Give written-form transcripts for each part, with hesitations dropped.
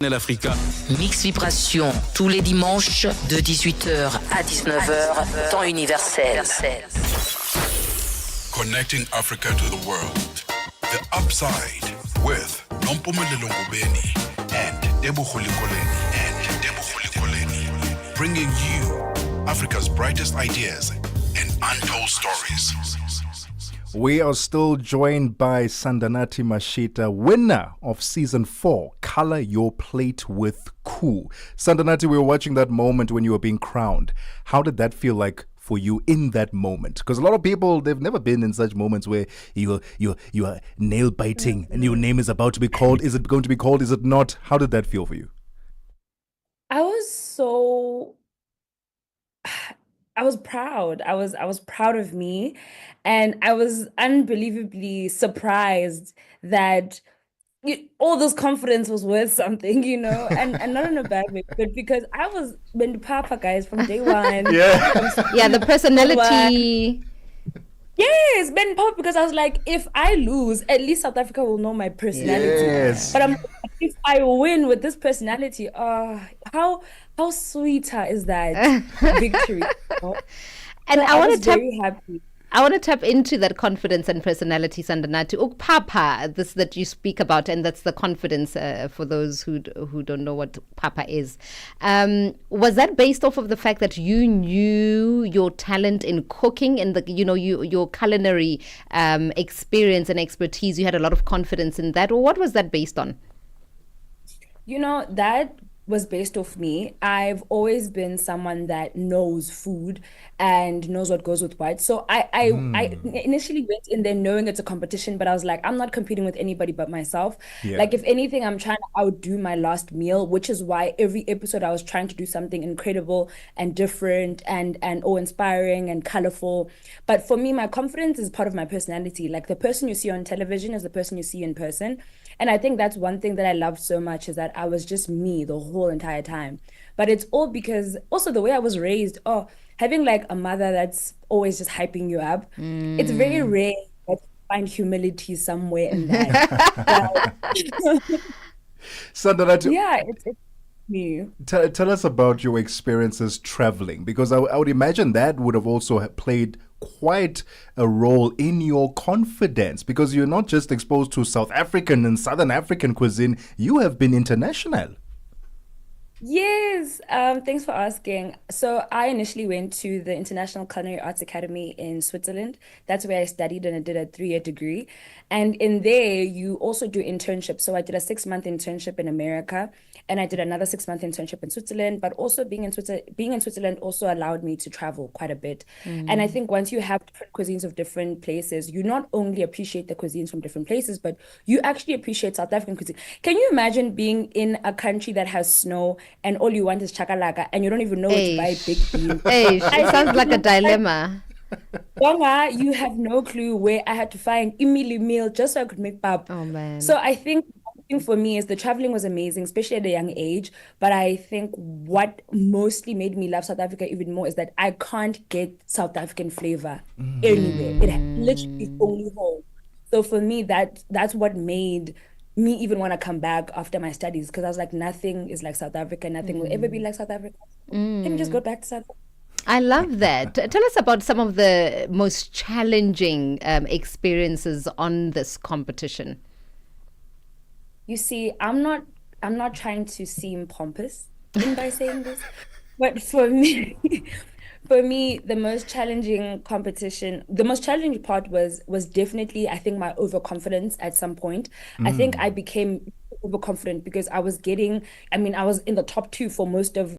L'Africa. Mix Vibration, tous les dimanches de 18h à 19h, temps universel. Connecting Africa to the world. The Upside with Nompumelelo Ngubeni and Tebogo. Bringing you Africa's brightest ideas and untold stories. We are still joined by Sandanati Mashita, winner of Season 4, Color Your Plate with Cool. Sandanati, we were watching that moment when you were being crowned. How did that feel like for you in that moment? Because a lot of people, they've never been in such moments where you are nail biting and your name is about to be called. Is it going to be called? Is it not? How did that feel for you? I was proud. I was proud of me, and I was unbelievably surprised that all this confidence was worth something, and not in a bad way, but because I was been Papa, guys, from day one. Yeah, the personality. Yes, Ben Pop, because I was like, if I lose, at least South Africa will know my personality. Yes. But if I win with this personality, how sweeter is that victory? And So I want was to tap. very happy. I want to tap into that confidence and personality, Sandanati. Papa, this that you speak about, and that's the confidence for those who don't know what Papa is. Was that based off of the fact that you knew your talent in cooking and your culinary experience and expertise? You had a lot of confidence in that, or what was that based on? That was based off me. I've always been someone that knows food and knows what goes with what. So I initially went in there knowing it's a competition, but I was like, I'm not competing with anybody but myself. Yeah. Like, if anything, I'm trying to outdo my last meal, which is why every episode I was trying to do something incredible and different and awe-inspiring and colorful. But for me, my confidence is part of my personality. Like, the person you see on television is the person you see in person. And I think that's one thing that I loved so much, is that I was just me the whole entire time. But it's all because also the way I was raised, having like a mother that's always just hyping you up, it's very rare that you find humility somewhere in that. Sandanati, Yeah, it's me. tell us about your experiences traveling, because I would imagine that would have also played quite a role in your confidence, because you're not just exposed to South African and Southern African cuisine, you have been international. Yes, thanks for asking. So I initially went to the International Culinary Arts Academy in Switzerland. That's where I studied, and I did a 3-year degree. And in there, you also do internships. So I did a 6-month internship in America, and I did another 6-month internship in Switzerland. But also being in Switzerland also allowed me to travel quite a bit. And I think once you have different cuisines of different places, you not only appreciate the cuisines from different places, but you actually appreciate South African cuisine. Can you imagine being in a country that has snow and all you want is chakalaka, and you don't even know where to buy big beans? It sounds like a dilemma. Bonga, you have no clue where I had to find imili meal just so I could make pap. Oh, man. So I think one thing for me is the traveling was amazing, especially at a young age. But I think what mostly made me love South Africa even more is that I can't get South African flavor anywhere. It literally is only home. So for me, that's what made me even want to come back after my studies, because I was like, nothing is like South Africa. Nothing will ever be like South Africa. Can we just go back to South Africa? I love that. Tell us about some of the most challenging experiences on this competition. You see, I'm not trying to seem pompous by saying this, but for me, the most challenging part was definitely, I think, my overconfidence at some point. I think I became overconfident because I was in the top 2 for most of,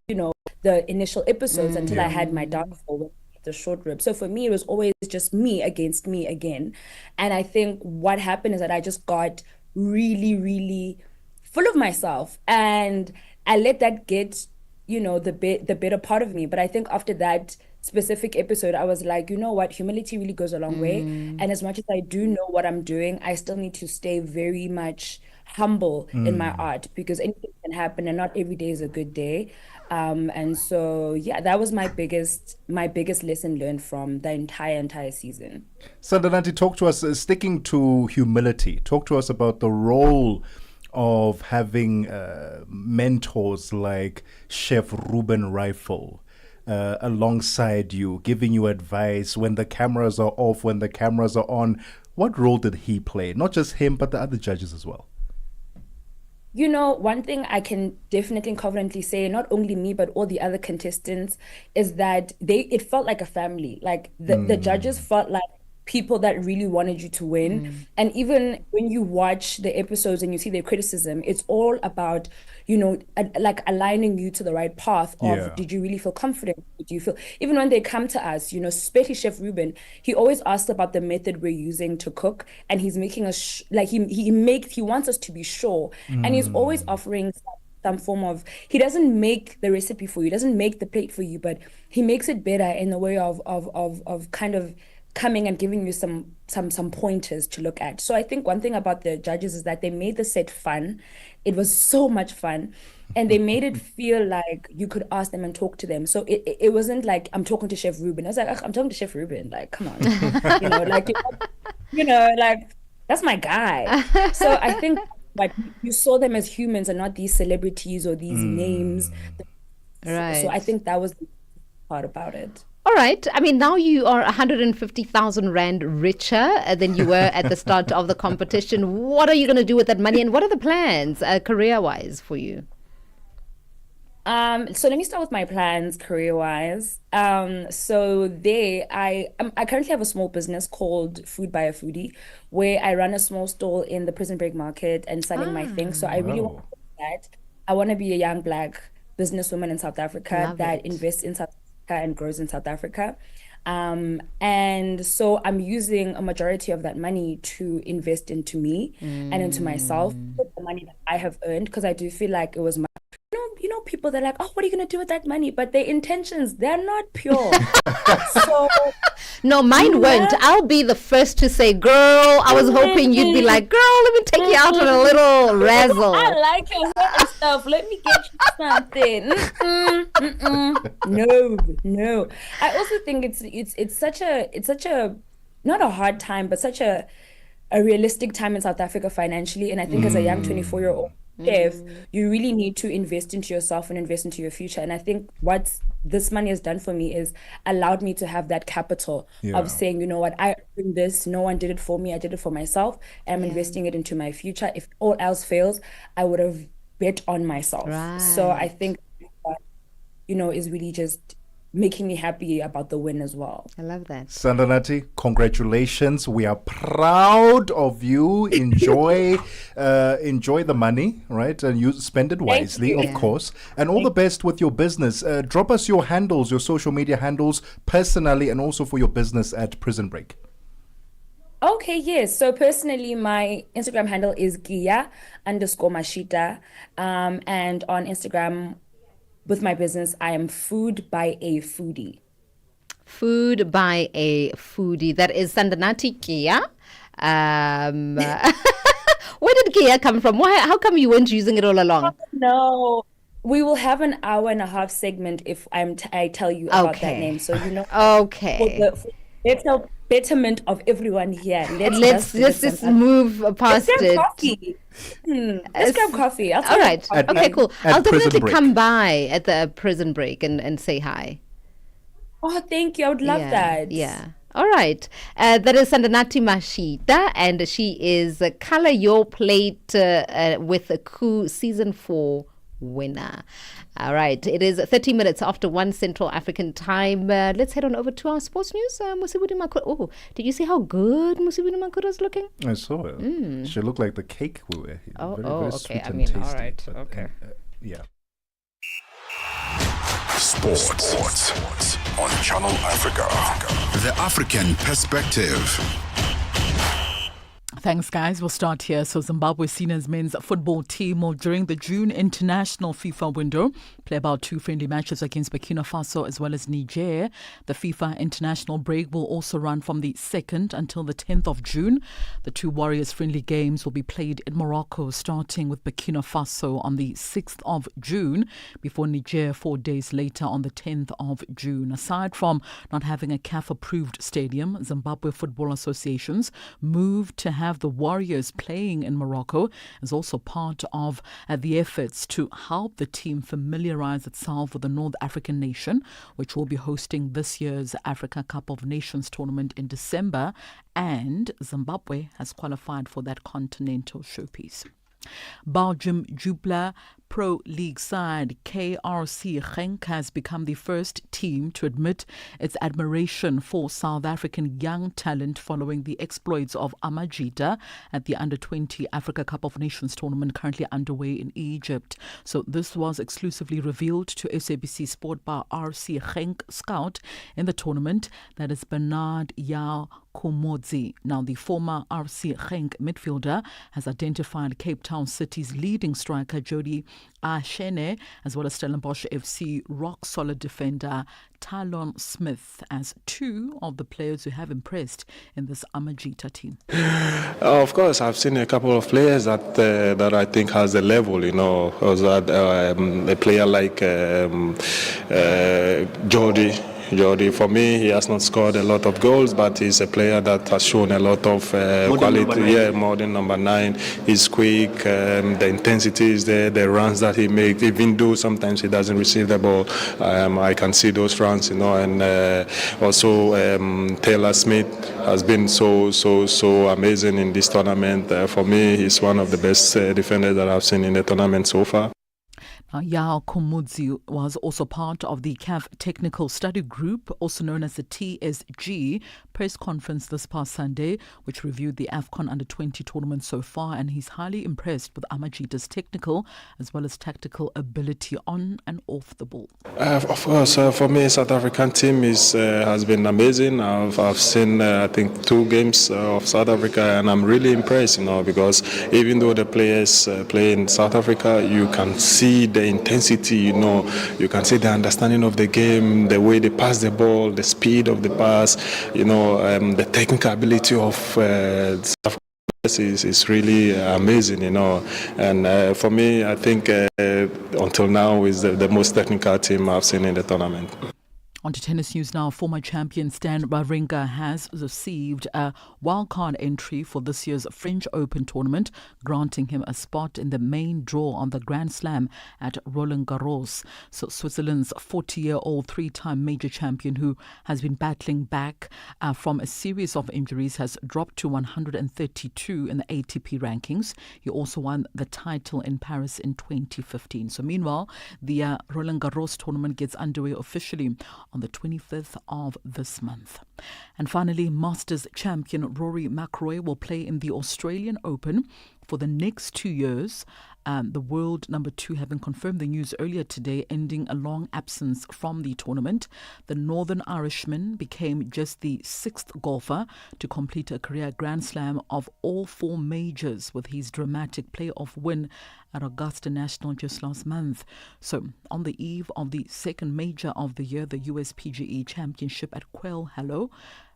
the initial episodes until I had my downfall with the short rib. So for me, it was always just me against me again. And I think what happened is that I just got really, really full of myself, and I let that get the better part of me. But I think after that specific episode, I was like, you know what, humility really goes a long way. And as much as I do know what I'm doing, I still need to stay very much humble in my art, because anything can happen and not every day is a good day. And so, yeah, that was my biggest lesson learned from the entire season. Sandanati, talk to us, sticking to humility, talk to us about the role of having mentors like Chef Ruben Rifle alongside you, giving you advice when the cameras are off, when the cameras are on? What role did he play? Not just him, but the other judges as well. You know, one thing I can definitely and confidently say, not only me, but all the other contestants, is that it felt like a family. Like the judges felt like people that really wanted you to win. And even when you watch the episodes and you see their criticism, it's all about, you know, like aligning you to the right path of, Yeah. did you really feel confident? Do you feel, even when they come to us, you know, especially Chef Ruben, he always asks about the method we're using to cook, and he's making us he wants us to be sure, and he's always offering some form of, he doesn't make the recipe for you, he doesn't make the plate for you, but he makes it better in the way of kind of coming and giving you some pointers to look at. So I think one thing about the judges is that they made the set fun. It was so much fun, and they made it feel like you could ask them and talk to them. So it wasn't like I'm talking to Chef Ruben. I was like, I'm talking to Chef Ruben. Like, come on, you know, like that's my guy. So I think like you saw them as humans and not these celebrities or these names. Right. So I think that was the part about it. All right. I mean, now you are 150,000 Rand richer than you were at the start of the competition. What are you going to do with that money, and what are the plans career-wise for you? So let me start with my plans career-wise. So I currently have a small business called Food by a Foodie, where I run a small stall in the Prison Break market and selling my things. So I really want to do that. I want to be a young Black businesswoman in South Africa that invests in South Africa and grows in South Africa. And so I'm using a majority of that money to invest into me and into myself, the money that I have earned, because I do feel like it was my, you know, people, they're like, oh, what are you going to do with that money? But their intentions, they're not pure. So no, mine weren't. I'll be the first to say, girl, I was hoping you'd be like, girl, let me take you out on a little razzle. I like your stuff. Let me get you something. No. I also think it's such a not a hard time, but such a realistic time in South Africa financially. And I think as a young 24-year-old chef, you really need to invest into yourself and invest into your future. And I think what this money has done for me is allowed me to have that capital of saying, you know what, I earned this, no one did it for me, I did it for myself, and I'm investing it into my future. If all else fails, I would have bet on myself. So I think that, you know, is really just making me happy about the win as well. I love that. Sandanati, congratulations. We are proud of you. Enjoy the money, right? And you spend it wisely, of course. And all the best with your business. Drop us your handles, your social media handles, personally, and also for your business at Prison Break. Okay, yes. So personally, my Instagram handle is Gia_Mashita. And on Instagram, with my business, I am Food by a Foodie. Food by a Foodie. That is Sandanati Kia. Where did Kia come from? How come you weren't using it all along? No, we will have an hour and a half segment if I tell you about that name. So you know. Okay. It's a betterment of everyone here. Let's just move past it. Coffee. Let's grab coffee. All right. Okay, cool. I'll definitely Break. come by at the Prison Break and say hi. Oh, thank you. I would love that. Yeah. All right. That is Sandanati Mashita, and she is Color Your Plate with a Coup Season 4 winner. All right. It is 30 minutes after 1 Central African time. Let's head on over to our sports news. Musibudi Makura. Oh, did you see how good Musibudi Makura is looking? I saw it. She looked like the cake we were eating. Very okay. sweet I and mean, tasty. all right. But, Okay. Yeah. Sports on Channel Africa. The African perspective. Thanks, guys. We'll start here. So Zimbabwe seniors men's football team will, during the June international FIFA window, play about 2 friendly matches against Burkina Faso as well as Niger. The FIFA international break will also run from the 2nd until the 10th of June. The 2 Warriors friendly games will be played in Morocco, starting with Burkina Faso on the 6th of June, before Niger 4 days later on the 10th of June. Aside from not having a CAF-approved stadium, Zimbabwe Football Associations moved to have the Warriors playing in Morocco is also part of the efforts to help the team familiarize itself with the North African nation, which will be hosting this year's Africa Cup of Nations tournament in December, and Zimbabwe has qualified for that continental showpiece. Belgium Jupiler Pro League side KRC Genk has become the first team to admit its admiration for South African young talent following the exploits of Amajita at the Under-20 Africa Cup of Nations tournament currently underway in Egypt. So this was exclusively revealed to SABC Sport by RC Genk scout in the tournament, that is Bernard Yao Komodzi. Now, the former RC Genk midfielder has identified Cape Town City's leading striker Jody Ashene, as well as Stellenbosch FC rock-solid defender Talon Smith, as two of the players who have impressed in this Amajita team. Of course, I've seen a couple of players that I think has a level, a player like Jordi, for me, he has not scored a lot of goals, but he's a player that has shown a lot of quality. Yeah, more than number 9. He's quick, the intensity is there, the runs that he makes, even though sometimes he doesn't receive the ball, I can see those runs, and also Taylor Smith has been so amazing in this tournament. For me, he's one of the best defenders that I've seen in the tournament so far. Yao Komudzi was also part of the CAF Technical Study Group, also known as the TSG, press conference this past Sunday, which reviewed the AFCON Under-20 tournament so far, and he's highly impressed with Amajita's technical as well as tactical ability on and off the ball. Of course, for me, South African team has been amazing. I've seen, I think, 2 games of South Africa, and I'm really impressed, because even though the players play in South Africa, you can see the intensity, you can see the understanding of the game, the way they pass the ball, the speed of the pass, the technical ability of South Africa is really amazing, and for me, I think until now is the most technical team I've seen in the tournament. On to tennis news now. Former champion Stan Wawrinka has received a wildcard entry for this year's French Open tournament, granting him a spot in the main draw on the Grand Slam at Roland Garros. So Switzerland's 40-year-old 3-time major champion, who has been battling back from a series of injuries, has dropped to 132 in the ATP rankings. He also won the title in Paris in 2015. So meanwhile, the Roland Garros tournament gets underway officially on the 25th of this month. And finally, Masters champion Rory McIlroy will play in the Australian Open for the next 2 years. The world number 2 having confirmed the news earlier today, ending a long absence from the tournament. The Northern Irishman became just the 6th golfer to complete a career Grand Slam of all 4 majors with his dramatic playoff win at Augusta National just last month. So on the eve of the second major of the year, the US PGA Championship at Quail Hollow,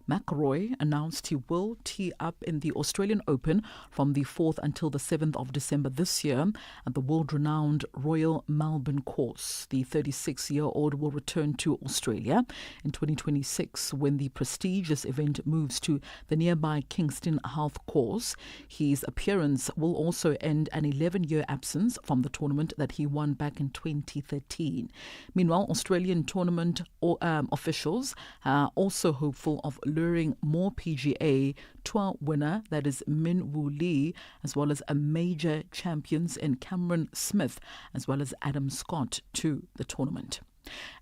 McIlroy announced he will tee up in the Australian Open from the 4th until the 7th of December this year at the world-renowned Royal Melbourne course. The 36-year-old will return to Australia in 2026 when the prestigious event moves to the nearby Kingston Heath course. His appearance will also end an 11-year absence from the tournament that he won back in 2013. Meanwhile, Australian tournament officials are also hopeful of luring more PGA Tour winner, that is Min Woo Lee, as well as a major champions in Cameron Smith, as well as Adam Scott, to the tournament.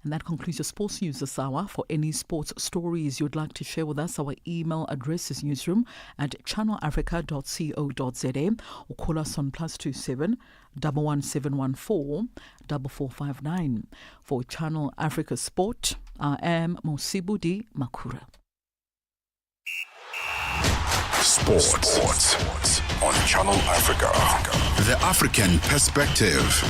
And that concludes your sports news this hour. For any sports stories you'd like to share with us, our email address is newsroom@channelafrica.co.za, or call us on +27 11714 4459. For Channel Africa Sport, I am Mosibudi Makura. Sports on Channel Africa. The African perspective.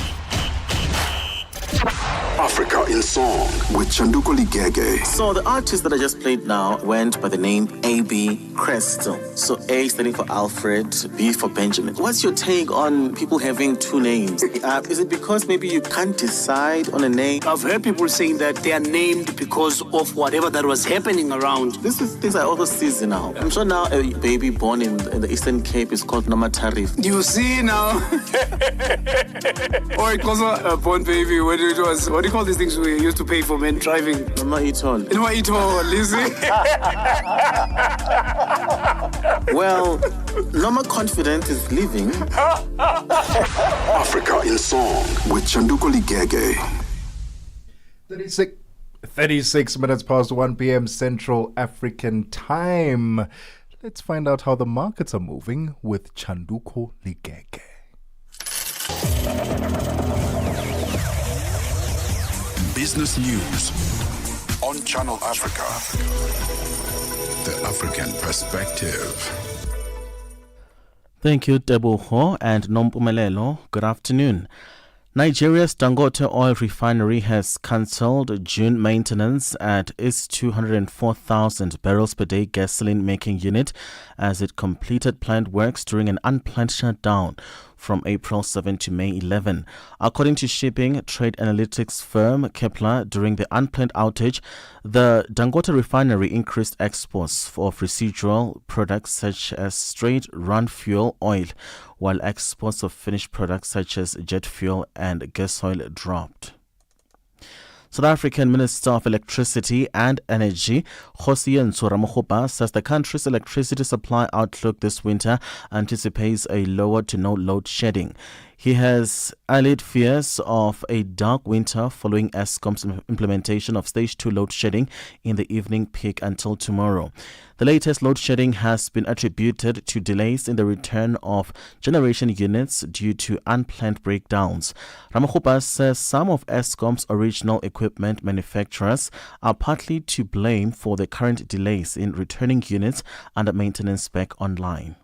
Africa Africa in Song with Chanduko Ligege. So the artist that I just played now went by the name A.B. Crystal. So A standing for Alfred, B for Benjamin. What's your take on people having two names? Is it because maybe you can't decide on a name? I've heard people saying that they are named because of whatever that was happening around. This is things I also see now. I'm sure now a baby born in the Eastern Cape is called Nomatarif. You see now? Or it was a born baby when it was, what do you call these things we used to pay for men driving? Noma Itol. Noma Itol, listen. Well, Noma Confident is leaving. Africa in Song with Chanduko Ligege. 36 minutes past 1 p.m. Central African Time. Let's find out how the markets are moving with Chanduko Ligege. Business News on Channel Africa. The African Perspective. Thank you, Tebogo and Nompumelelo. Good afternoon. Nigeria's Dangote oil refinery has cancelled June maintenance at its 204,000 barrels per day gasoline making unit as it completed planned works during an unplanned shutdown from April 7 to May 11. According to shipping trade analytics firm Kepler, during the unplanned outage, the Dangote refinery increased exports of residual products such as straight run fuel oil, while exports of finished products such as jet fuel and gas oil dropped. South African Minister of Electricity and Energy, Kgosientsho Ramokgopa, says the country's electricity supply outlook this winter anticipates a lower to no load shedding. He has allayed fears of a dark winter following Eskom's implementation of Stage 2 load shedding in the evening peak until tomorrow. The latest load shedding has been attributed to delays in the return of generation units due to unplanned breakdowns. Ramokgopa says some of Eskom's original equipment manufacturers are partly to blame for the current delays in returning units under maintenance back online.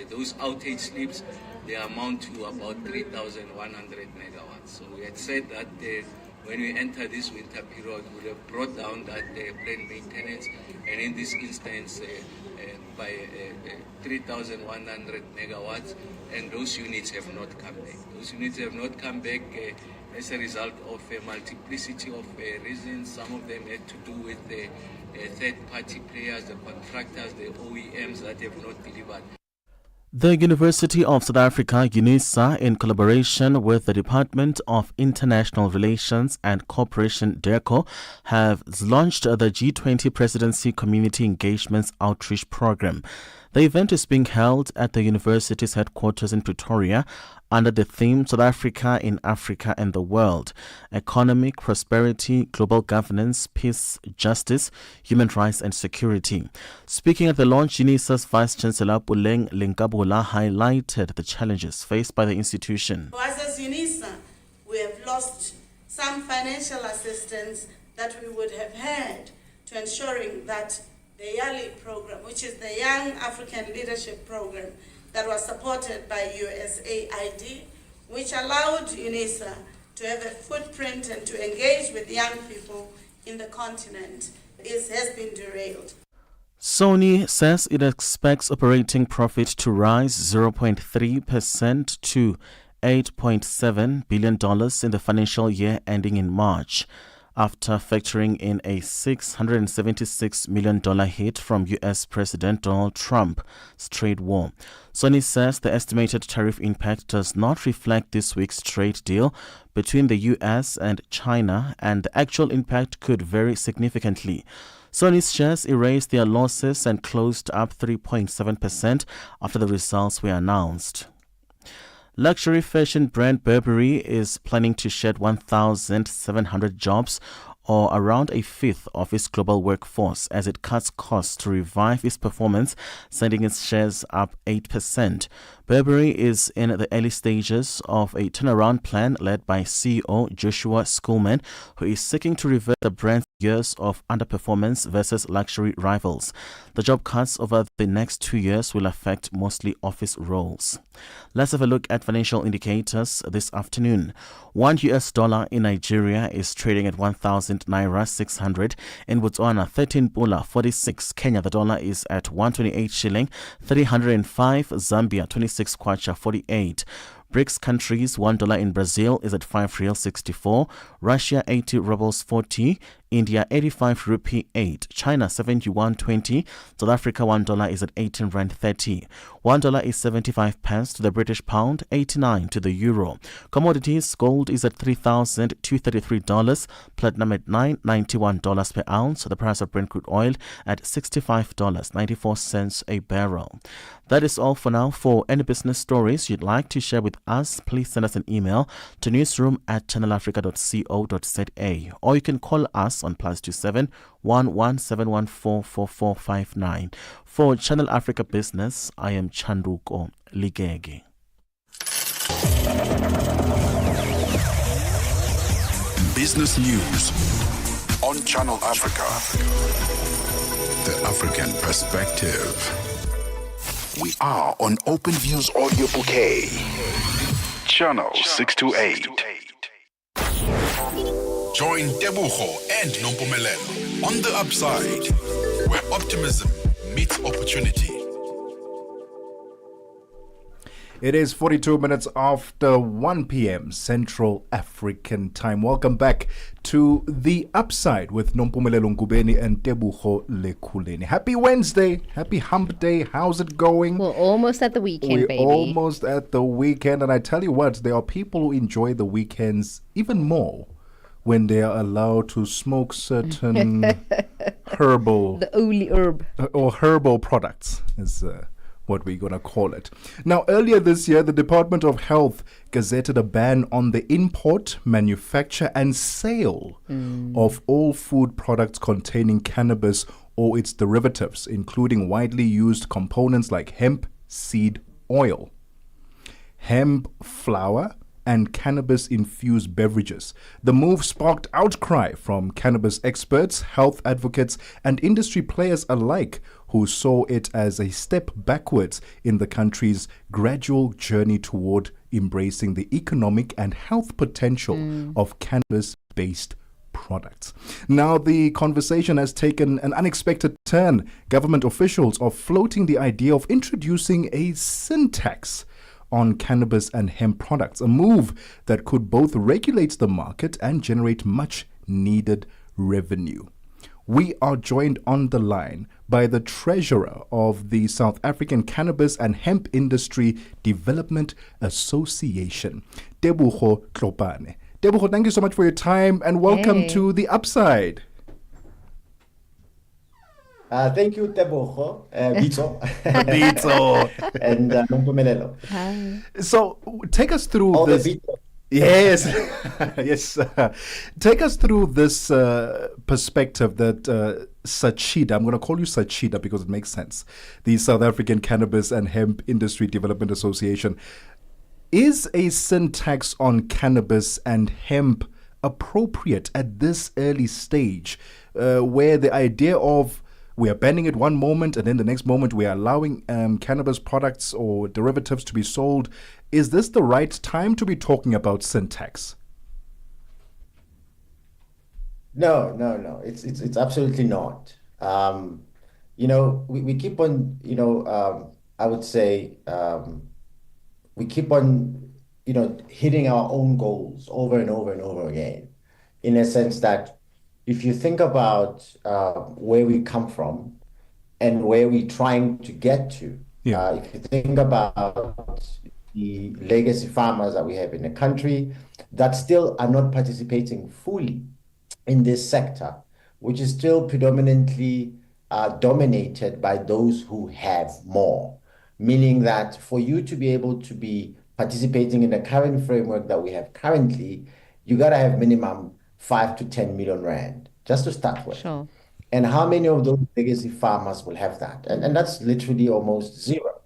Those outage slips, they amount to about 3,100 megawatts. So we had said that when we enter this winter period, we have brought down that planned maintenance, and in this instance by 3,100 megawatts, and those units have not come back. Those units have not come back as a result of a multiplicity of reasons. Some of them had to do with the third-party players, the contractors, the OEMs that have not delivered. The University of South Africa, UNISA, in collaboration with the Department of International Relations and Cooperation, DIRCO, have launched the G20 Presidency Community Engagements Outreach Program. The event is being held at the university's headquarters in Pretoria under the theme South Africa in Africa and the World: Economic Prosperity, Global Governance, Peace, Justice, Human Rights and Security. Speaking at the launch, UNISA's Vice-Chancellor Puleng Lenkabula highlighted the challenges faced by the institution. For us as UNISA, we have lost some financial assistance that we would have had to ensuring that the YALI program, which is the Young African Leadership Program, that was supported by USAID, which allowed UNISA to have a footprint and to engage with young people in the continent, has been derailed. Sony says it expects operating profit to rise 0.3% to $8.7 billion in the financial year ending in March, after factoring in a $676 million hit from U.S. President Donald Trump's trade war. Sony says the estimated tariff impact does not reflect this week's trade deal between the U.S. and China, and the actual impact could vary significantly. Sony's shares erased their losses and closed up 3.7% after the results were announced. Luxury fashion brand Burberry is planning to shed 1,700 jobs, or around a fifth of its global workforce, as it cuts costs to revive its performance, sending its shares up 8%. Burberry is in the early stages of a turnaround plan led by CEO Joshua Schoolman, who is seeking to revert the brand's years of underperformance versus luxury rivals. The job cuts over the next 2 years will affect mostly office roles. Let's have a look at financial indicators this afternoon. $1 in Nigeria is trading at 1,000 naira 600. In Botswana, 13 pula 46. Kenya, the dollar is at 128 shilling 305. Zambia, 26 kwacha 48. BRICS countries, $1 in Brazil is at 5 real 64, Russia 80 rubles 40, India 85 rupee 8, China 71.20, South Africa $1 is at 18 rand 30, $1 is 75 pence to the British pound, 89 to the euro. Commodities, gold is at $3,233, platinum at $991 per ounce, the price of Brent crude oil at $65.94 a barrel. That is all for now. For any business stories you'd like to share with us, please send us an email to newsroom@channelafrica.co.za, or you can call us on +27 11 For Channel Africa Business, I am Chanduko Ligege. Business news on Channel Africa. The African perspective. We are on Open Views Audio Bouquet. Channel 628. Join Tebogo and Nompumelelo on the upside, where optimism meets opportunity. It is 42 minutes after 1 p.m. Central African time. Welcome back to The Upside with Nompumelelo Ngubeni and Tebogo Lekhuleni. Happy Wednesday. Happy hump day. How's it going? We're almost at the weekend, baby. We're almost at the weekend. And I tell you what, there are people who enjoy the weekends even more when they are allowed to smoke certain herbal... The holy herb. Or herbal products, is what we're going to call it. Now, earlier this year, the Department of Health gazetted a ban on the import, manufacture, and sale of all food products containing cannabis or its derivatives, including widely used components like hemp seed oil, hemp flour, and cannabis-infused beverages. The move sparked outcry from cannabis experts, health advocates, and industry players alike, who saw it as a step backwards in the country's gradual journey toward embracing the economic and health potential of cannabis-based products. Now, the conversation has taken an unexpected turn. Government officials are floating the idea of introducing a sin tax on cannabis and hemp products, a move that could both regulate the market and generate much needed revenue. We are joined on the line by the treasurer of the South African Cannabis and Hemp Industry Development Association, Tebogo Tlhopane. Tebogo, thank you so much for your time and welcome to The Upside. Thank you, Tebogo, Bito, and Nompumelelo. So, take us through this. Yes, yes. Take us through this perspective that SACHIDA, I'm going to call you SACHIDA because it makes sense, the South African Cannabis and Hemp Industry Development Association. Is a sin tax on cannabis and hemp appropriate at this early stage, where the idea of we are banning it one moment and then the next moment we are allowing cannabis products or derivatives to be sold? Is this the right time to be talking about sin tax? No. It's absolutely not. We keep on, I would say, we keep on, hitting our own goals over and over and over again, in a sense that if you think about where we come from and where we're trying to get to, if you think about the legacy farmers that we have in the country that still are not participating fully in this sector, which is still predominantly dominated by those who have more, meaning that for you to be able to be participating in the current framework that we have currently, you got to have minimum 5 to 10 million rand, just to start with. Sure. And how many of those legacy farmers will have that? And that's literally almost zero.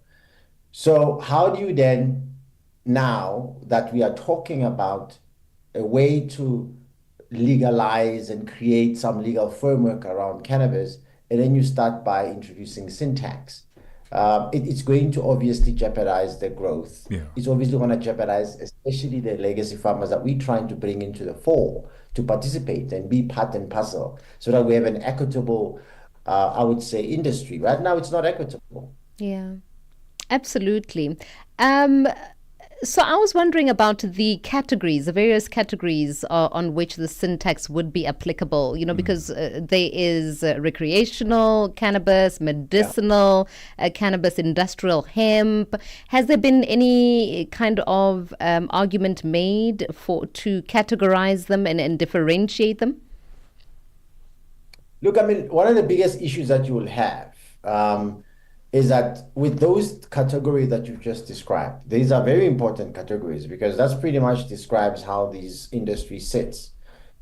So how do you then, now that we are talking about a way to legalize and create some legal framework around cannabis, and then you start by introducing sin tax. It's going to obviously jeopardize the growth. Yeah. It's obviously going to jeopardize, especially the legacy farmers that we're trying to bring into the fore to participate and be part and parcel, so that we have an equitable, I would say, industry. Right now, it's not equitable. Yeah, absolutely. So I was wondering about the categories, the various categories on which the sin tax would be applicable, because there is recreational cannabis, medicinal cannabis, industrial hemp. Has there been any kind of argument made to categorize them and differentiate them? Look, I mean, one of the biggest issues that you will have is that with those categories that you've just described, these are very important categories because that's pretty much describes how these industry sits.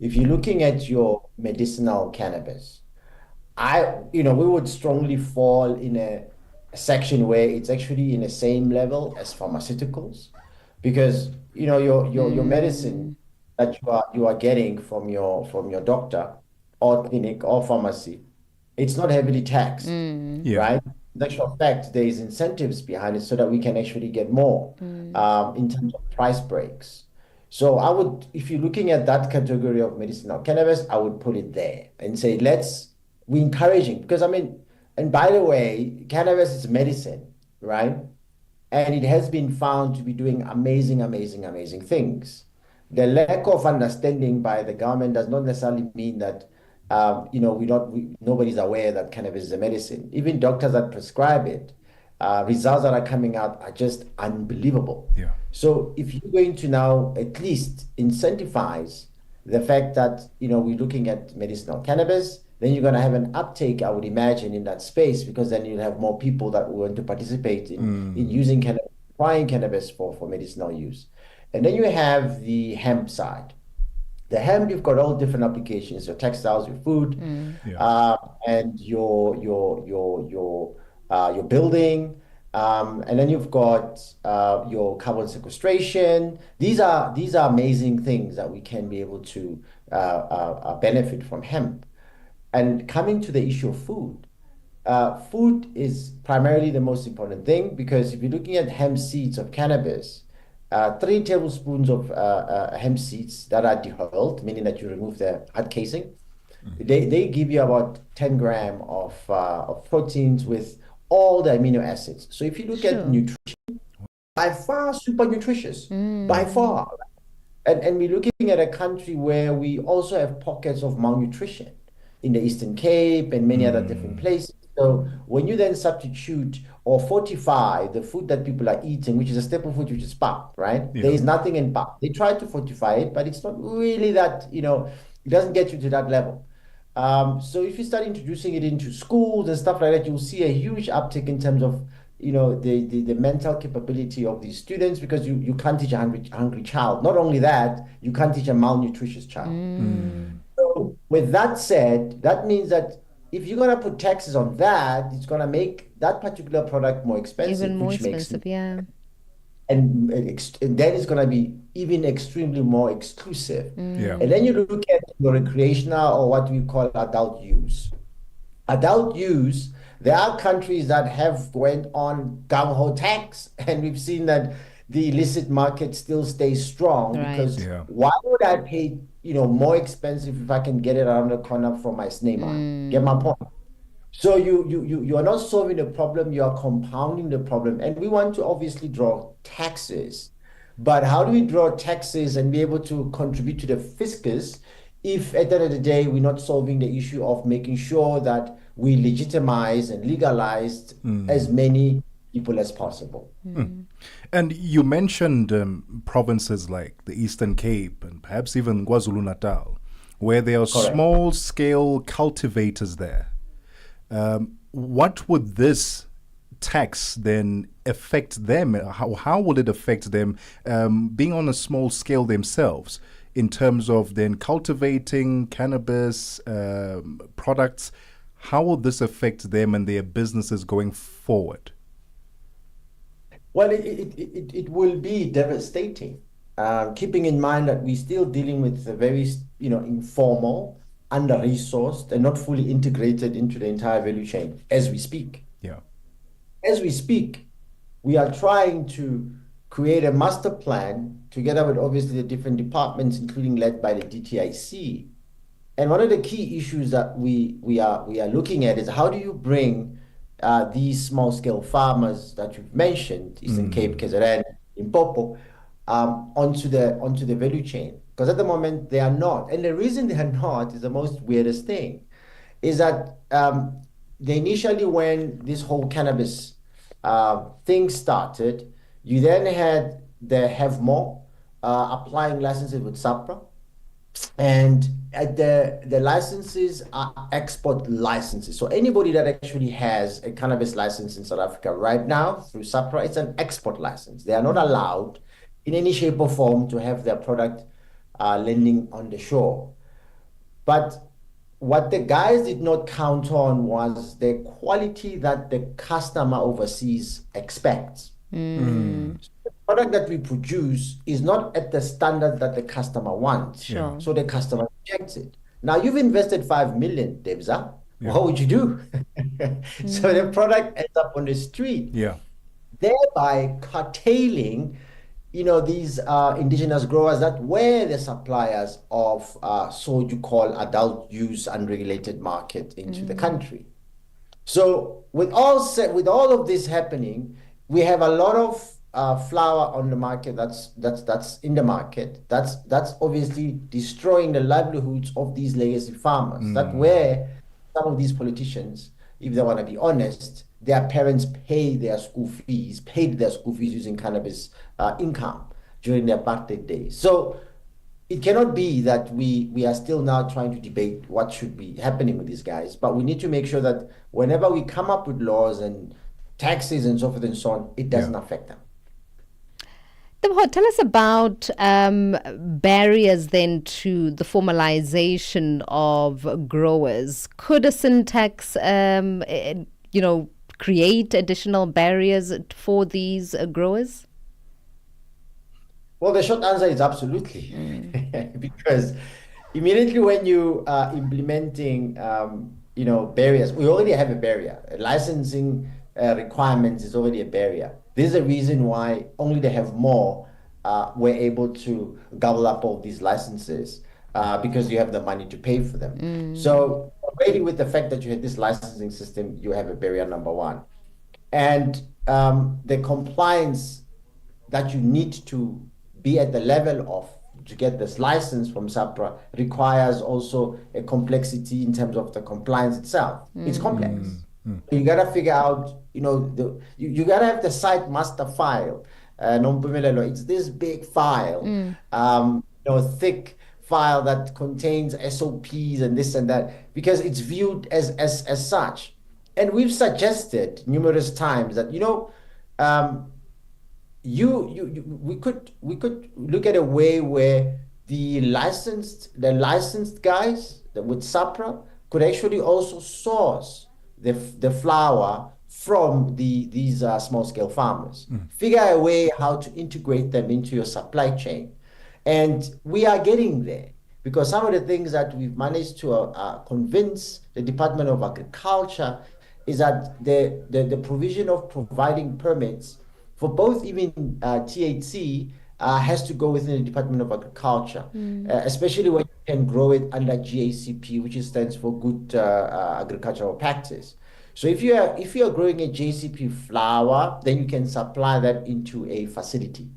If you're looking at your medicinal cannabis, we would strongly fall in a section where it's actually in the same level as pharmaceuticals, because your medicine that you are getting from your doctor or clinic or pharmacy, it's not heavily taxed, right? In actual fact, there is incentives behind it so that we can actually get more in terms of price breaks. So if you're looking at that category of medicinal cannabis, I would put it there and say, we're encouraging, because and by the way, cannabis is medicine, right? And it has been found to be doing amazing, amazing, amazing things. The lack of understanding by the government does not necessarily mean that nobody's aware that cannabis is a medicine. Even doctors that prescribe it, results that are coming out are just unbelievable. Yeah. So if you're going to now at least incentivize the fact that we're looking at medicinal cannabis, then you're going to have an uptake, I would imagine, in that space, because then you'll have more people that want to participate in using cannabis, buying cannabis for medicinal use. And then you have the hemp side. The hemp, you've got all different applications: your textiles, your food, and your building, and then you've got your carbon sequestration. These are amazing things that we can be able to benefit from hemp. And coming to the issue of food, food is primarily the most important thing, because if you're looking at hemp seeds of cannabis, 3 tablespoons of hemp seeds that are dehurled, meaning that you remove the hard casing, they give you about 10 grams of proteins with all the amino acids. So if you look at nutrition, by far super nutritious, by far. And we're looking at a country where we also have pockets of malnutrition in the Eastern Cape and many other different places. So when you then substitute or fortify the food that people are eating, which is a staple food, which is pap, right? Yeah. There is nothing in pap. They try to fortify it, but it's not really that, it doesn't get you to that level. So if you start introducing it into schools and stuff like that, you'll see a huge uptick in terms of, the mental capability of these students, because you can't teach a hungry child. Not only that, you can't teach a malnutritious child. So with that said, that means that if you're going to put taxes on that, it's going to make that particular product more expensive. Even more expensive, yeah. And then it's going to be even extremely more exclusive. Yeah. And then you look at your recreational, or what we call adult use. Adult use, there are countries that have went on gung-ho tax, and we've seen that the illicit market still stays strong, because why would I pay more expensive if I can get it around the corner from my snake? Get my point? So you are not solving the problem, you are compounding the problem. And we want to obviously draw taxes. But how do we draw taxes and be able to contribute to the fiscus if at the end of the day we're not solving the issue of making sure that we legitimize and legalize as many people as possible? And you mentioned provinces like the Eastern Cape and perhaps even KwaZulu-Natal, where there are small-scale cultivators there. What would this tax then affect them? How will it affect them being on a small scale themselves in terms of then cultivating cannabis products? How will this affect them and their businesses going forward? Well, it will be devastating. keeping in mind that we're still dealing with a very, informal, under-resourced, and not fully integrated into the entire value chain as we speak. Yeah. As we speak, we are trying to create a master plan together with obviously the different departments, including led by the DTIC. And one of the key issues that we are looking at is how do you bring these small-scale farmers that you've mentioned, Eastern Cape, KZN, Limpopo, onto the value chain? Because at the moment they are not. And the reason they are not is the most weirdest thing, is that they initially, when this whole cannabis thing started, you then had the Have More applying licenses with SAPRA. And the licenses are export licenses. So anybody that actually has a cannabis license in South Africa right now through SAPRA, it's an export license. They are not allowed in any shape or form to have their product landing on the shore. But what the guys did not count on was the quality that the customer overseas expects. So the product that we produce is not at the standard that the customer wants. Sure. So the customer rejects it. Now you've invested 5 million, Debza. What would you do? So the product ends up on the street. Yeah. Thereby curtailing, these indigenous growers that were the suppliers of so you call adult use unregulated market into the country. So with all of this happening, we have a lot of flour on the market that's in the market. That's obviously destroying the livelihoods of these legacy farmers. That where some of these politicians, if they want to be honest, their parents paid their school fees using cannabis income during their birthday days. So it cannot be that we are still now trying to debate what should be happening with these guys, but we need to make sure that whenever we come up with laws and taxes and so forth and so on, it doesn't affect them. Tebogo, tell us about barriers then to the formalization of growers. Could a sin tax, create additional barriers for these growers? Well, the short answer is absolutely, because immediately when you are implementing, barriers, we already have a barrier. Licensing requirements is already a barrier. This is a reason why only they have more were able to gobble up all these licenses because you have the money to pay for them. So already with the fact that you have this licensing system, you have a barrier number one. And the compliance that you need to be at the level of to get this license from SAPRA requires also a complexity in terms of the compliance itself. It's complex. You gotta figure out, you gotta have the site master file. Nompumelelo, it's this big file, thick file that contains SOPs and this and that, because it's viewed as such. And we've suggested numerous times that we could look at a way where the licensed guys with SAPRA could actually also source the flour from these small-scale farmers. Figure a way how to integrate them into your supply chain. And we are getting there, because some of the things that we've managed to convince the Department of Agriculture is that the provision of providing permits for both even THC has to go within the Department of Agriculture, especially when you can grow it under GACP, which stands for Good Agricultural Practice. So if you are growing a GACP flour, then you can supply that into a facility,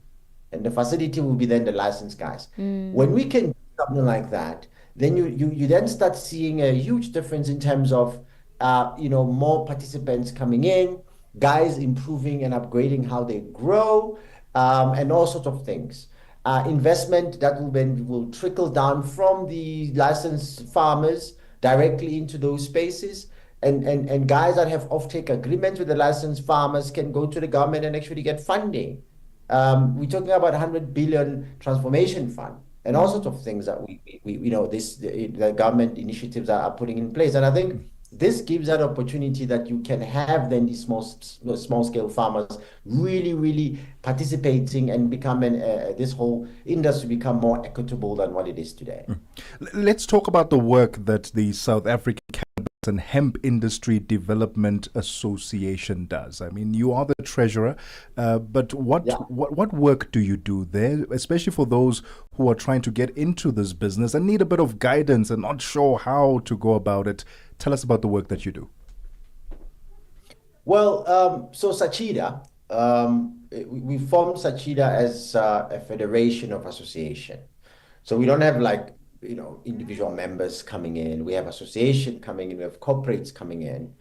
and the facility will be then the licensed guys. When we can do something like that, then you then start seeing a huge difference in terms of more participants coming in, guys improving and upgrading how they grow, and all sorts of things. Investment that will trickle down from the licensed farmers directly into those spaces. And guys that have offtake agreements with the licensed farmers can go to the government and actually get funding. We're talking about 100 billion transformation fund and all sorts of things that the government initiatives are putting in place. And I think this gives that opportunity that you can have then these small scale farmers really participating and becoming this whole industry become more equitable than what it is today. Let's talk about the work that the South African Cannabis and Hemp Industry Development Association does. I mean, you are the treasurer, but what work do you do there, especially for those who are trying to get into this business and need a bit of guidance and not sure how to go about it? Tell us about the work that you do. Well, so Sachida, we formed Sachida as a federation of association. So we don't have individual members coming in. We have association coming in. We have corporates coming in,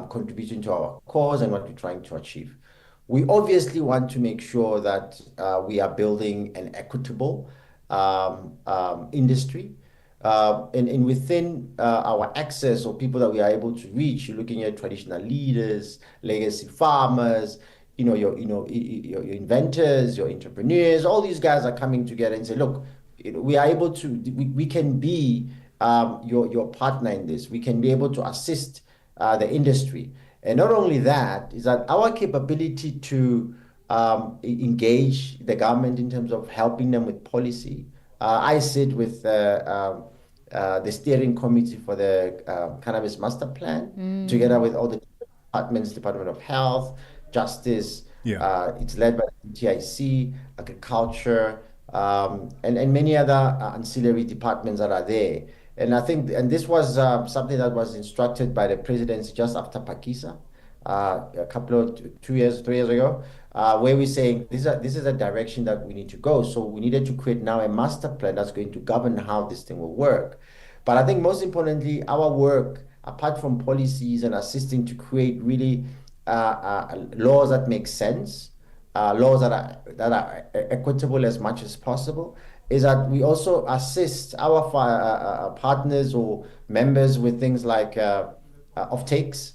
contributing to our cause and what we're trying to achieve. We obviously want to make sure that we are building an equitable industry. And within our access or people that we are able to reach, you're looking at traditional leaders, legacy farmers, your inventors, your entrepreneurs. All these guys are coming together and say, look, we are able to, we can be your partner in this. We can be able to assist the industry. And not only that, is that our capability to engage the government in terms of helping them with policy. I sit with the steering committee for the Cannabis Master Plan, together with all the departments, Department of Health, Justice. It's led by the TIC, Agriculture, and many other ancillary departments that are there. And I think, and this was something that was instructed by the presidency just after Pakisa, a couple of 3 years ago, where we're saying this is a direction that we need to go. So we needed to create now a master plan that's going to govern how this thing will work. But I think most importantly, our work, apart from policies and assisting to create really laws that make sense, laws that are equitable as much as possible, is that we also assist our partners or members with things like offtakes.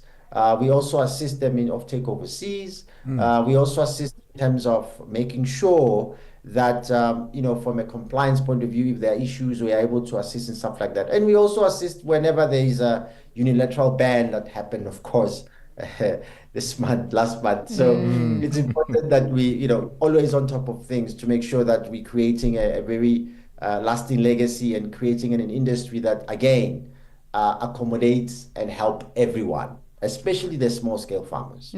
We also assist them in offtake overseas. We also assist in terms of making sure that, from a compliance point of view, if there are issues, we are able to assist in stuff like that. And we also assist whenever there is a unilateral ban that happened, of course, last month. So it's important that we, always on top of things to make sure that we're creating a very lasting legacy and creating an industry that, again, accommodates and help everyone, especially the small scale farmers.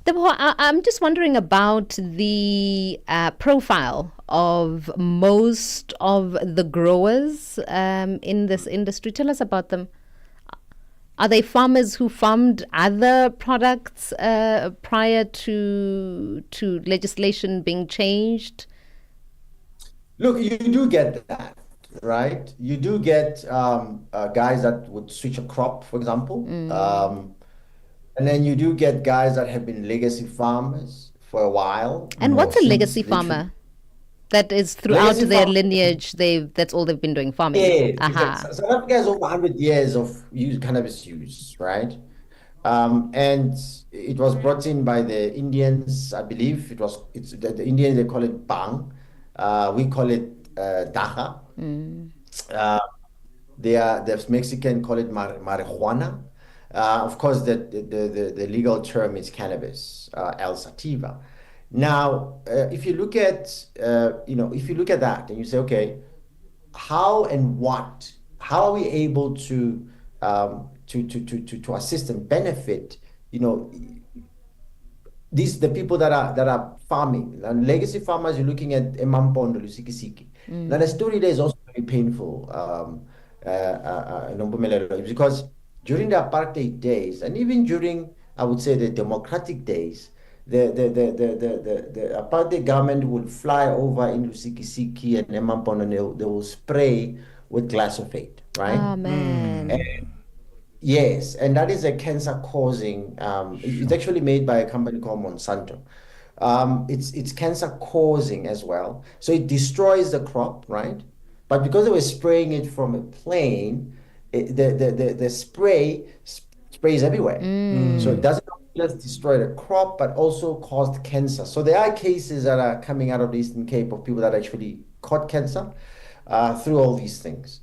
Tebogo, I'm just wondering about the profile of most of the growers in this industry. Tell us about them. Are they farmers who farmed other products prior to legislation being changed? Look, you do get that, right? You do get guys that would switch a crop, for example. And then you do get guys that have been legacy farmers for a while. And what's a legacy farmer? That is throughout their lineage, that's all they've been doing, farming. Yeah, exactly. South Africa has over 100 years of cannabis use, right? And it was brought in by the Indians, I believe. It's the Indians, they call it bang. We call it dacha. The Mexican call it marijuana. Of course, the legal term is cannabis, L sativa. Now, if you look at that and you say, okay, how are we able to assist and benefit, the people that are farming and legacy farmers? You're looking at Emampondo, Lusikisiki. Now, the story there is also very painful, Nompumelelo, because during the apartheid days and even during, I would say, the democratic days, the apartheid government would fly over in Lusikisiki and Emampondo, and they will spray with glyphosate, right? Oh, man. Yes, and that is a cancer-causing. It's actually made by a company called Monsanto. It's cancer-causing as well. So it destroys the crop, right? But because they were spraying it from a plane, the spray sprays everywhere. So it doesn't just destroy the crop, but also caused cancer. So there are cases that are coming out of the Eastern Cape of people that actually caught cancer through all these things.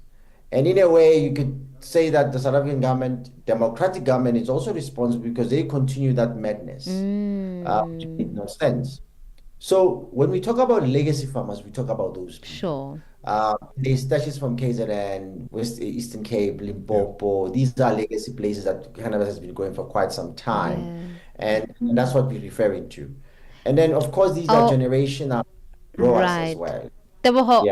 And in a way, you could say that the South African government, democratic government, is also responsible because they continue that madness, which made no sense. So when we talk about legacy farmers, we talk about those people. Sure. There's stashes from KZN, West Eastern Cape, Limpopo. These are legacy places that cannabis has been going for quite some time. And that's what we're referring to. And then, of course, these are generational growers as well. Tebogo,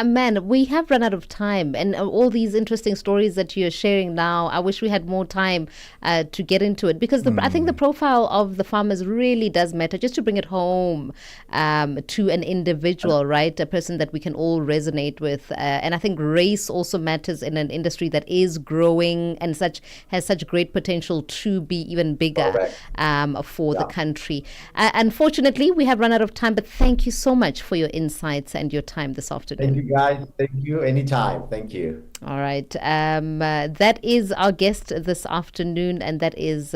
man, we have run out of time, and all these interesting stories that you're sharing now, I wish we had more time to get into it, because I think the profile of the farmers really does matter, just to bring it home to an individual, right? A person that we can all resonate with. And I think race also matters in an industry that is growing and has such great potential to be even bigger for the country. Unfortunately, we have run out of time, but thank you so much for your insights and your time this afternoon. Thank you, guys. Thank you. Anytime. Thank you. All right. That is our guest this afternoon, and that is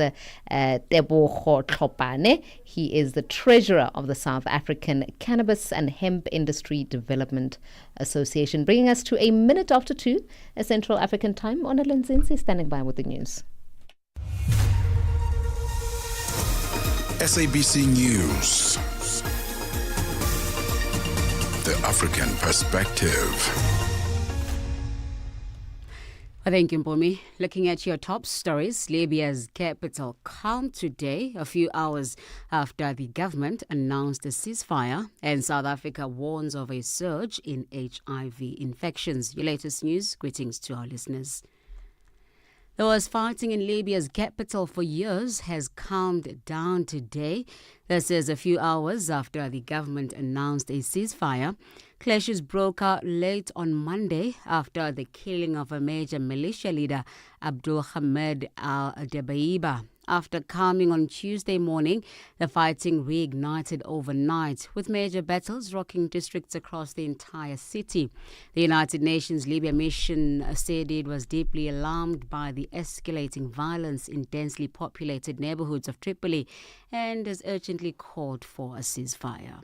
Tebogo Tlhopane. He is the treasurer of the South African Cannabis and Hemp Industry Development Association, bringing us to 2:01 Central African Time. On Lindsay standing by with the news. SABC News. The African Perspective. Thank you, Mpomi. Looking at your top stories, Libya's capital calm today, a few hours after the government announced a ceasefire, and South Africa warns of a surge in HIV infections. Your latest news, greetings to our listeners. There was fighting in Libya's capital for years has calmed down today. This is a few hours after the government announced a ceasefire. Clashes broke out late on Monday after the killing of a major militia leader, Abdul Hamid al-Dabaiba. After calming on Tuesday morning, the fighting reignited overnight, with major battles rocking districts across the entire city. The United Nations Libya mission said it was deeply alarmed by the escalating violence in densely populated neighborhoods of Tripoli and has urgently called for a ceasefire.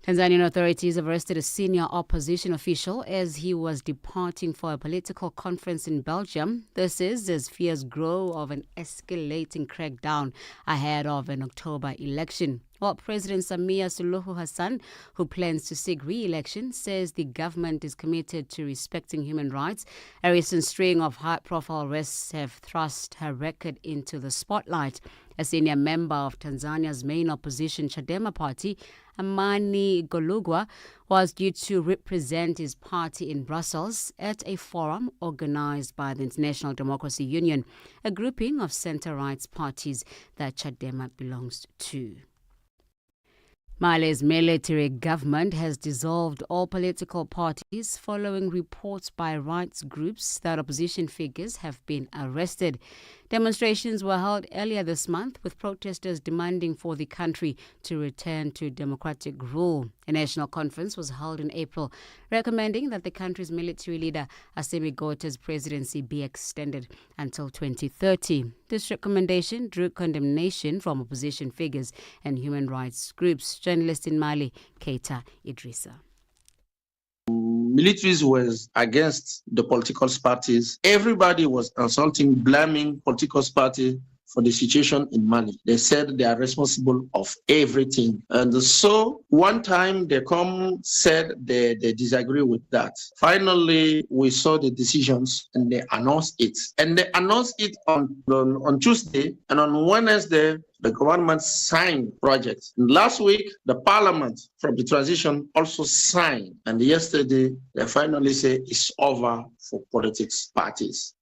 Tanzanian authorities have arrested a senior opposition official as he was departing for a political conference in Belgium. This is as fears grow of an escalating crackdown ahead of an October election. While President Samia Suluhu Hassan, who plans to seek re-election, says the government is committed to respecting human rights, a recent string of high-profile arrests have thrust her record into the spotlight. A senior member of Tanzania's main opposition Chadema party, Amani Golugwa, was due to represent his party in Brussels at a forum organized by the International Democracy Union, a grouping of center-right parties that Chadema belongs to. Mali's military government has dissolved all political parties following reports by rights groups that opposition figures have been arrested. Demonstrations were held earlier this month, with protesters demanding for the country to return to democratic rule. A national conference was held in April, recommending that the country's military leader Assimi Goita's presidency be extended until 2030. This recommendation drew condemnation from opposition figures and human rights groups. Journalist in Mali, Keita Idrissa. Militaries was against the political parties. Everybody was insulting, blaming political parties for the situation in Mali. They said they are responsible of everything. And so one time they said they disagree with that. Finally, we saw the decisions and they announced it. And they announced it on Tuesday, and on Wednesday, the government signed projects. And last week, the parliament from the transition also signed. And yesterday, they finally say it's over for politics parties.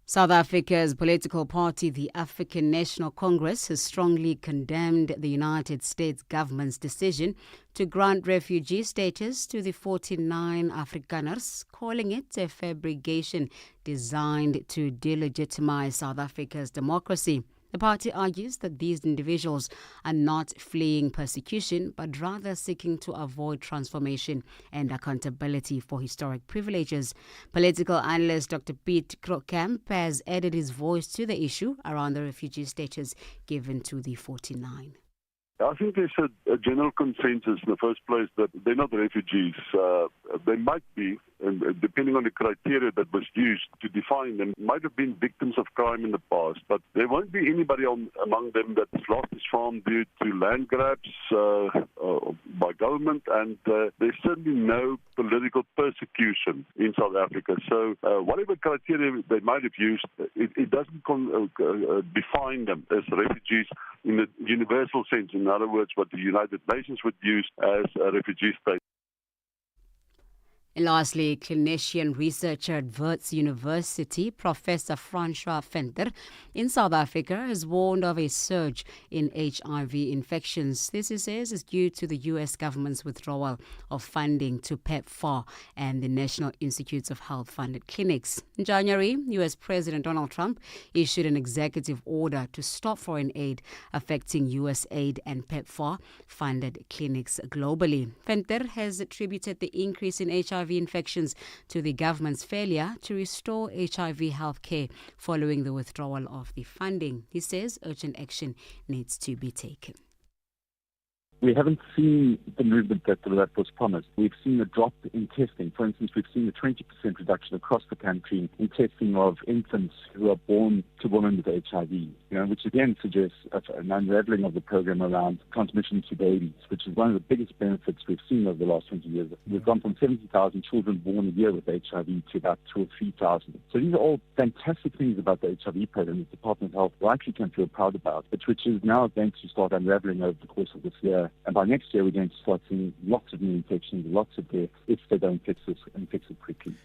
South Africa's political party, the African National Congress, has strongly condemned the United States government's decision to grant refugee status to the 49 Afrikaners, calling it a fabrication designed to delegitimize South Africa's democracy. The party argues that these individuals are not fleeing persecution, but rather seeking to avoid transformation and accountability for historic privileges. Political analyst Dr. Pete Krokkamp has added his voice to the issue around the refugee status given to the 49. I think there's a general consensus in the first place that they're not refugees. they might be, and depending on the criteria that was used to define them, might have been victims of crime in the past. But there won't be anybody among them that's lost his farm due to land grabs by government, and there's certainly no political persecution in South Africa. So whatever criteria they might have used, it doesn't define them as refugees in the universal sense. In other words, what the United Nations would use as a refugee state. And lastly, clinician researcher at Wits University, Professor Francois Venter in South Africa has warned of a surge in HIV infections. This, he says, is due to the U.S. government's withdrawal of funding to PEPFAR and the National Institutes of Health funded clinics. In January, U.S. President Donald Trump issued an executive order to stop foreign aid affecting USAID and PEPFAR funded clinics globally. Venter has attributed the increase in HIV infections to the government's failure to restore HIV healthcare following the withdrawal of the funding. He says urgent action needs to be taken. We haven't seen the movement that was promised. We've seen a drop in testing. For instance, we've seen a 20% reduction across the country in testing of infants who are born to women with HIV, which again suggests an unraveling of the program around transmission to babies, which is one of the biggest benefits we've seen over the last 20 years. We've gone from 70,000 children born a year with HIV to about 2,000 or 3,000. So these are all fantastic things about the HIV program that the Department of Health rightly can feel proud about, but which is now going to start unraveling over the course of this year. And by next year, we're going to start seeing lots of new infections, lots of deaths, if they don't fix this and fix it quickly.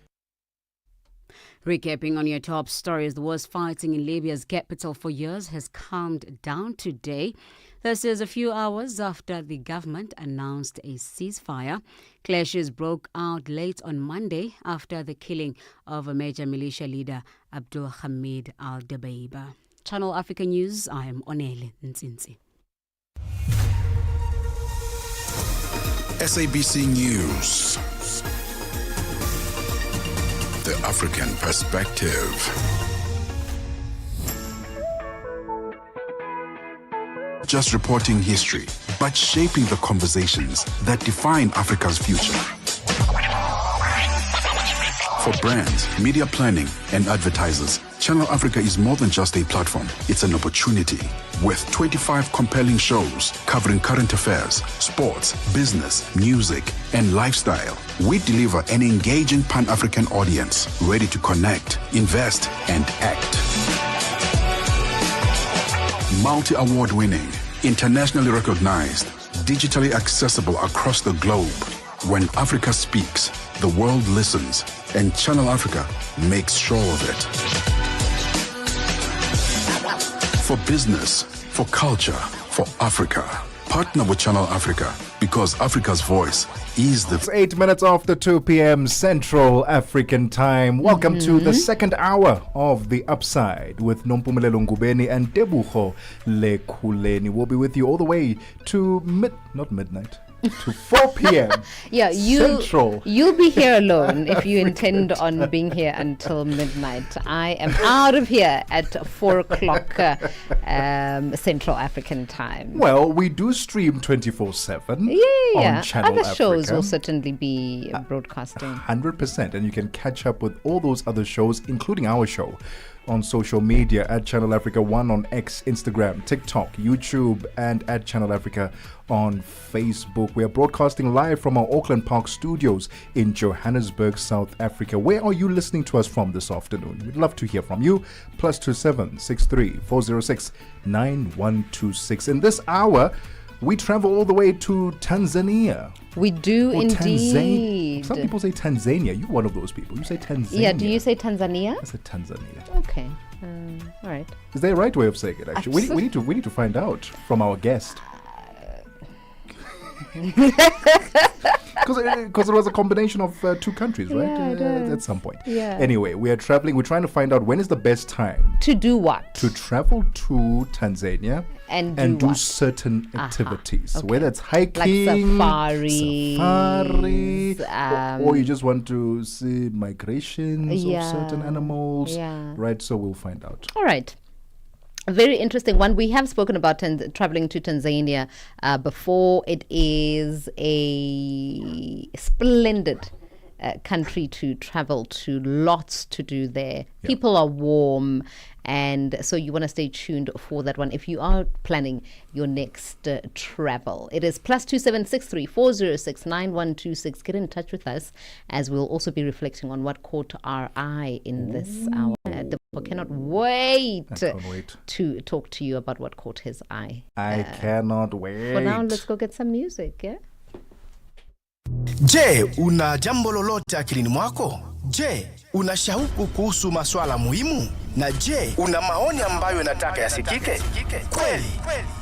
Recapping on your top stories, the worst fighting in Libya's capital for years has calmed down today. This is a few hours after the government announced a ceasefire. Clashes broke out late on Monday after the killing of a major militia leader, Abdul Hamid al-Dabeiba. Channel Africa News, I am Onele Ntsinzi. SABC News. The African Perspective. Just reporting history, but shaping the conversations that define Africa's future. For brands, media planning, and advertisers, Channel Africa is more than just a platform. It's an opportunity. With 25 compelling shows covering current affairs, sports, business, music, and lifestyle, we deliver an engaging Pan-African audience ready to connect, invest, and act. Multi-award winning, internationally recognized, digitally accessible across the globe. When Africa speaks, the world listens, and Channel Africa makes sure of it. For business, for culture, for Africa. Partner with Channel Africa because Africa's voice is the... It's 8 minutes after 2 p.m. Central African Time. Welcome to the second hour of The Upside with Nompumelelo Ngubeni and Tebogo Lekhuleni. We'll be with you all the way to not midnight. To 4 p.m. Yeah, Central. You'll be here alone if you intend on being here until midnight. I am out of here at 4 o'clock Central African Time. Well, we do stream 24/7 yeah. on Channel Other Africa. shows will certainly be broadcasting. 100%. And you can catch up with all those other shows, including our show, on social media at Channel Africa 1 on X, Instagram, TikTok, YouTube, and at Channel Africa on Facebook. We are broadcasting live from our Auckland Park studios in Johannesburg, South Africa. Where are you listening to us from this afternoon? We'd love to hear from you. +27 63 406 9126. In this hour, we travel all the way to Tanzania. We do indeed. Some people say Tanzania. You're one of those people. You say Tanzania. Yeah, do you say Tanzania? I said Tanzania. Okay. All right. Is there a right way of saying it, actually? We need to find out from our guest. Because it was a combination of two countries, right? At some point. Yeah. Anyway, we are traveling. We're trying to find out when is the best time. To do what? To travel to Tanzania and do certain activities. Okay. Whether it's hiking, like safari, or you just want to see migrations of certain animals. Yeah. Right, so we'll find out. All right. A very interesting one. We have spoken about traveling to Tanzania before. It is a splendid country to travel to, lots to do there. People are warm, and so you want to stay tuned for that one if you are planning your next travel. It is +2763 406 9126. Get in touch with us, as we'll also be reflecting on what caught our eye in this hour. I cannot wait to talk to you about what caught his eye. I cannot wait. For now, let's go get some music, yeah? Je, una jambo lolote akilini mwako? Je, una shauku kuhusu maswala muhimu? Na je, una maoni ambayo unataka yasikike? Kweli,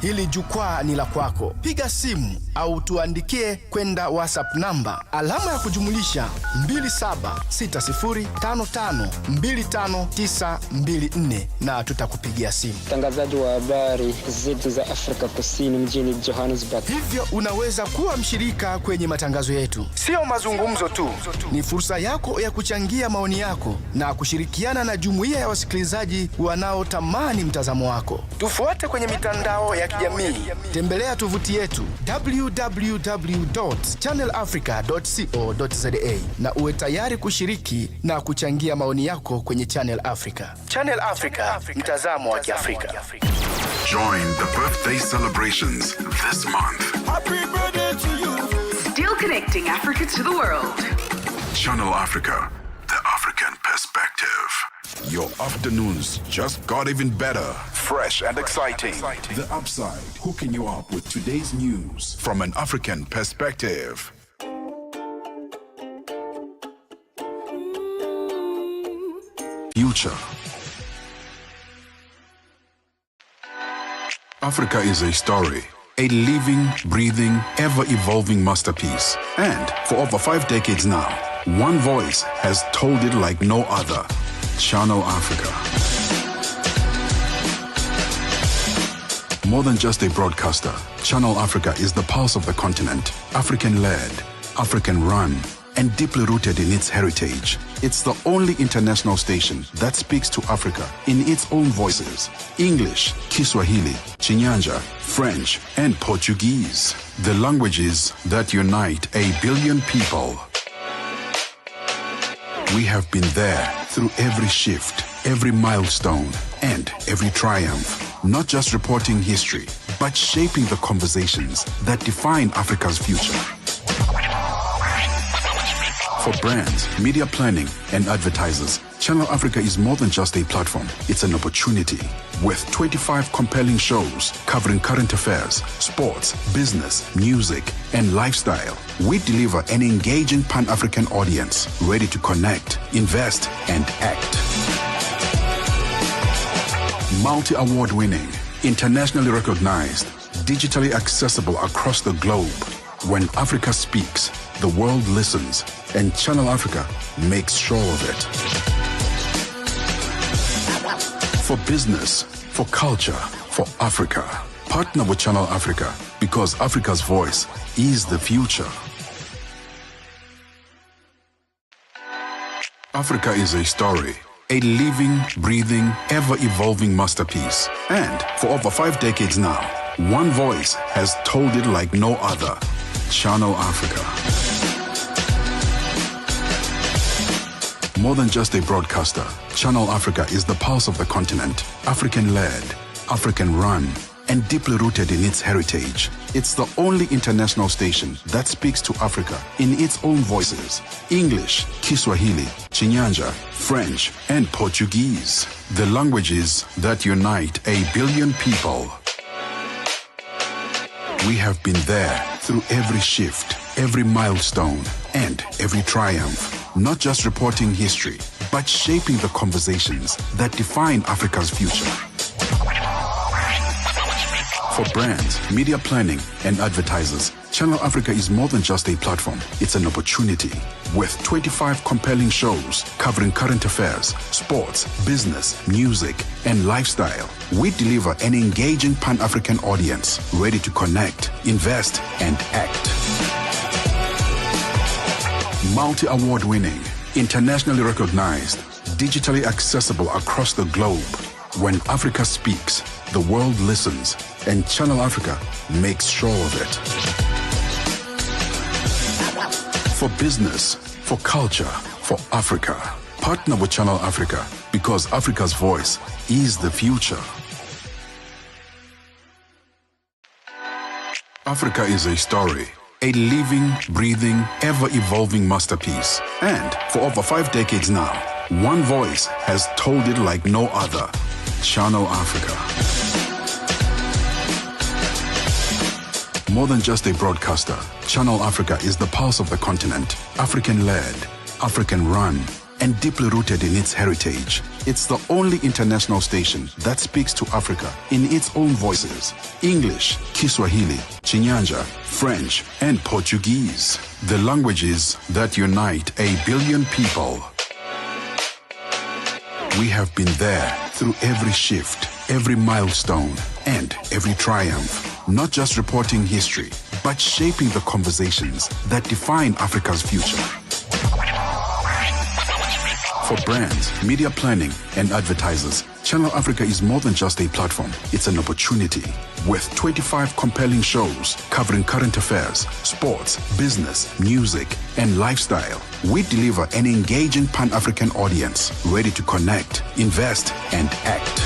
hili jukwaa ni la kwako. Piga simu au tuandikie kwenda WhatsApp namba alama ya kujumulisha 2760552594 na tutakupigia simu. Mtangazaji wa habari zetu za Afrika Kusini mjini Johannesburg. Hivyo unaweza kuwa mshirika kwenye matangazo yetu. Sio mazungumzo tu, ni fursa yako ya kuchangia maoni yako na kushirikiana na jumuiya ya wasikilizaji wanaotamani mtazamo wako. Tufuate kwenye mitandao ya kijamii. Tembelea tovuti yetu www.channelafrica.co.za na uwe tayari kushiriki na kuchangia maoni yako kwenye Channel Africa. Channel Africa, mtazamo wa Kiafrika. Join the birthday celebrations this month. Happy birthday to you. Still connecting Africa to the world. Channel Africa, the African perspective. Your afternoons just got even better. Fresh and exciting. The Upside, hooking you up with today's news from an African perspective. Future. Africa is a story. A living, breathing, ever-evolving masterpiece. And for over 5 decades now, one voice has told it like no other. Channel Africa. More than just a broadcaster, Channel Africa is the pulse of the continent. African-led, African-run, and deeply rooted in its heritage. It's the only international station that speaks to Africa in its own voices. English, Kiswahili, Chinyanja, French, and Portuguese. The languages that unite 1 billion people. We have been there through every shift, every milestone, and every triumph. Not just reporting history, but shaping the conversations that define Africa's future. For brands, media planning, and advertisers, Channel Africa is more than just a platform. It's an opportunity. With 25 compelling shows covering current affairs, sports, business, music, and lifestyle, we deliver an engaging Pan-African audience ready to connect, invest, and act. Multi-award winning, internationally recognized, digitally accessible across the globe. When Africa speaks, the world listens, and Channel Africa makes sure of it. For business, for culture, for Africa, partner with Channel Africa, because Africa's voice is the future. Africa is a story, a living, breathing, ever-evolving masterpiece. And for over 5 decades now, one voice has told it like no other. Channel Africa. More than just a broadcaster, Channel Africa is the pulse of the continent. African-led, African-run, and deeply rooted in its heritage. It's the only international station that speaks to Africa in its own voices. English, Kiswahili, Chinyanja, French, and Portuguese. The languages that unite 1 billion people. We have been there through every shift, every milestone, and every triumph. Not just reporting history, but shaping the conversations that define Africa's future. For brands, media planning, and advertisers, Channel Africa is more than just a platform. It's an opportunity. With 25 compelling shows covering current affairs, sports, business, music, and lifestyle, we deliver an engaging Pan-African audience ready to connect, invest, and act. Multi-award winning, internationally recognized, digitally accessible across the globe. When Africa speaks, the world listens, and Channel Africa makes sure of it. For business, for culture, for Africa. Partner with Channel Africa because Africa's voice is the future. Africa is a story, a living, breathing, ever-evolving masterpiece. And for over 5 decades now, one voice has told it like no other. Channel Africa. More than just a broadcaster, Channel Africa is the pulse of the continent. African-led, African-run, and deeply rooted in its heritage. It's the only international station that speaks to Africa in its own voices. English, Kiswahili, Chinyanja, French, and Portuguese. The languages that unite 1 billion people. We have been there through every shift, every milestone, and every triumph. Not just reporting history, but shaping the conversations that define Africa's future. For brands, media planning, and advertisers, Channel Africa is more than just a platform. It's an opportunity. With 25 compelling shows covering current affairs, sports, business, music, and lifestyle, we deliver an engaging Pan-African audience ready to connect, invest, and act.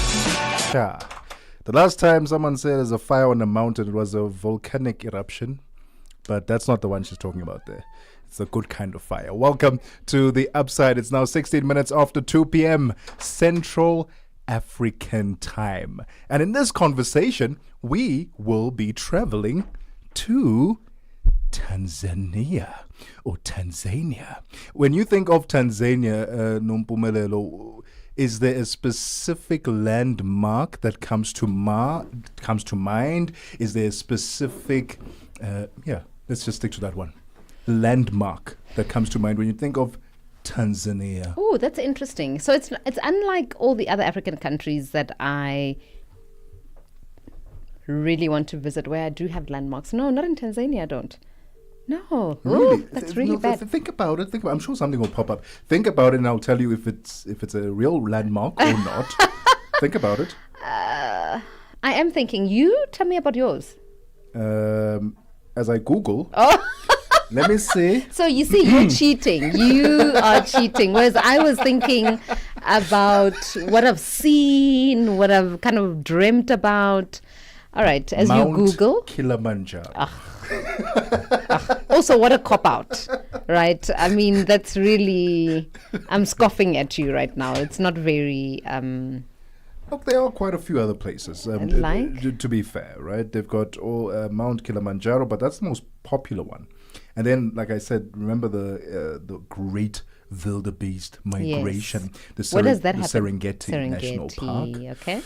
Yeah. The last time someone said there's a fire on a mountain, it was a volcanic eruption. But that's not the one she's talking about there. It's a good kind of fire. Welcome to The Upside. It's now 16 minutes after 2 p.m. Central African time. And in this conversation, we will be traveling to Tanzania. When you think of Tanzania, Nompumelelo, is there a specific landmark that comes to mind? Is there a specific, let's just stick to that one. Landmark that comes to mind when you think of Tanzania? Oh, that's interesting. So it's unlike all the other African countries that I really want to visit, where I do have landmarks. No, not in Tanzania. I don't. No, really? Ooh, that's really bad. Think about it. I'm sure something will pop up. Think about it, and I'll tell you if it's a real landmark or not. Think about it. I am thinking. You tell me about yours. As I Google. Oh. Let me see. So you see, you're cheating. You are cheating. Whereas I was thinking about what I've seen, what I've kind of dreamt about. All right, as Mount you Google. Kilimanjaro. Also, what a cop-out, right? I mean, that's really... I'm scoffing at you right now. It's not very... Look, there are quite a few other places, to be fair, right? They've got Mount Kilimanjaro, but that's the most popular one. And then, like I said, remember the great wildebeest migration. Yes. Where does that happen? Serengeti National Park. Okay.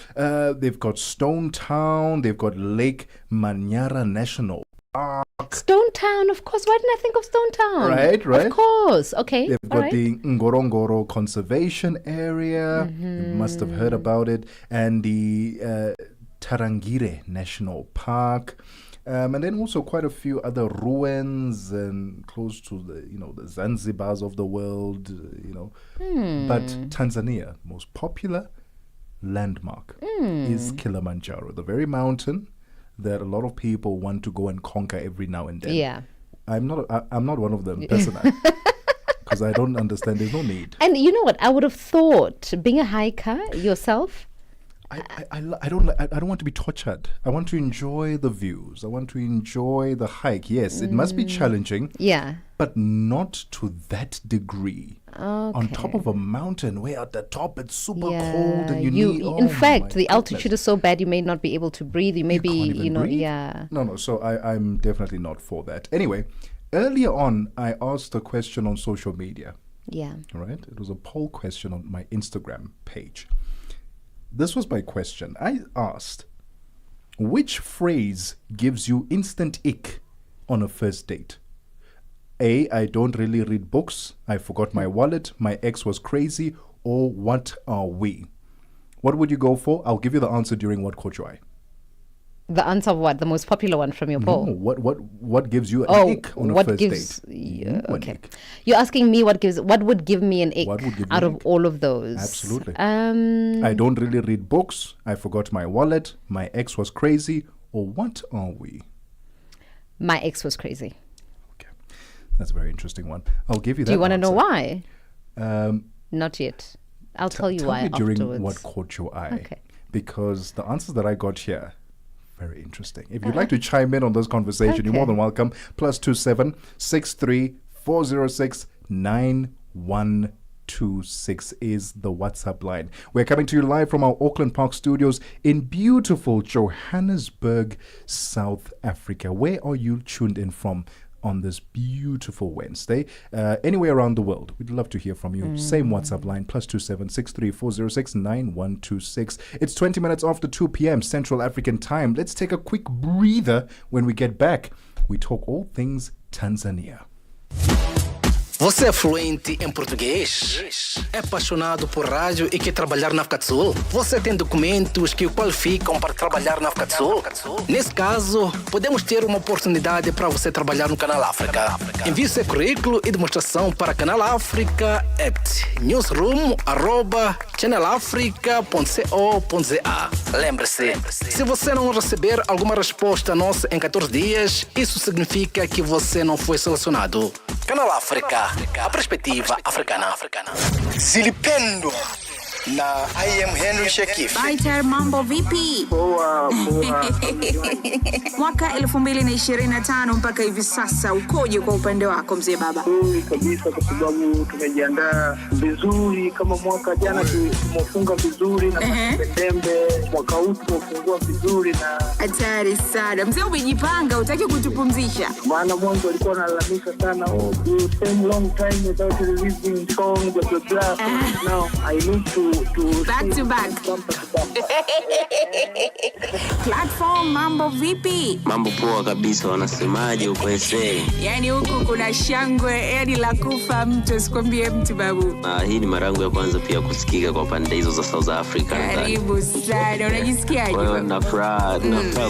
They've got Stone Town. They've got Lake Manyara National Park. Stone Town, of course. Why didn't I think of Stone Town? Right. Of course. Okay. They've got the Ngorongoro Conservation Area. You must have heard about it. And the Tarangire National Park. And then also quite a few other ruins and close to the Zanzibars of the world, But Tanzania, most popular landmark is Kilimanjaro, the very mountain that a lot of people want to go and conquer every now and then. Yeah. I'm not one of them personally. Because I don't understand. There's no need. And you know what? I would have thought, being a hiker yourself, I don't want to be tortured. I want to enjoy the views. I want to enjoy the hike. Yes, it must be challenging. Yeah. But not to that degree. Okay. On top of a mountain, way at the top, it's super cold, and in fact, the altitude is so bad, you may not be able to breathe. You may be, breathe? yeah. No. So I'm definitely not for that. Anyway, earlier on, I asked a question on social media. Yeah. Right. It was a poll question on my Instagram page. This was my question. I asked, which phrase gives you instant ick on a first date? A, I don't really read books. I forgot my wallet. My ex was crazy. Or what are we? What would you go for? I'll give you the answer during What Caught Your Eye. The answer of what? The most popular one from your poll? No, what gives you an ick on a first date? Okay. You're asking me what would give me an ick out of all of those? Absolutely. I don't really read books. I forgot my wallet. My ex was crazy. Or what are we? My ex was crazy. Okay. That's a very interesting one. I'll give you that. Do you want to know answer. why? Not yet. I'll tell you why me during afterwards. what caught your eye. Okay. Because the answers that I got here, very interesting. If you'd like to chime in on this conversation, you're more than welcome. +27 63 406 9126 is the WhatsApp line. We're coming to you live from our Auckland Park studios in beautiful Johannesburg, South Africa. Where are you tuned in from on this beautiful Wednesday? Anywhere around the world, we'd love to hear from you. Same WhatsApp line, +27 63 406 9126. It's 20 minutes after 2 p.m. Central African time. Let's take a quick breather. When we get back, we talk all things Tanzania. Você é fluente em português? É apaixonado por rádio e quer trabalhar na África do Sul? Você tem documentos que o qualificam para trabalhar na África do Sul? Nesse caso, podemos ter uma oportunidade para você trabalhar no Canal África. Envie seu currículo e demonstração para Canal África at newsroom@channelafrica.co.za. Lembre-se, se você não receber alguma resposta nossa em 14 dias, isso significa que você não foi selecionado. Canal África, a perspectiva africana. Zilipendwa na I am Henry Shekif. Baiter, mambo vipi? Poa. Mwaka 2025 mpaka hivi sasa ukoje kwa upande wako mzee baba? Kabisa, kwa sababu tumejiandaa vizuri. Kama mwaka jana tumefunga vizuri na Septemba, mwaka huu tumefungua vizuri na hatari sana. Mzee umejipanga, utaki kutupumzisha? Maana mwanzo alikuwa analalamika sana, you spend long time without releasing songs blah blah. Now I need to back to back. Platform, mambo vipi? Mambo poa kabisa, wanasemaje huko ese? Yani huku kuna shangwe, yani la kufa mtu, sikwambie mtu babu. Hii ni marangu ya kwanza pia kusikika kwa pande hizo za South Africa. Karibu sana, unajisikiaje? Kwa na furaha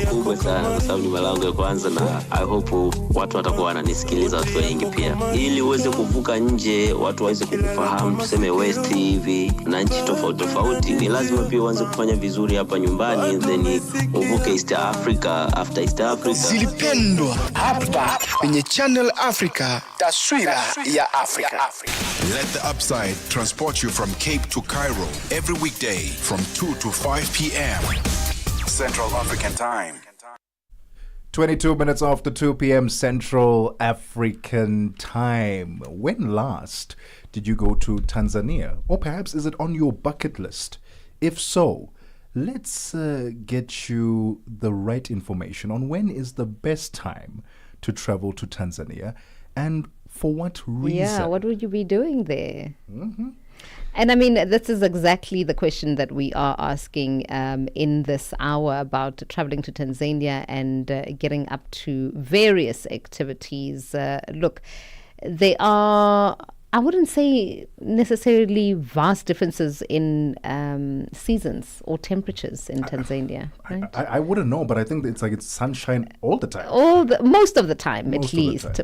kubwa sana kwa sababu ni marangu ya kwanza, na I hope watu watakuwa wananisikiliza, watu wengi pia. Ili uweze kuvuka nje, watu waweze kukufahamu, tuseme West hivi na nchi tofauti, ni lazima pia uanze kufanya vizuri hapa nyumbani, then uvuke East Africa, after East Africa. Zilipendwa hapa kwenye Channel Africa, taswira ya Afrika. Let the upside transport you from Cape to Cairo every weekday from 2 to 5 p.m. Central African time. 22 minutes after 2 p.m. Central African time. When last did you go to Tanzania? Or perhaps is it on your bucket list? If so, let's get you the right information on when is the best time to travel to Tanzania and for what reason. Yeah, what would you be doing there? And I mean, this is exactly the question that we are asking in this hour about traveling to Tanzania and getting up to various activities. Look, they are, I wouldn't say necessarily vast differences in seasons or temperatures in Tanzania, right? I wouldn't know, but I think it's like it's sunshine all the time. Most of the time,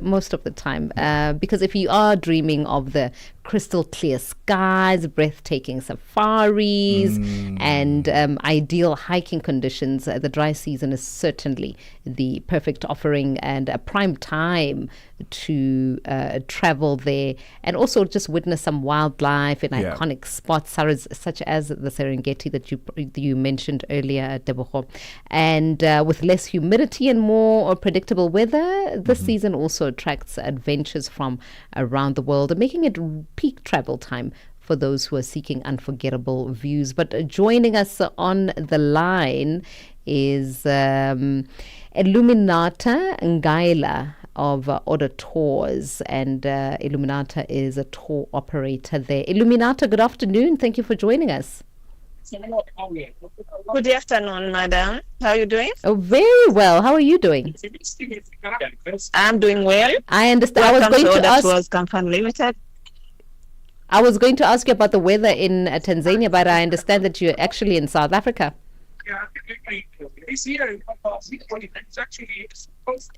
most of the time. Because if you are dreaming of the crystal clear skies, breathtaking safaris, and ideal hiking conditions, the dry season is certainly the perfect offering and a prime time to travel there and also just witness some wildlife in iconic spots such as the Serengeti that you mentioned earlier, Tebogo. And with less humidity and more predictable weather, this season also attracts adventures from around the world, making it peak travel time for those who are seeking unforgettable views. But joining us on the line is Illuminata Ngaila of Order Tours, and Illuminata is a tour operator there. Illuminata, good afternoon. Thank you for joining us. Good afternoon, madam. How are you doing? Oh, very well. How are you doing? I'm doing well. I understand. Welcome to Order Tours Company Limited. I was going to ask you about the weather in Tanzania, but I understand that you're actually in South Africa.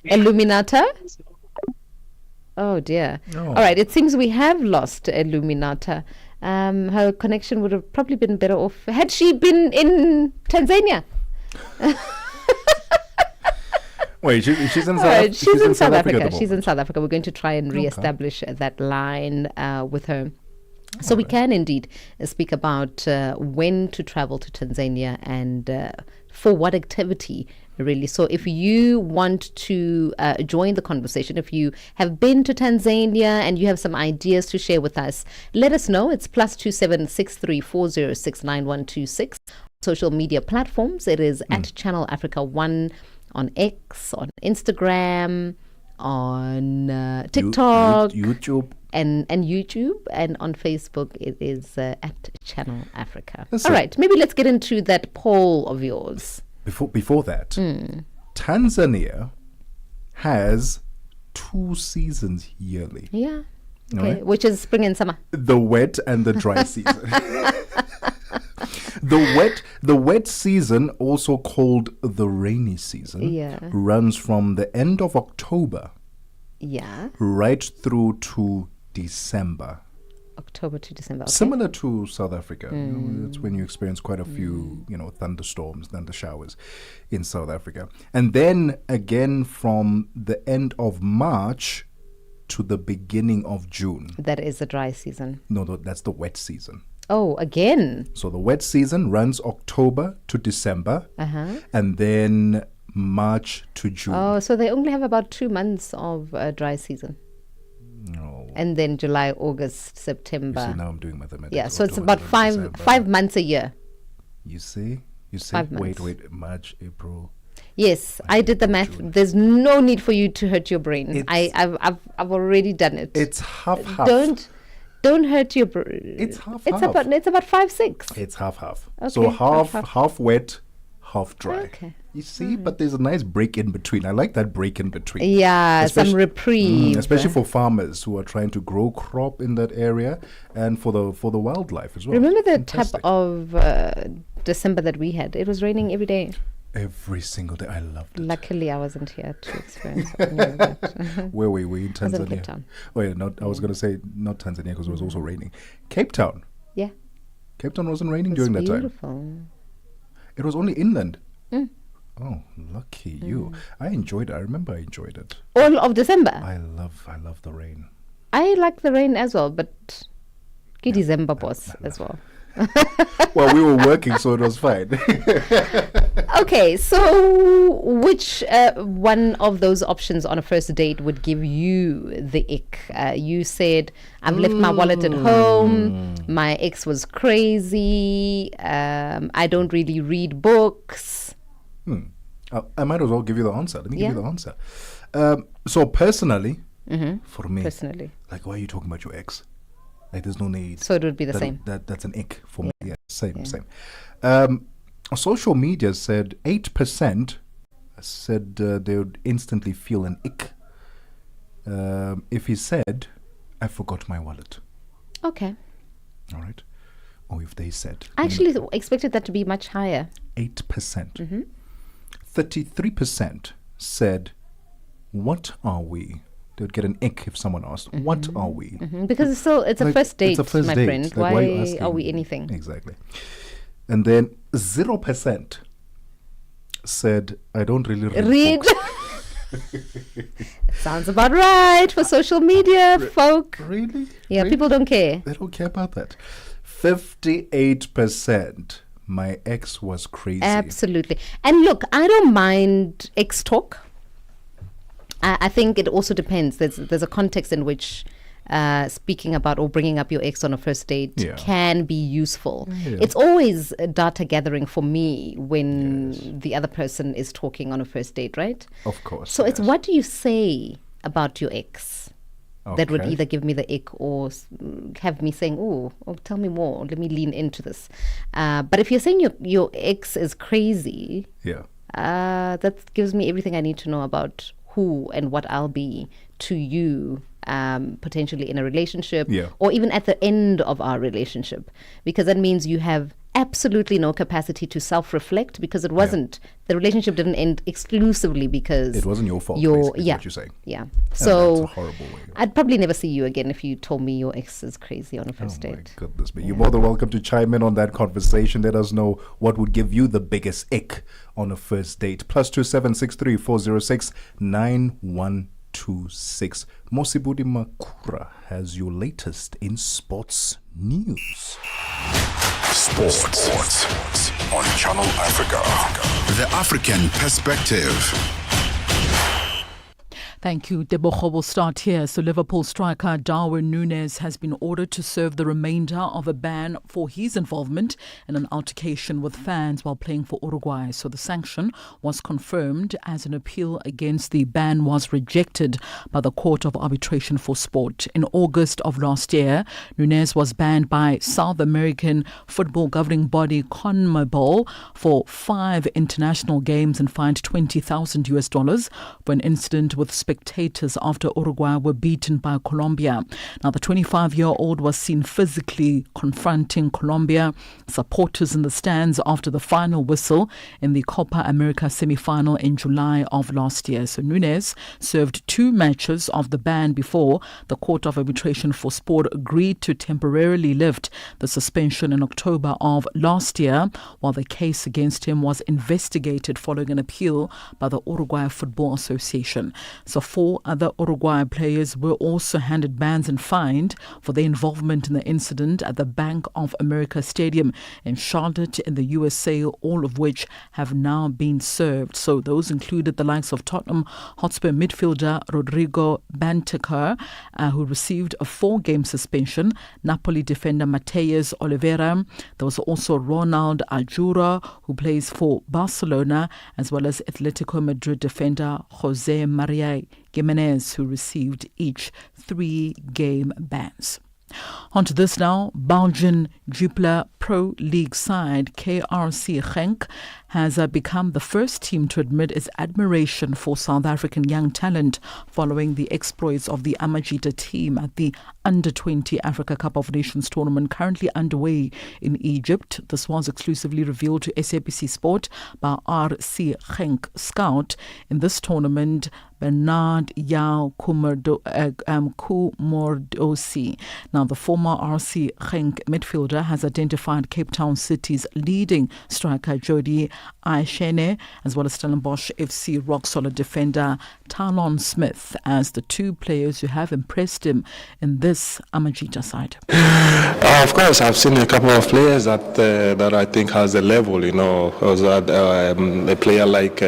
Illuminata? Oh dear. No. All right, it seems we have lost Illuminata. Her connection would have probably been better off had she been in Tanzania. Wait, she's in South, she's in South Africa. at the She's in moment. South Africa. We're going to try and re-establish that line with her. So we can indeed speak about when to travel to Tanzania and for what activity, really. So if you want to join the conversation, if you have been to Tanzania and you have some ideas to share with us, let us know. It's +27634069126. Social media platforms. It is at Channel Africa 1 on X, on Instagram, on TikTok, YouTube. And YouTube, and on Facebook it is at Channel Africa. That's All it. right, maybe let's get into that poll of yours. Before that, Tanzania has 2 seasons yearly. Yeah. All Okay, right? which is spring and summer. The wet and the dry season. The wet season, also called the rainy season, Yeah. runs from the end of October Yeah. right through to December. October to December. Okay. Similar to South Africa. You know, it's when you experience quite a few, thunderstorms, thunder showers in South Africa. And then again from the end of March to the beginning of June. That is the dry season. No, that's the wet season. Oh, again. So the wet season runs October to December, Uh-huh. and then March to June. Oh, so they only have about 2 months of dry season. No. And then July, August, You September. see, now I'm doing mathematics. Yeah, so it's October, about November, December. 5 months a year. You see? 5 months. Wait, March, April. Yes, I did the math. There's no need for you to hurt your brain. I've already done it. It's half. Don't hurt your brain. It's half. It's about 5-6. It's half. Okay, So half. half wet, half dry. Okay. You see, but there's a nice break in between. I like that break in between. Yeah, some reprieve. Especially for farmers who are trying to grow crop in that area, and for the wildlife as well. Remember the Fantastic. type of December that we had? It was raining every day. Every single day. I loved it. Luckily, I wasn't here to experience any of that. Where were we? In I was in Tanzania? Cape Town. Oh yeah, I was going to say not Tanzania because it was also raining. Cape Town. Yeah. Cape Town wasn't raining It's during that time. beautiful. It was only inland. Mm. Oh, lucky you. I enjoyed it. I remember I enjoyed it. All of December. I love the rain. I like the rain as well, but good December boss as well. Well, we were working, so it was fine. Okay, so which one of those options on a first date would give you the ick? You said, I've left my wallet at home. My ex was crazy. I don't really read books. I might as well give you the answer. Let me give you the answer. So personally, for me, like, why are you talking about your ex? Like, there's no need. So it would be the same. That's an ick for me. Yeah, same. Social media said 8% said they would instantly feel an ick if he said, I forgot my wallet. Okay. All right. Or if they said. I actually expected that to be much higher. 8%. 33% said, what are we? They would get an ick if someone asked, what are we? Because it's a Like, first date, it's a first my date. friend. Like, why are you Why asking? are we anything? Exactly. And then 0% said, I don't really read books." Sounds about right for social media, folk. Really? Yeah, Really? people don't care. They don't care about that. 58%. My ex was crazy. Absolutely. And look, I don't mind ex talk. I think it also depends. There's a context in which speaking about or bringing up your ex on a first date can be useful. Yeah. It's always a data gathering for me when the other person is talking on a first date, right? Of course. So it's what do you say about your ex that would Okay. either give me the ick or have me saying, oh, tell me more. Let me lean into this. But if you're saying your ex is crazy, that gives me everything I need to know about who and what I'll be to you, potentially in a relationship or even at the end of our relationship, because that means you have absolutely no capacity to self-reflect because it wasn't, the relationship didn't end exclusively because it wasn't your fault, basically, is what you're saying. Yeah. That's So a horrible way. I'd probably never see you again if you told me your ex is crazy on a first date. Oh my goodness, but you're more than welcome to chime in on that conversation. Let us know what would give you the biggest ick on a first date. +2763 406 9126. Mosibudi Makura has your latest in sports news. Sports on Channel Africa. The African perspective. Thank you. Tebogo will start here. So Liverpool striker Darwin Núñez has been ordered to serve the remainder of a ban for his involvement in an altercation with fans while playing for Uruguay. So the sanction was confirmed as an appeal against the ban was rejected by the Court of Arbitration for Sport. In August of last year, Núñez was banned by South American football governing body CONMEBOL for 5 international games and fined $20,000 for an incident with spectators after Uruguay were beaten by Colombia. Now, the 25-year-old was seen physically confronting Colombia supporters in the stands after the final whistle in the Copa America semi-final in July of last year. So Núñez served 2 matches of the ban before the Court of Arbitration for Sport agreed to temporarily lift the suspension in October of last year, while the case against him was investigated following an appeal by the Uruguay Football Association. So 4 other Uruguay players were also handed bans and fined for their involvement in the incident at the Bank of America Stadium in Charlotte in the USA, all of which have now been served. So those included the likes of Tottenham Hotspur midfielder Rodrigo Bentancur, who received a 4-game suspension, Napoli defender Mateus Oliveira. There was also Ronald Ajura, who plays for Barcelona, as well as Atletico Madrid defender Jose Maria Gimenez, who received each 3-game bans. On to this now. Belgian Jupiler Pro League side KRC Genk has become the first team to admit its admiration for South African young talent following the exploits of the Amajita team at the Under-20 Africa Cup of Nations tournament currently underway in Egypt. This was exclusively revealed to SABC Sport by RC Genk scout in this tournament, Bernard Yao Kumordosi. Now, the former RC Genk midfielder has identified Cape Town City's leading striker Jody Aishene, as well as Stellenbosch FC rock-solid defender Talon Smith, as the 2 players who have impressed him in this Amajita side. Of course, I've seen a couple of players that I think has a level, a player like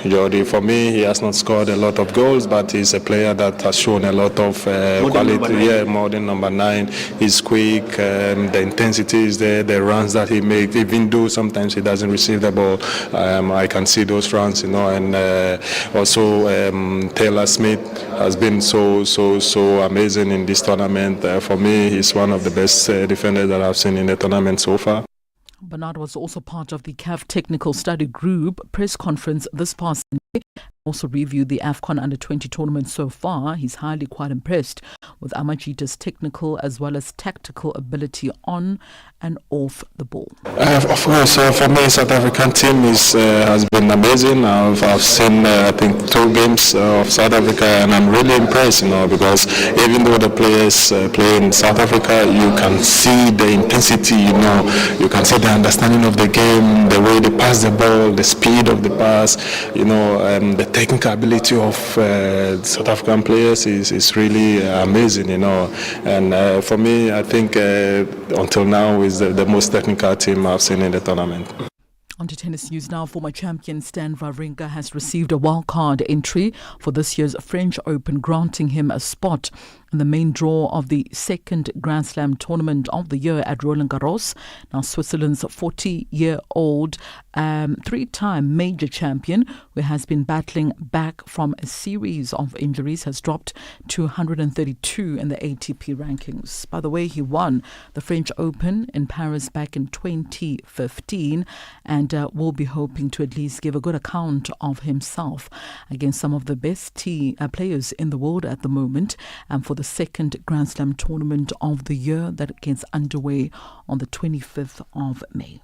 Jordi, for me, he has not scored a lot of goals, but he's a player that has shown a lot of quality. More than number 9. He's quick, the intensity is there, the runs that he makes, even though sometimes he doesn't receive the ball, I can see those runs, and also Taylor Smith has been so amazing in this tournament. For me, he's one of the best defenders that I've seen in the tournament so far. Bernard was also part of the CAF Technical Study Group press conference this past Sunday. Also reviewed the AFCON Under-20 tournament so far. He's highly quite impressed with Amajita's technical as well as tactical ability on and off the ball. Of course, for me, South African team has been amazing. I've seen, I think, 2 games of South Africa, and I'm really impressed, because even though the players play in South Africa, you can see the intensity, you can see the understanding of the game, the way they pass the ball, the speed of the pass, the technical ability of South African players is really amazing, And for me, I think until now is the most technical team I've seen in the tournament. On to tennis news now. Former champion Stan Wawrinka has received a wildcard entry for this year's French Open, granting him a spot in the main draw of the second Grand Slam tournament of the year at Roland Garros. Now, Switzerland's 40-year-old 3-time major champion, who has been battling back from a series of injuries, has dropped to 132 in the ATP rankings. By the way, he won the French Open in Paris back in 2015 and will be hoping to at least give a good account of himself against some of the best players in the world at the moment. For the second Grand Slam tournament of the year that gets underway on the 25th of May.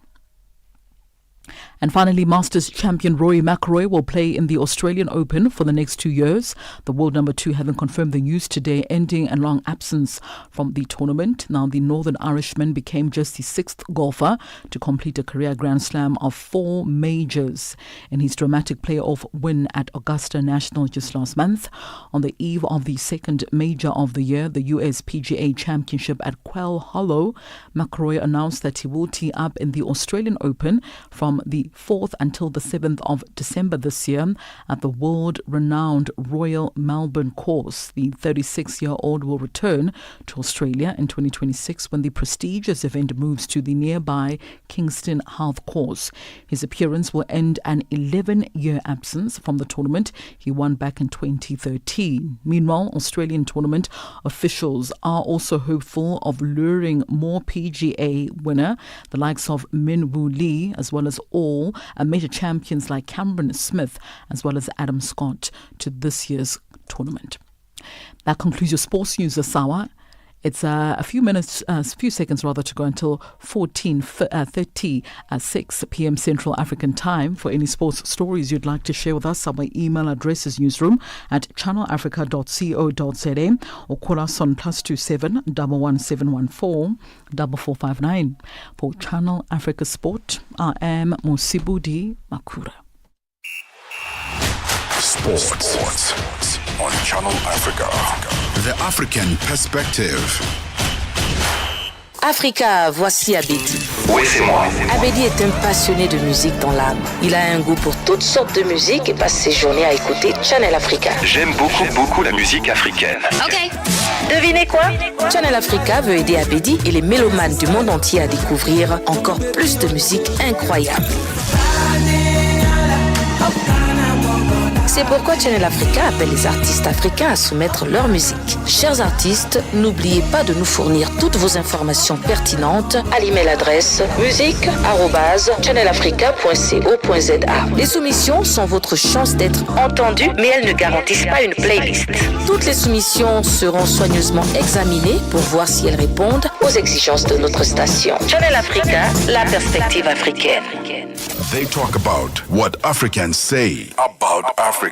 And finally, Masters champion Rory McIlroy will play in the Australian Open for the next 2 years. The world number 2 having confirmed the news today, ending a long absence from the tournament. Now, the Northern Irishman became just the 6th golfer to complete a career Grand Slam of 4 majors in his dramatic playoff win at Augusta National just last month. On the eve of the second major of the year, the US PGA Championship at Quail Hollow, McIlroy announced that he will tee up in the Australian Open from the 4th until the 7th of December this year at the world-renowned Royal Melbourne course. The 36-year-old will return to Australia in 2026 when the prestigious event moves to the nearby Kingston Heath course. His appearance will end an 11-year absence from the tournament he won back in 2013. Meanwhile, Australian tournament officials are also hopeful of luring more PGA winner, the likes of Min Woo Lee, as well as all major champions like Cameron Smith as well as Adam Scott to this year's tournament. That concludes your sports news this hour. It's a few seconds to go until 14:36 p.m. Central African Time. For any sports stories you'd like to share with us, our email address is newsroom@channelafrica.co.za or call us on +27 11714 4459. For Channel Africa Sport, I am Musibudi Makura. Sports on Channel Africa. The African Perspective. Africa, voici Abedi. Oui, c'est moi. Abedi est un passionné de musique dans l'âme. Il a un goût pour toutes sortes de musique et passe ses journées à écouter Channel Africa. J'aime beaucoup la musique africaine. Ok. Devinez quoi? Channel Africa veut aider Abedi et les mélomanes du monde entier à découvrir encore plus de musique incroyable. C'est pourquoi Channel Africa appelle les artistes africains à soumettre leur musique. Chers artistes, n'oubliez pas de nous fournir toutes vos informations pertinentes à l'email adresse musique@channelafrica.co.za. Les soumissions sont votre chance d'être entendues, mais elles ne garantissent pas une playlist. Toutes les soumissions seront soigneusement examinées pour voir si elles répondent aux exigences de notre station. Channel Africa, la perspective africaine. They talk about what Africans say about Africa.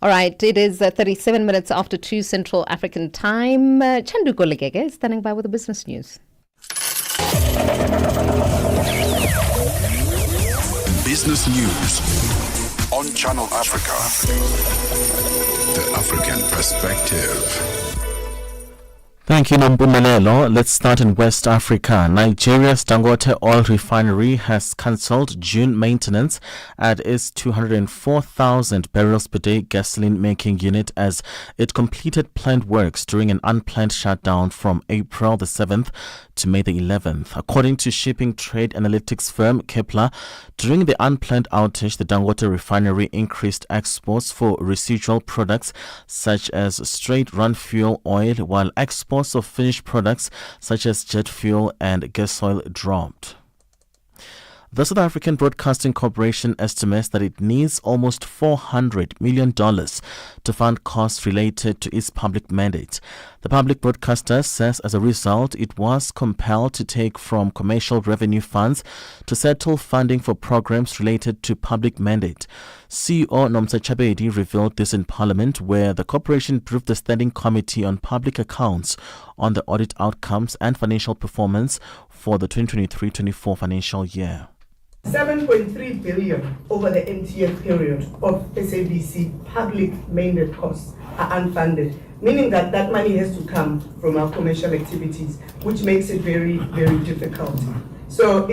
All right, it is 37 minutes after 2 Central African Time. Chandu Golegege is standing by with the business news. Business news on Channel Africa. The African Perspective. Thank you, Nompumelelo. Let's start in West Africa. Nigeria's Dangote oil refinery has cancelled June maintenance at its 204,000 barrels per day gasoline making unit as it completed plant works during an unplanned shutdown from April the 7th to May the 11th. According to shipping trade analytics firm Kepler, during the unplanned outage, the Dangote refinery increased exports for residual products such as straight-run fuel oil, while exports of finished products such as jet fuel and gas oil dropped. The South African Broadcasting Corporation estimates that it needs almost $400 million to fund costs related to its public mandate. The public broadcaster says as a result, it was compelled to take from commercial revenue funds to settle funding for programs related to public mandate. CEO Nompumelelo revealed this in Parliament, where the corporation briefed the Standing Committee on Public Accounts on the audit outcomes and financial performance for the 2023-24 financial year. 7.3 billion over the MTF period of SABC public mandate costs are unfunded, meaning that that money has to come from our commercial activities, which makes it very, very difficult. So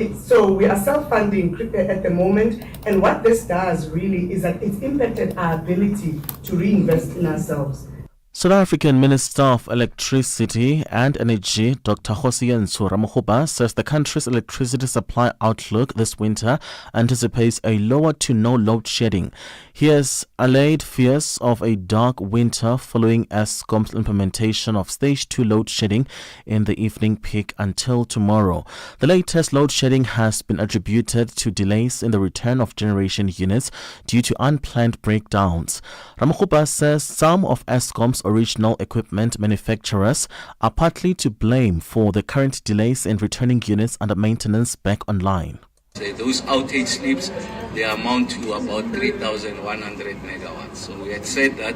we are self-funding at the moment, and what this does really is that it's impacted our ability to reinvest in ourselves. South African Minister of Electricity and Energy, Dr. Hosiyensu Ramokgopa, says the country's electricity supply outlook this winter anticipates a lower to no load shedding. He has allayed fears of a dark winter following Eskom's implementation of Stage 2 load shedding in the evening peak until tomorrow. The latest load shedding has been attributed to delays in the return of generation units due to unplanned breakdowns. Ramokgopa says some of Eskom's original equipment manufacturers are partly to blame for the current delays in returning units under maintenance back online. Those outage slips, they amount to about 3,100 megawatts. So we had said that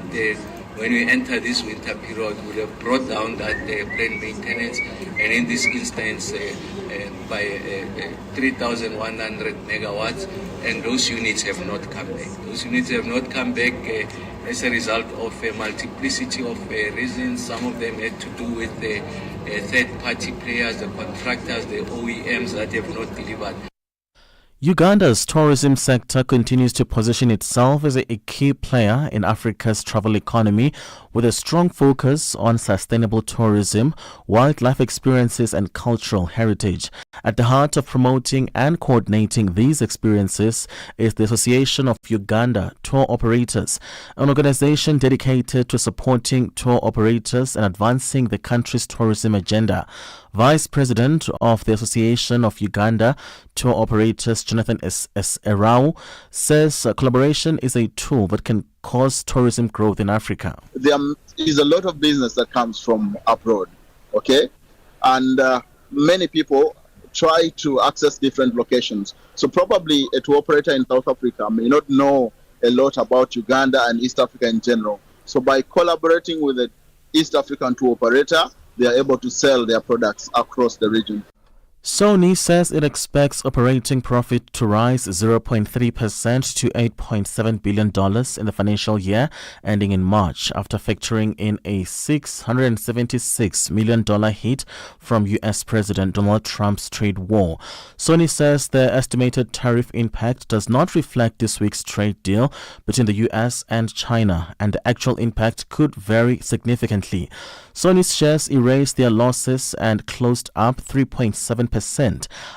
when we enter this winter period, we have brought down that planned maintenance, and in this instance, by 3,100 megawatts, and those units have not come back. Those units have not come back as a result of a multiplicity of reasons. Some of them had to do with the third-party players, the contractors, the OEMs that have not delivered. Uganda's tourism sector continues to position itself as a key player in Africa's travel economy, with a strong focus on sustainable tourism, wildlife experiences and cultural heritage. At the heart of promoting and coordinating these experiences is the Association of Uganda Tour Operators, an organization dedicated to supporting tour operators and advancing the country's tourism agenda. Vice President of the Association of Uganda Tour Operators, Jonathan S. Erau, says collaboration is a tool that can cause tourism growth in Africa. There is a lot of business that comes from abroad, okay? And many people try to access different locations. So probably a tour operator in South Africa may not know a lot about Uganda and East Africa in general. So by collaborating with an East African tour operator, they are able to sell their products across the region. Sony says it expects operating profit to rise 0.3% to $8.7 billion in the financial year ending in March, after factoring in a $676 million hit from U.S. President Donald Trump's trade war. Sony says the estimated tariff impact does not reflect this week's trade deal between the U.S. and China, and the actual impact could vary significantly. Sony's shares erased their losses and closed up 3.7%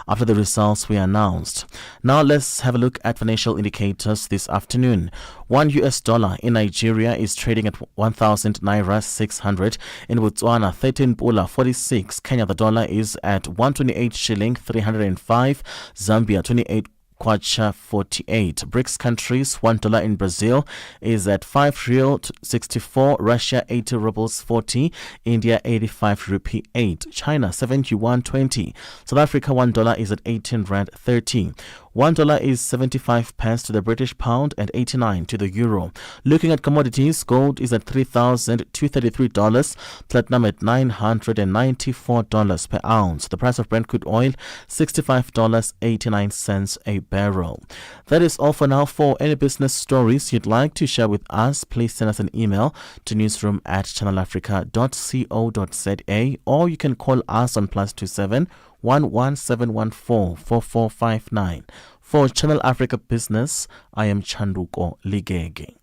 after the results were announced. Now let's have a look at financial indicators this afternoon. $1 in Nigeria is trading at 1,000 naira 600. In Botswana, 13 pula 46. Kenya, the dollar is at 128 shilling 305. Zambia, 28 kwacha 48. BRICS countries, $1 in Brazil is at 5 real 64, Russia 80 rubles 40, India 85 rupee 8, China 7 yuan 20, South Africa $1 is at 18 rand 30. $1 is 75 pence to the British pound and 89 to the euro. Looking at commodities, gold is at $3,233, platinum at $994 per ounce. The price of Brent crude oil, $65.89 a barrel. That is all for now. For any business stories you'd like to share with us, please send us an email to newsroom@channelafrica.co.za, or you can call us on +27 11714 4459. For Channel Africa Business, I am Chanduko Ligege.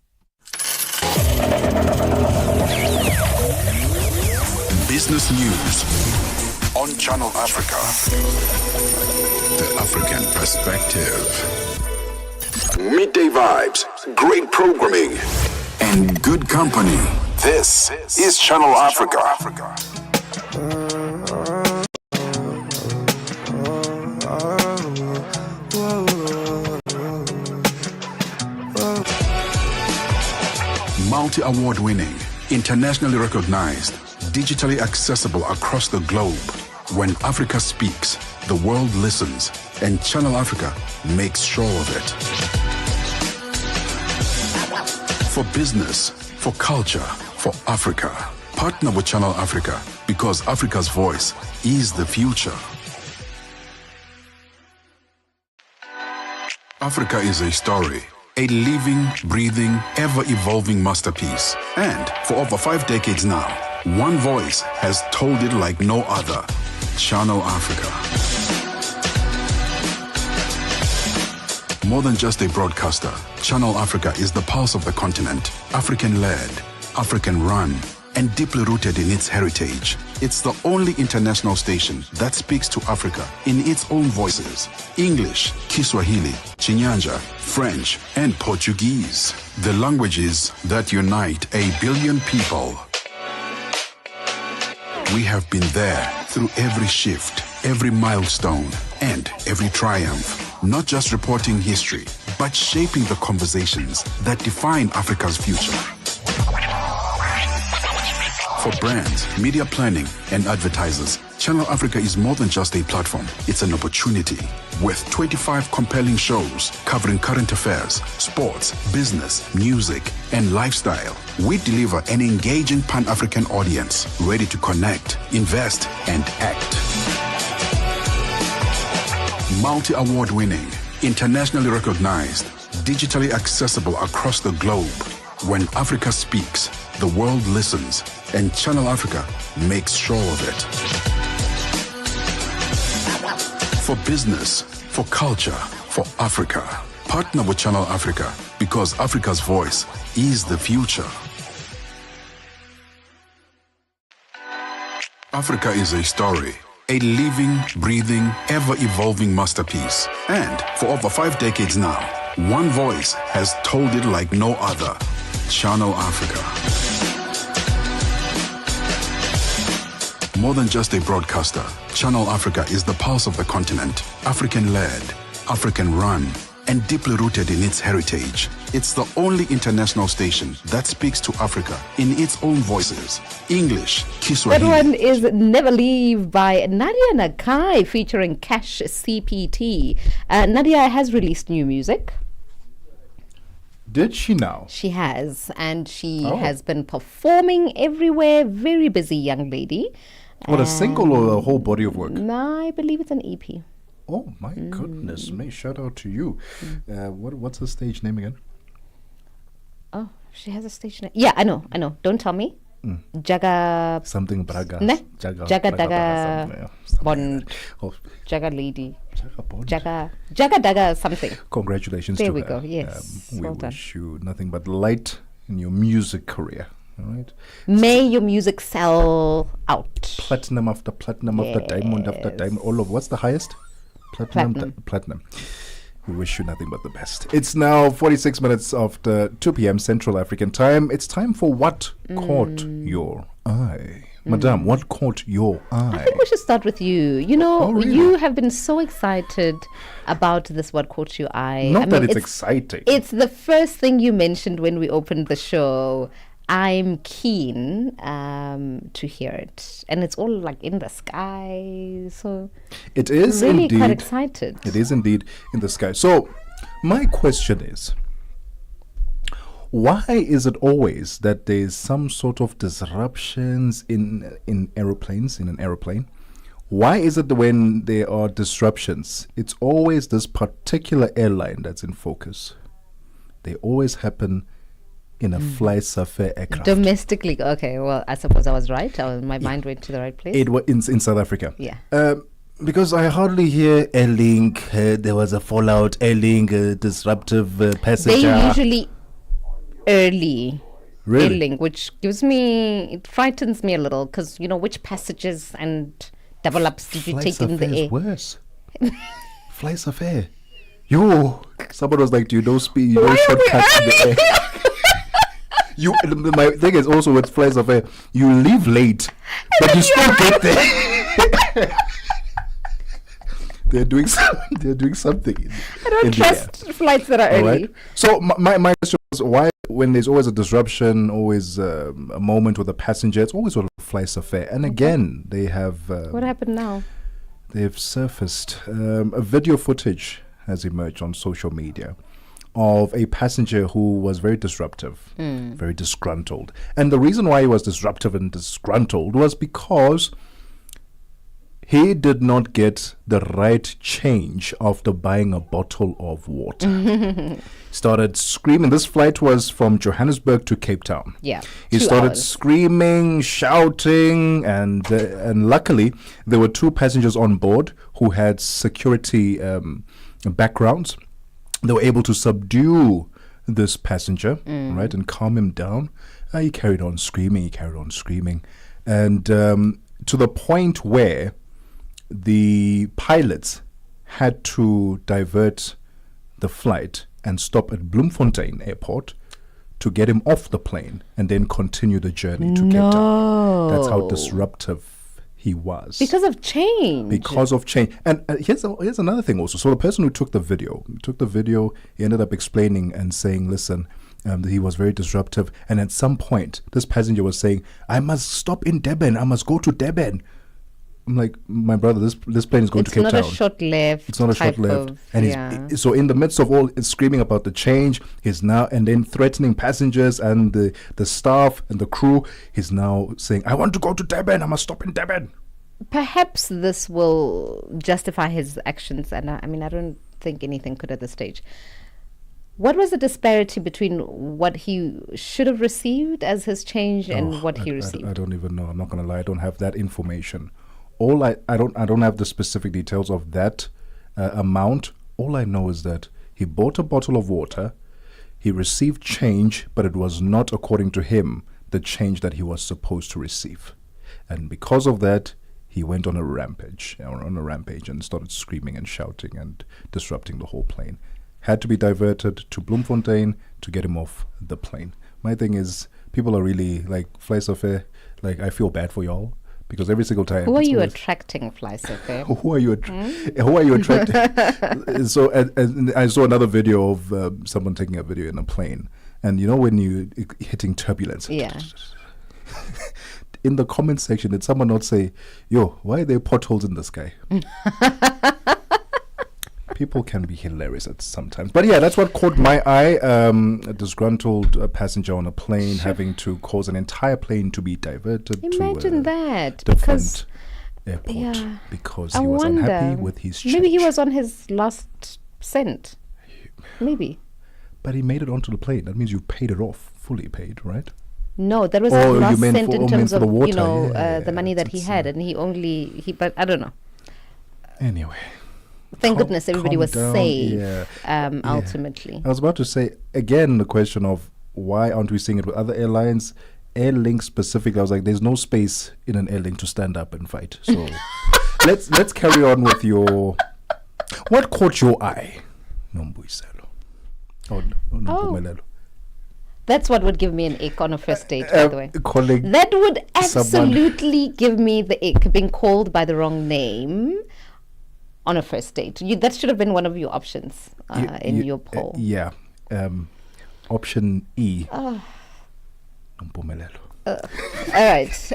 Business news on Channel Africa. The African perspective. Midday vibes, great programming, and good company. This is Channel Africa. Multi-award winning, internationally recognized, digitally accessible across the globe. When Africa speaks, the world listens, and Channel Africa makes sure of it. For business, for culture, for Africa. Partner with Channel Africa, because Africa's voice is the future. Africa is a story. A living, breathing, ever-evolving masterpiece. And for over 5 decades now, one voice has told it like no other. Channel Africa. More than just a broadcaster, Channel Africa is the pulse of the continent. African-led, African-run, and deeply rooted in its heritage. It's the only international station that speaks to Africa in its own voices. English, Kiswahili, Chinyanja, French, and Portuguese. The languages that unite 1 billion people. We have been there through every shift, every milestone, and every triumph. Not just reporting history, but shaping the conversations that define Africa's future. For brands, media planning, and advertisers, Channel Africa is more than just a platform. It's an opportunity. With 25 compelling shows covering current affairs, sports, business, music, and lifestyle, we deliver an engaging Pan-African audience ready to connect, invest, and act. Multi-award winning, internationally recognized, digitally accessible across the globe. When Africa speaks, the world listens, and Channel Africa makes sure of it. For business, for culture, for Africa, partner with Channel Africa, because Africa's voice is the future. Africa is a story, a living, breathing, ever-evolving masterpiece. And for over 5 decades now, one voice has told it like no other. Channel Africa. More than just a broadcaster, Channel Africa is the pulse of the continent, African-led, African-run, and deeply rooted in its heritage. It's the only international station that speaks to Africa in its own voices. English, Kiswahili. That one is Never Leave by Nadia Nakai featuring Cash CPT. Nadia has released new music. Did she now? She has, and she has been performing everywhere. Very busy young lady. What, a single or a whole body of work? I believe it's an EP. Oh my goodness me! Shout out to you. What's the stage name again? Oh, she has a stage name. Yeah, I know. Don't tell me. Jaga something Braga. Ne? Jaga Daga Bond. Jaga lady. Jaga Daga something. Congratulations there to we her. Go. Yes. We wish you nothing but light in your music career. All right. May your music sell out. Platinum after platinum after diamond after diamond. All of what's the highest? Platinum. We wish you nothing but the best. It's now 46 minutes after 2 p.m. Central African time. It's time for What Caught Your Eye. Madam, what caught your eye? I think we should start with you. You know, really? You have been so excited about this What Caught Your Eye. Not that it's exciting. It's the first thing you mentioned when we opened the show. I'm keen to hear it, and it's all like in the sky. So it is really indeed quite excited. It is indeed in the sky. So my question is, why is it always that there's some sort of disruptions in aeroplanes, in an aeroplane? Why is it that when there are disruptions, it's always this particular airline that's in focus? They always happen in a Fly Safair aircraft. Domestically, okay. Well, I suppose I was right. My mind went to the right place. It was in South Africa. Yeah. Because I hardly hear Air Link. There was a fallout. Air Link, disruptive passenger. They usually early. Really? Air Link, which it frightens me a little because which passages and double ups did you take in the air? Worse. Fly Safair. Someone was like, do you know speed? You know shortcuts in the air. My thing is also with Fly Safair, you leave late, but you still get there. They're doing something. I don't trust flights that are early. Right. So my question was, why, when there's always a disruption, always a moment with a passenger, it's always with Fly Safair. And again, they have... what happened now? They've surfaced a video footage has emerged on social media of a passenger who was very disruptive, very disgruntled. And the reason why he was disruptive and disgruntled was because he did not get the right change after buying a bottle of water. Started screaming. This flight was from Johannesburg to Cape Town. Yeah. He started screaming, shouting, and luckily there were 2 passengers on board who had security backgrounds. They were able to subdue this passenger, right, and calm him down. He carried on screaming, and to the point where the pilots had to divert the flight and stop at Bloemfontein Airport to get him off the plane and then continue the journey to Cape Town. That's how disruptive he was. Because of change. And here's another thing also. So the person who took the video, he ended up explaining and saying, listen, He was very disruptive. And at some point, this passenger was saying, I must stop in Durban. I must go to Durban. I'm like, my brother, this plane is going to Cape Town. It's not a short-lived. It's not a short-lived. And so in the midst of all, it's screaming about the change. He's now, and then threatening passengers and the staff and the crew. He's now saying, I want to go to Durban. I must stop in Durban. Perhaps this will justify his actions. And I don't think anything could at this stage. What was the disparity between what he should have received as his change and what he received? I don't even know. I'm not going to lie. I don't have that information. I don't have the specific details of that amount. All I know is that he bought a bottle of water. He received change, but it was not, according to him, the change that he was supposed to receive. And because of that, he went on a rampage and started screaming and shouting and disrupting the whole plane. Had to be diverted to Bloemfontein to get him off the plane. My thing is, people are really like, Fly-Safair, like, I feel bad for y'all. Because every single time, who are you attracting, Fly-Safair? Who are you attracting? So, and I saw another video of someone taking a video in a plane, and you know when you hitting turbulence. Yeah. In the comment section, did someone not say, "Yo, why are there potholes in the sky?" People can be hilarious at sometimes. But yeah, that's what caught my eye. A disgruntled passenger on a plane having to cause an entire plane to be diverted Imagine to that, different airport because he was unhappy with his change. Maybe he was on his last cent. Maybe. But he made it onto the plane. That means you paid it off, fully paid, right? No, that was his last cent in terms of, the the money that he had. And but I don't know. Anyway. Thank goodness everybody was safe, ultimately. I was about to say, again, the question of why aren't we seeing it with other airlines? Airlink specifically, I was like, there's no space in an airlink to stand up and fight. So let's carry on with what caught your eye, Nompumelelo? Nompumelelo. That's what would give me an ick on a first date, by the way. That would absolutely give me the ick, being called by the wrong name on a first date. That should have been one of your options in your poll. Option E. Nompumelelo. All right.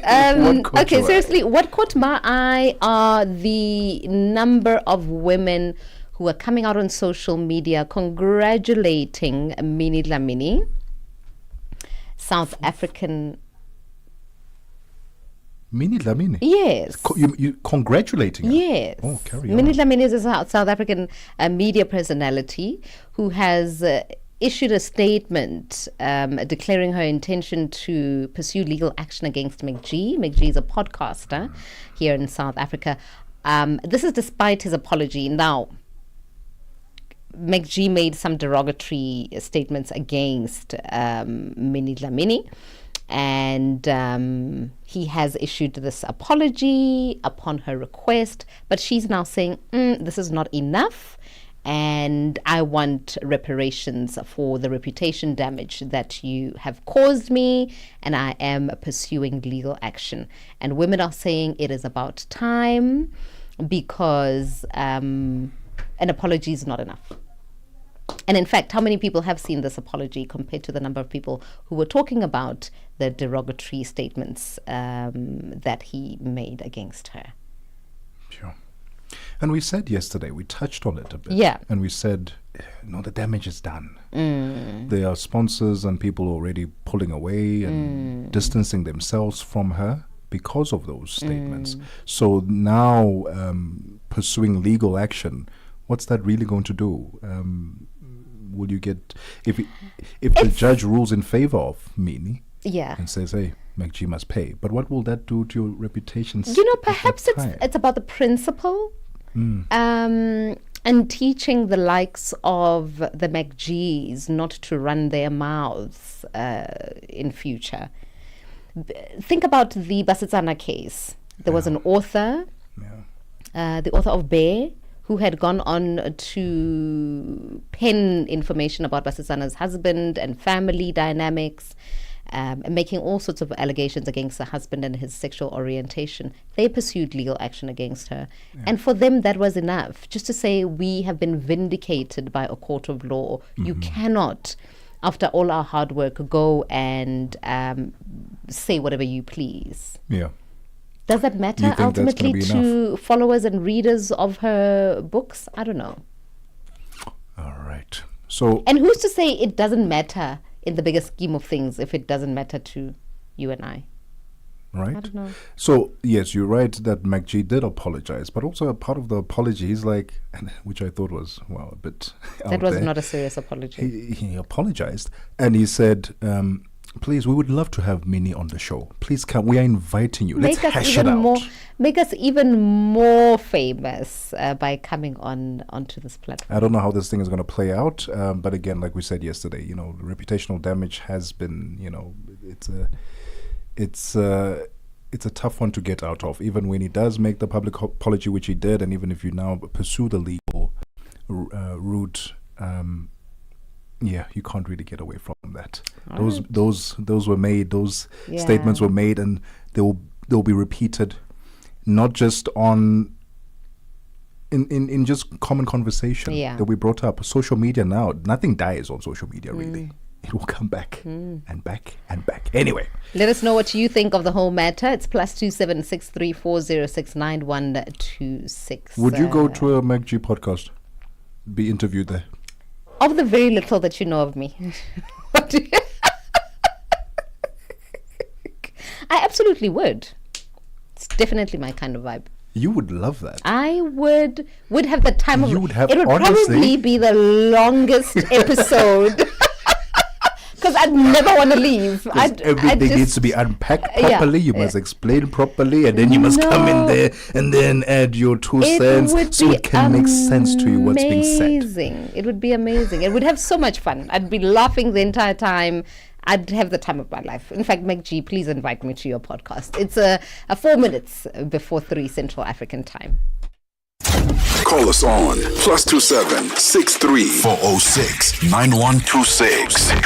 Okay, seriously, what caught my eye are the number of women who are coming out on social media congratulating Minnie Dlamini, South African. Minnie Dlamini? Yes. You congratulating her? Yes. Oh, carry on. Minnie Dlamini is a South African media personality who has issued a statement declaring her intention to pursue legal action against McG. McG is a podcaster here in South Africa. This is despite his apology. Now, McG made some derogatory statements against Minnie Dlamini. And he has issued this apology upon her request, but she's now saying, this is not enough, and I want reparations for the reputation damage that you have caused me, and I am pursuing legal action. And women are saying it is about time because an apology is not enough. And in fact, how many people have seen this apology compared to the number of people who were talking about the derogatory statements that he made against her? Sure. And we said yesterday, we touched on it a bit. Yeah. And we said, the damage is done. There are sponsors and people already pulling away and distancing themselves from her because of those statements. So now pursuing legal action, what's that really going to do? Will you get if the judge rules in favor of Minnie and says, hey, McG must pay, but what will that do to your reputation? Perhaps it's about the principle and teaching the likes of the McGs not to run their mouths in future. Think about the Basetsana case. There was an author, the author of Bear, who had gone on to pen information about Basetsana's husband and family dynamics, making all sorts of allegations against the husband and his sexual orientation. They pursued legal action against her. And for them, that was enough. Just to say, we have been vindicated by a court of law. You cannot after all our hard work, go and say whatever you please. Yeah. Does that matter ultimately to followers and readers of her books? I don't know. All right. So, and who's to say it doesn't matter in the bigger scheme of things if it doesn't matter to you and I? Right. I don't know. So, yes, you're right that MacG did apologize, but also a part of the apology, he's like, which I thought was, well, a bit That was not a serious apology. He apologized and he said, please, we would love to have Minnie on the show. Please come. We are inviting you. Let's hash it out. Make us even more famous by coming onto this platform. I don't know how this thing is going to play out, but again, like we said yesterday, reputational damage has been, it's a tough one to get out of. Even when he does make the public apology, which he did, and even if you now pursue the legal route, you can't really get away from that. Those were made. Those statements were made, and they'll be repeated, not just in just common conversation that we brought up. Social media now, nothing dies on social media really. It will come back and back and back. Anyway, let us know what you think of the whole matter. It's +27634069126. Would you go to a MacG podcast? Be interviewed there? Of the very little that you know of me. I absolutely would. It's definitely my kind of vibe. You would love that. I would have the time of... You would have, it would honestly, probably be the longest episode. Because I'd never want to leave. Everything needs to be unpacked properly. You must explain properly, and then you must come in there and then add your 2 cents so it can make sense to you what's being said. It would be amazing. It would have so much fun. I'd be laughing the entire time. I'd have the time of my life. In fact, MacG, please invite me to your podcast. It's a 4 minutes before 3 Central African time. Call us on +27 63 406 9126. I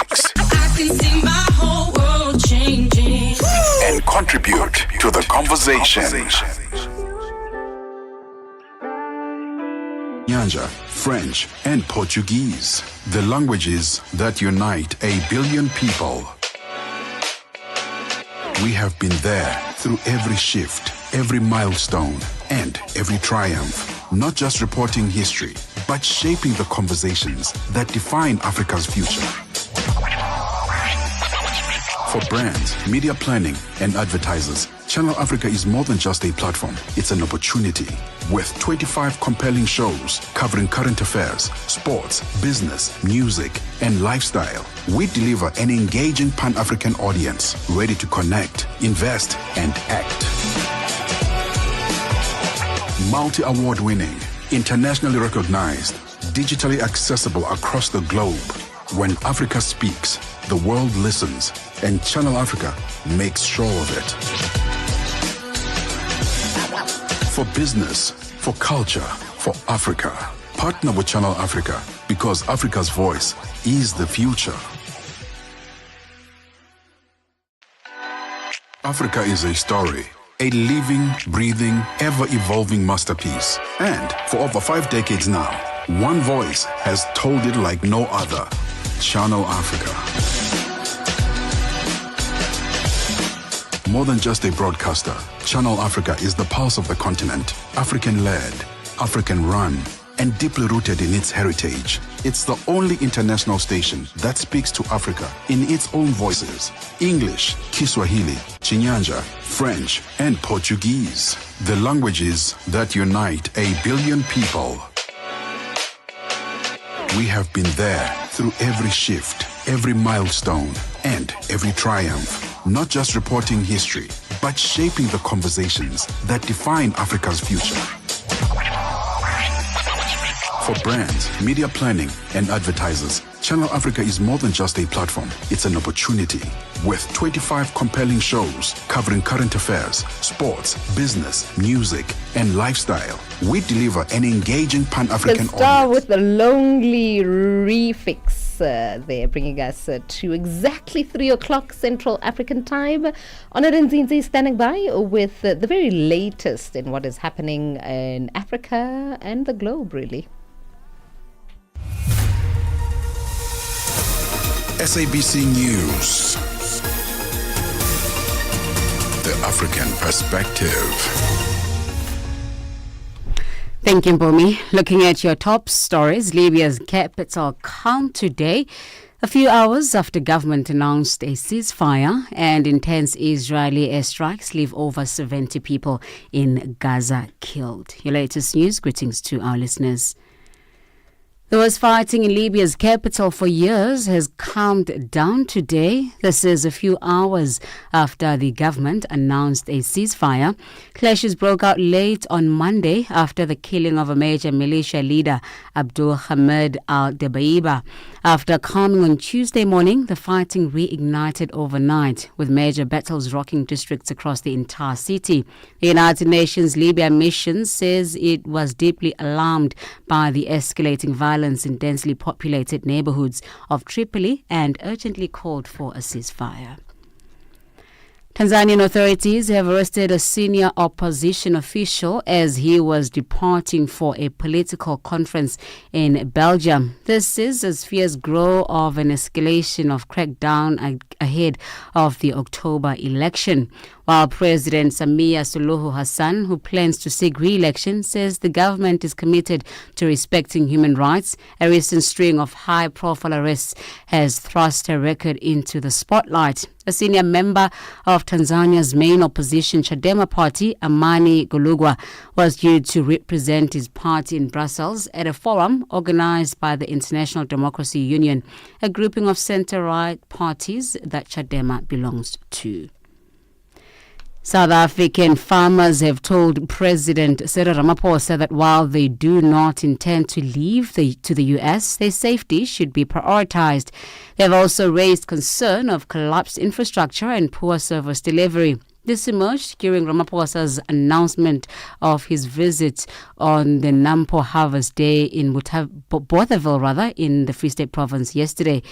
can see my whole world changing. And contribute to the conversation. Nyanja, French, and Portuguese, the languages that unite 1 billion people. We have been there through every shift, every milestone, and every triumph. Not just reporting history, but shaping the conversations that define Africa's future. For brands, media planning, and advertisers, Channel Africa is more than just a platform. It's an opportunity. With 25 compelling shows covering current affairs, sports, business, music, and lifestyle, we deliver an engaging Pan-African audience ready to connect, invest, and act. Multi-award winning, internationally recognized, digitally accessible across the globe. When Africa speaks, the world listens, and Channel Africa makes sure of it. For business, for culture, for Africa, partner with Channel Africa, because Africa's voice is the future. Africa is a story. A living, breathing, ever-evolving masterpiece. And for over 5 decades now, one voice has told it like no other. Channel Africa. More than just a broadcaster, Channel Africa is the pulse of the continent. African-led, African-run, and deeply rooted in its heritage. It's the only international station that speaks to Africa in its own voices. English, Kiswahili, Chinyanja, French, and Portuguese. The languages that unite 1 billion people. We have been there through every shift, every milestone, and every triumph. Not just reporting history, but shaping the conversations that define Africa's future. For brands, media planning, and advertisers, Channel Africa is more than just a platform. It's an opportunity. With 25 compelling shows covering current affairs, sports, business, music, and lifestyle, we deliver an engaging Pan-African audience. The star with the lonely refix there, bringing us to exactly 3 o'clock Central African time. Honored Nzinzi standing by with the very latest in what is happening in Africa and the globe, really. SABC News. The African Perspective. Thank you, Bomi. Looking at your top stories, Libya's capital calm today, a few hours after government announced a ceasefire, and intense Israeli airstrikes leave over 70 people in Gaza killed. Your latest news, greetings to our listeners. There was fighting in Libya's capital for years has calmed down today. This is a few hours after the government announced a ceasefire. Clashes broke out late on Monday after the killing of a major militia leader, Abdul Hamid al-Dabaiba. After calming on Tuesday morning, the fighting reignited overnight, with major battles rocking districts across the entire city. The United Nations Libya mission says it was deeply alarmed by the escalating violence in densely populated neighborhoods of Tripoli and urgently called for a ceasefire. Tanzanian authorities have arrested a senior opposition official as he was departing for a political conference in Belgium. This is as fears grow of an escalation of crackdown ahead of the October election. While President Samia Suluhu Hassan, who plans to seek re-election, says the government is committed to respecting human rights, a recent string of high-profile arrests has thrust her record into the spotlight. A senior member of Tanzania's main opposition Chadema party, Amani Golugwa, was due to represent his party in Brussels at a forum organized by the International Democracy Union, a grouping of centre-right parties that Chadema belongs to. South African farmers have told President Cyril Ramaphosa that while they do not intend to leave to the U.S., their safety should be prioritized. They have also raised concern of collapsed infrastructure and poor service delivery. This emerged during Ramaphosa's announcement of his visit on the Nampo Harvest Day in Bothaville, in the Free State Province yesterday.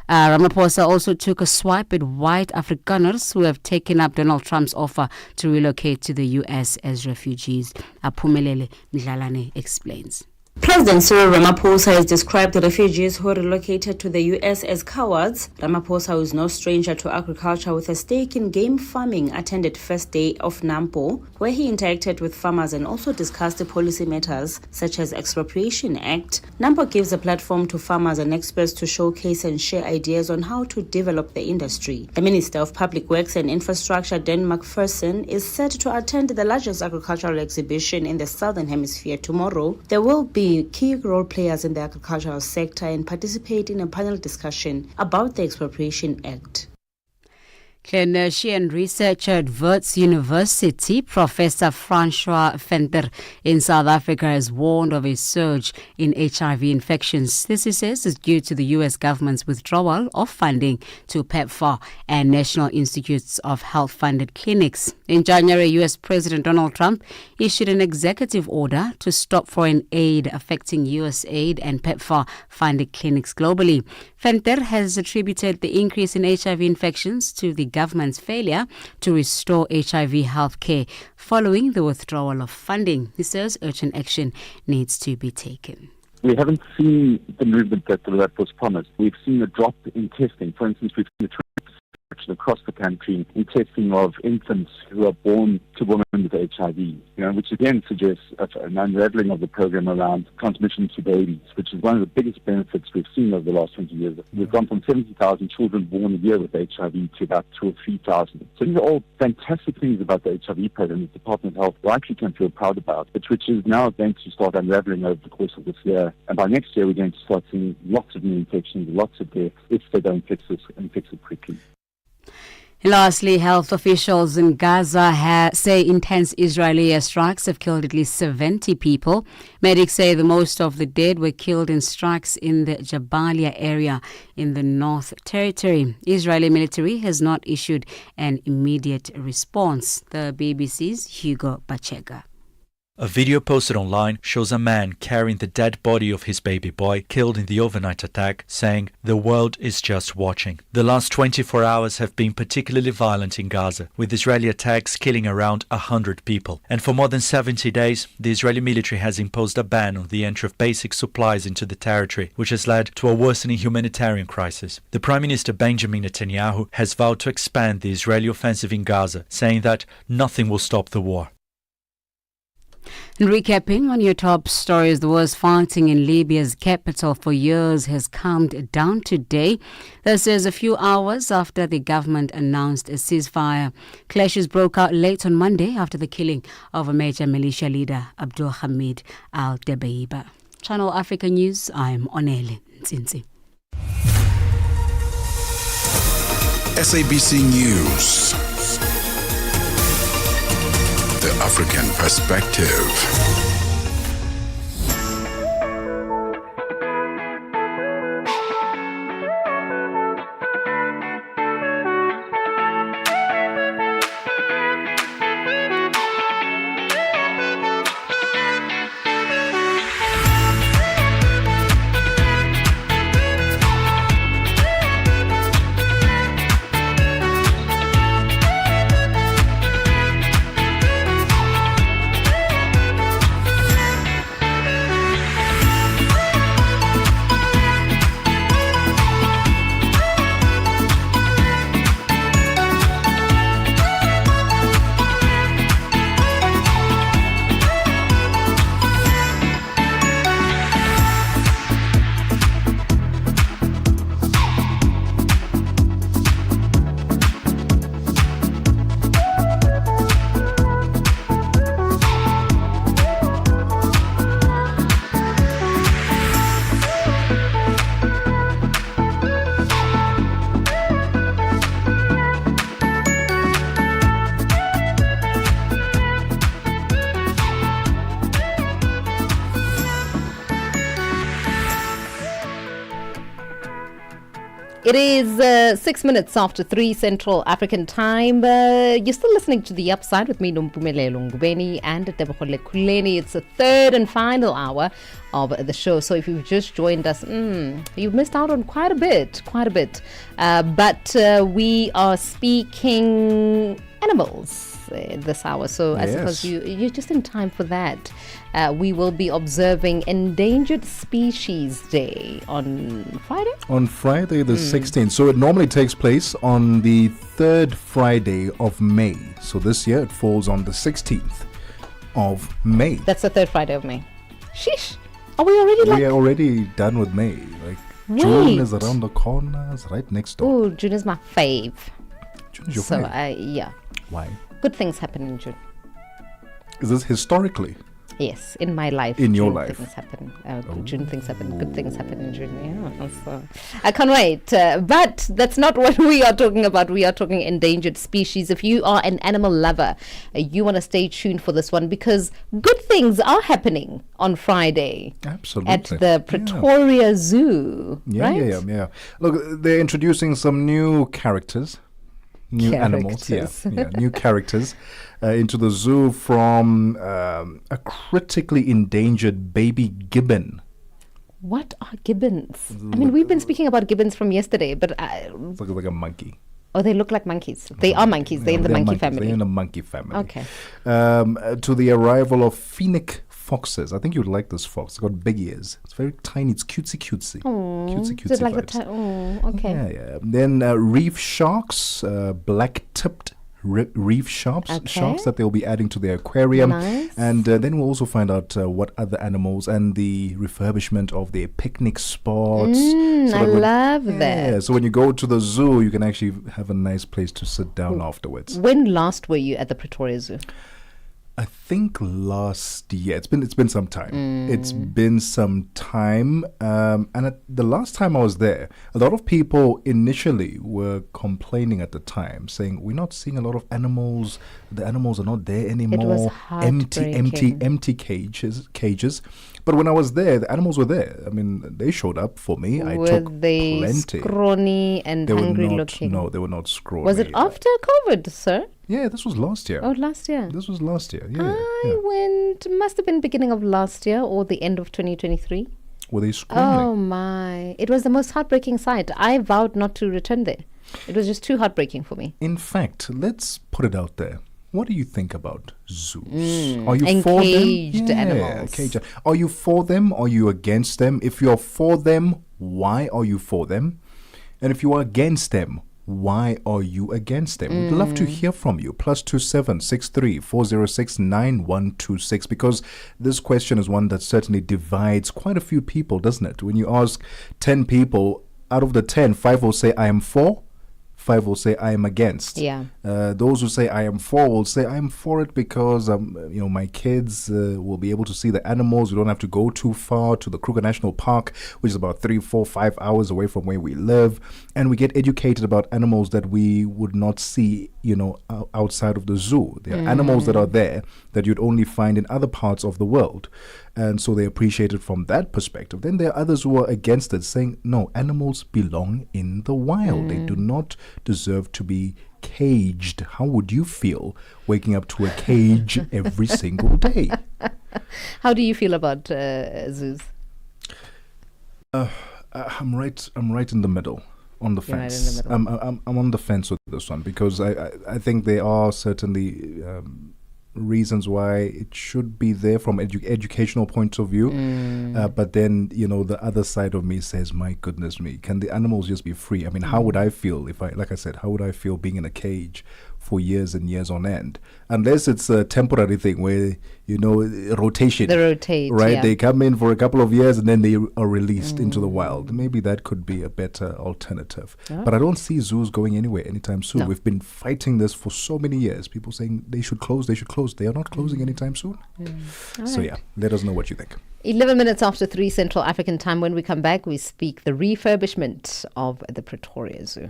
Ramaphosa also took a swipe at white Afrikaners who have taken up Donald Trump's offer to relocate to the U.S. as refugees. Nompumelelo explains. President Cyril Ramaphosa has described the refugees who relocated to the U.S. as cowards. Ramaphosa, who is no stranger to agriculture with a stake in game farming, attended first day of Nampo, where he interacted with farmers and also discussed the policy matters such as Expropriation Act. Nampo gives a platform to farmers and experts to showcase and share ideas on how to develop the industry. The Minister of Public Works and Infrastructure, Dan McPherson, is set to attend the largest agricultural exhibition in the Southern Hemisphere tomorrow. There will be key role players in the agricultural sector and participate in a panel discussion about the Expropriation Act. Clinician researcher at Wits University, Professor Francois Venter in South Africa, has warned of a surge in HIV infections. This, he says, is due to the U.S. government's withdrawal of funding to PEPFAR and National Institutes of Health-funded clinics. In January, U.S. President Donald Trump issued an executive order to stop foreign aid affecting USAID and PEPFAR-funded clinics globally. Venter has attributed the increase in HIV infections to the government's failure to restore HIV health care following the withdrawal of funding. He says urgent action needs to be taken. We haven't seen the movement that was promised. We've seen a drop in testing. For instance, we've seen a 20% reduction across the country in testing of infants who are born to women with HIV, which again suggests an unraveling of the program around transmission to babies, which is one of the biggest benefits we've seen over the last 20 years. We've gone from 70,000 children born a year with HIV to about 2,000 or 3,000. So these are all fantastic things about the HIV program that the Department of Health rightly can feel proud about, but which is now going to start unraveling over the course of this year. And by next year, we're going to start seeing lots of new infections, lots of deaths, if they don't fix this and fix it quickly. Lastly, health officials in Gaza say intense Israeli airstrikes have killed at least 70 people. Medics say the most of the dead were killed in strikes in the Jabalia area in the North Territory. Israeli military has not issued an immediate response. The BBC's Hugo Bachega. A video posted online shows a man carrying the dead body of his baby boy killed in the overnight attack, saying, "The world is just watching." The last 24 hours have been particularly violent in Gaza, with Israeli attacks killing around 100 people. And for more than 70 days, the Israeli military has imposed a ban on the entry of basic supplies into the territory, which has led to a worsening humanitarian crisis. The Prime Minister Benjamin Netanyahu has vowed to expand the Israeli offensive in Gaza, saying that nothing will stop the war. And recapping on your top stories, the worst fighting in Libya's capital for years has calmed down today. This is a few hours after the government announced a ceasefire. Clashes broke out late on Monday after the killing of a major militia leader, Abdul Hamid al-Dabeiba. Channel Africa News, I'm Onele Nzinzi. SABC News. The African Perspective. It is 6 minutes after 3 Central African time. You're still listening to The Upside with me, Nompumelelo, Ngubeni, and Tebogo, Lekhuleni. It's the third and final hour of the show. So if you've just joined us, you've missed out on quite a bit. But we are speaking animals this hour. So I suppose you're just in time for that. We will be observing Endangered Species Day on Friday? On Friday the 16th. So it normally takes place on the third Friday of May. So this year it falls on the 16th of May. That's the third Friday of May. Sheesh. Are we already We are already done with May. Like June is around the corner. It's right next door. Oh, June is my fave. June is your so, fave? yeah. Why? Good things happen in June. Is this historically? Yes, in my life. In your June life. Things happen. June things happen. Good things happen in June. Yeah, so I can't wait. But that's not what we are talking about. We are talking endangered species. If you are an animal lover, you want to stay tuned for this one because good things are happening on Friday. Absolutely. At the Pretoria Zoo. Yeah, right? yeah. Look, they're introducing some new characters. New animals, new characters into the zoo from a critically endangered baby gibbon. What are gibbons? I mean, we've been speaking about gibbons from yesterday, but Looks like a monkey. Oh, they look like monkeys. They are monkeys. They're in the monkey family. They're in the monkey family. Okay. To the arrival of phoenix foxes. I think you'd like this fox. It's got big ears. It's very tiny. It's cutesy. Oh, Cutesy is it like vibes. okay. Yeah. Then reef sharks, black-tipped reef sharks that they'll be adding to their aquarium. Nice. And then we'll also find out what other animals and the refurbishment of their picnic spots. I love that. Yeah, so when you go to the zoo, you can actually have a nice place to sit down afterwards. When last were you at the Pretoria Zoo? I think last year. It's been some time. It's been some time. And the last time I was there, a lot of people initially were complaining at the time, saying we're not seeing a lot of animals. The animals are not there anymore. It was empty cages. But when I was there, the animals were there. I mean, they showed up for me. I took they plenty. scrawny and hungry looking? No, they were not scrawny. Was it after COVID, sir? Yeah, this was last year. Oh, last year. This was last year. Yeah. I went, must have been beginning of last year or the end of 2023. Were they screaming? Oh my. It was the most heartbreaking sight. I vowed not to return there. It was just too heartbreaking for me. In fact, let's put it out there. What do you think about zoos? Are you for them? Encaged animals. Caged. Are you for them? Are you against them? If you're for them, why are you for them? And if you are against them, why are you against them? We'd love to hear from you. +27 63 406 9126. Because this question is one that certainly divides quite a few people, doesn't it? When you ask 10 people, out of the 10, 5 will say I am for, 5 will say I am against. Yeah. Those who say I am for will say I am for it because my kids will be able to see the animals. We don't have to go too far to the Kruger National Park, which is about 3, 4, 5 hours away from where we live, and we get educated about animals that we would not see, outside of the zoo. There are animals that are there that you'd only find in other parts of the world. And so they appreciate it from that perspective. Then there are others who are against it, saying, no, animals belong in the wild. They do not deserve to be caged. How would you feel waking up to a cage every single day? How do you feel about zoos? I'm right in the middle. On the fence. Right in the middle. I'm on the fence with this one because I think there are certainly reasons why it should be there from educational point of view, but then the other side of me says, my goodness me, can the animals just be free? I mean, how would I feel if how would I feel being in a cage for years and years on end? Unless it's a temporary thing where rotation, they rotate, right? yeah. They come in for a couple of years and then they are released into the wild. Maybe that could be a better alternative. But I don't see zoos going anywhere anytime soon. We've been fighting this for so many years. People saying they should close. They are not closing anytime soon. So yeah, let us know what you think. 11 minutes after 3 Central African time. When we come back, we speak the refurbishment of the Pretoria Zoo.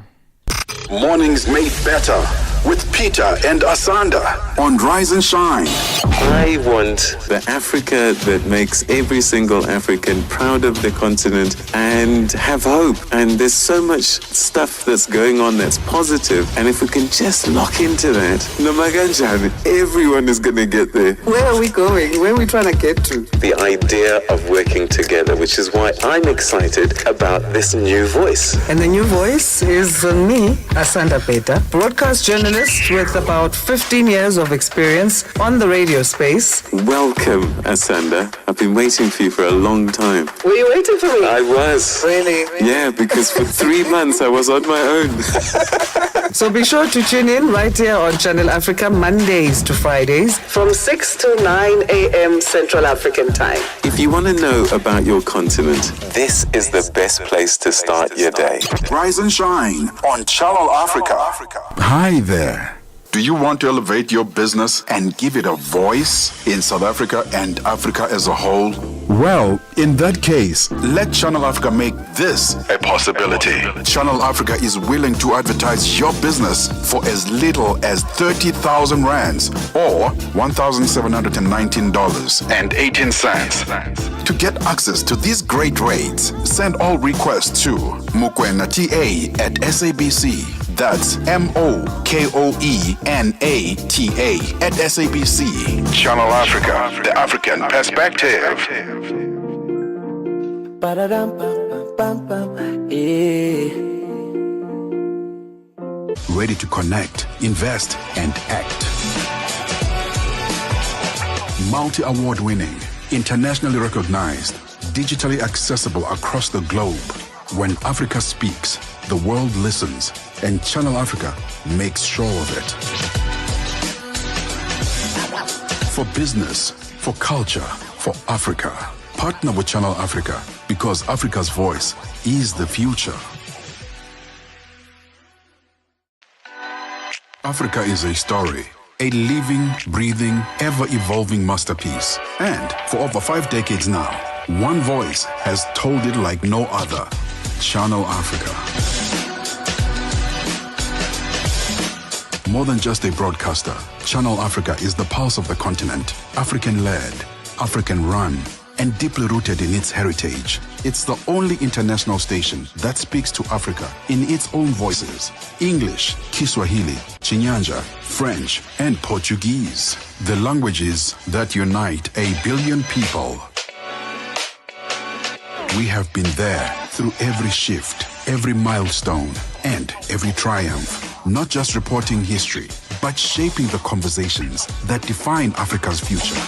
Mornings made better with Peter and Asanda on Rise and Shine. I want the Africa that makes every single African proud of the continent and have hope. And there's so much stuff that's going on that's positive. And if we can just lock into that, Nomaganjani, everyone is going to get there. Where are we going? Where are we trying to get to? The idea of working together, which is why I'm excited about this new voice. And the new voice is me, Asanda Peta, broadcast journalist with about 15 years of experience on the radio space. Welcome, Asanda. I've been waiting for you for a long time. Were you waiting for me? I was. Really? Yeah, because for 3 months I was on my own. So be sure to tune in right here on Channel Africa Mondays to Fridays from 6 to 9 a.m. Central African time. If you want to know about your continent, this is the best place to start your day. Rise and Shine on Channel Africa. Hi there. Do you want to elevate your business and give it a voice in South Africa and Africa as a whole? Well, in that case, let Channel Africa make this a possibility. Channel Africa is willing to advertise your business for as little as 30,000 rands or $1,719.18. To get access to these great rates, send all requests to mukwenata@SABC. That's MOKOENATA@SABC. Channel Africa, the African perspective. Ready to connect, invest, and act. Multi-award winning, internationally recognized, digitally accessible across the globe. When Africa speaks, the world listens, and Channel Africa makes sure of it. For business, for culture, for Africa, partner with Channel Africa because Africa's voice is the future. Africa is a story, a living, breathing, ever-evolving masterpiece. And for over 5 decades now, one voice has told it like no other. Channel Africa. More than just a broadcaster, Channel Africa is the pulse of the continent, African-led, African-run, and deeply rooted in its heritage. It's the only international station that speaks to Africa in its own voices: English, Kiswahili, Chinyanja, French, and Portuguese. The languages that unite 1 billion people. We have been there through every shift, every milestone, and every triumph. Not just reporting history, but shaping the conversations that define Africa's future.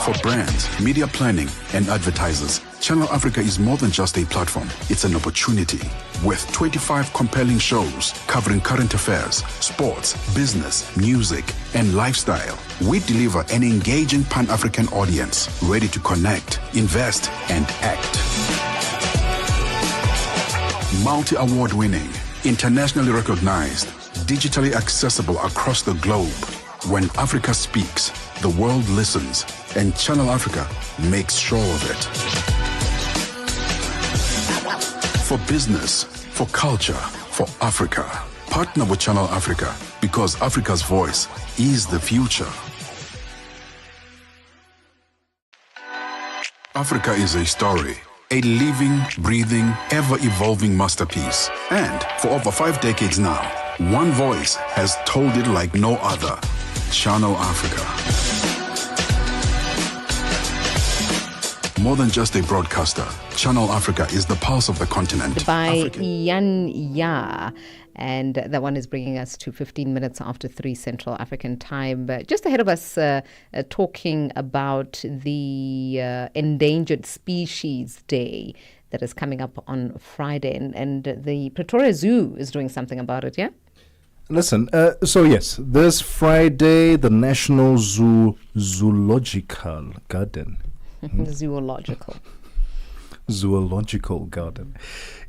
For brands, media planning, and advertisers, Channel Africa is more than just a platform. It's an opportunity. With 25 compelling shows covering current affairs, sports, business, music, and lifestyle, we deliver an engaging Pan-African audience ready to connect, invest, and act. Multi-award winning, internationally recognized, digitally accessible across the globe. When Africa speaks, the world listens, and Channel Africa makes sure of it. For business, for culture, for Africa, partner with Channel Africa, because Africa's voice is the future. Africa is a story, a living, breathing, ever-evolving masterpiece. And for over 5 decades now, one voice has told it like no other: Channel Africa. More than just a broadcaster, Channel Africa is the pulse of the continent. By Ian Ya. And that one is bringing us to 15 minutes after 3 Central African time. But just ahead of us, talking about the Endangered Species Day that is coming up on Friday. And the Pretoria Zoo is doing something about it, yeah? Listen, so yes, this Friday, the National Zoological Garden. Zoological Garden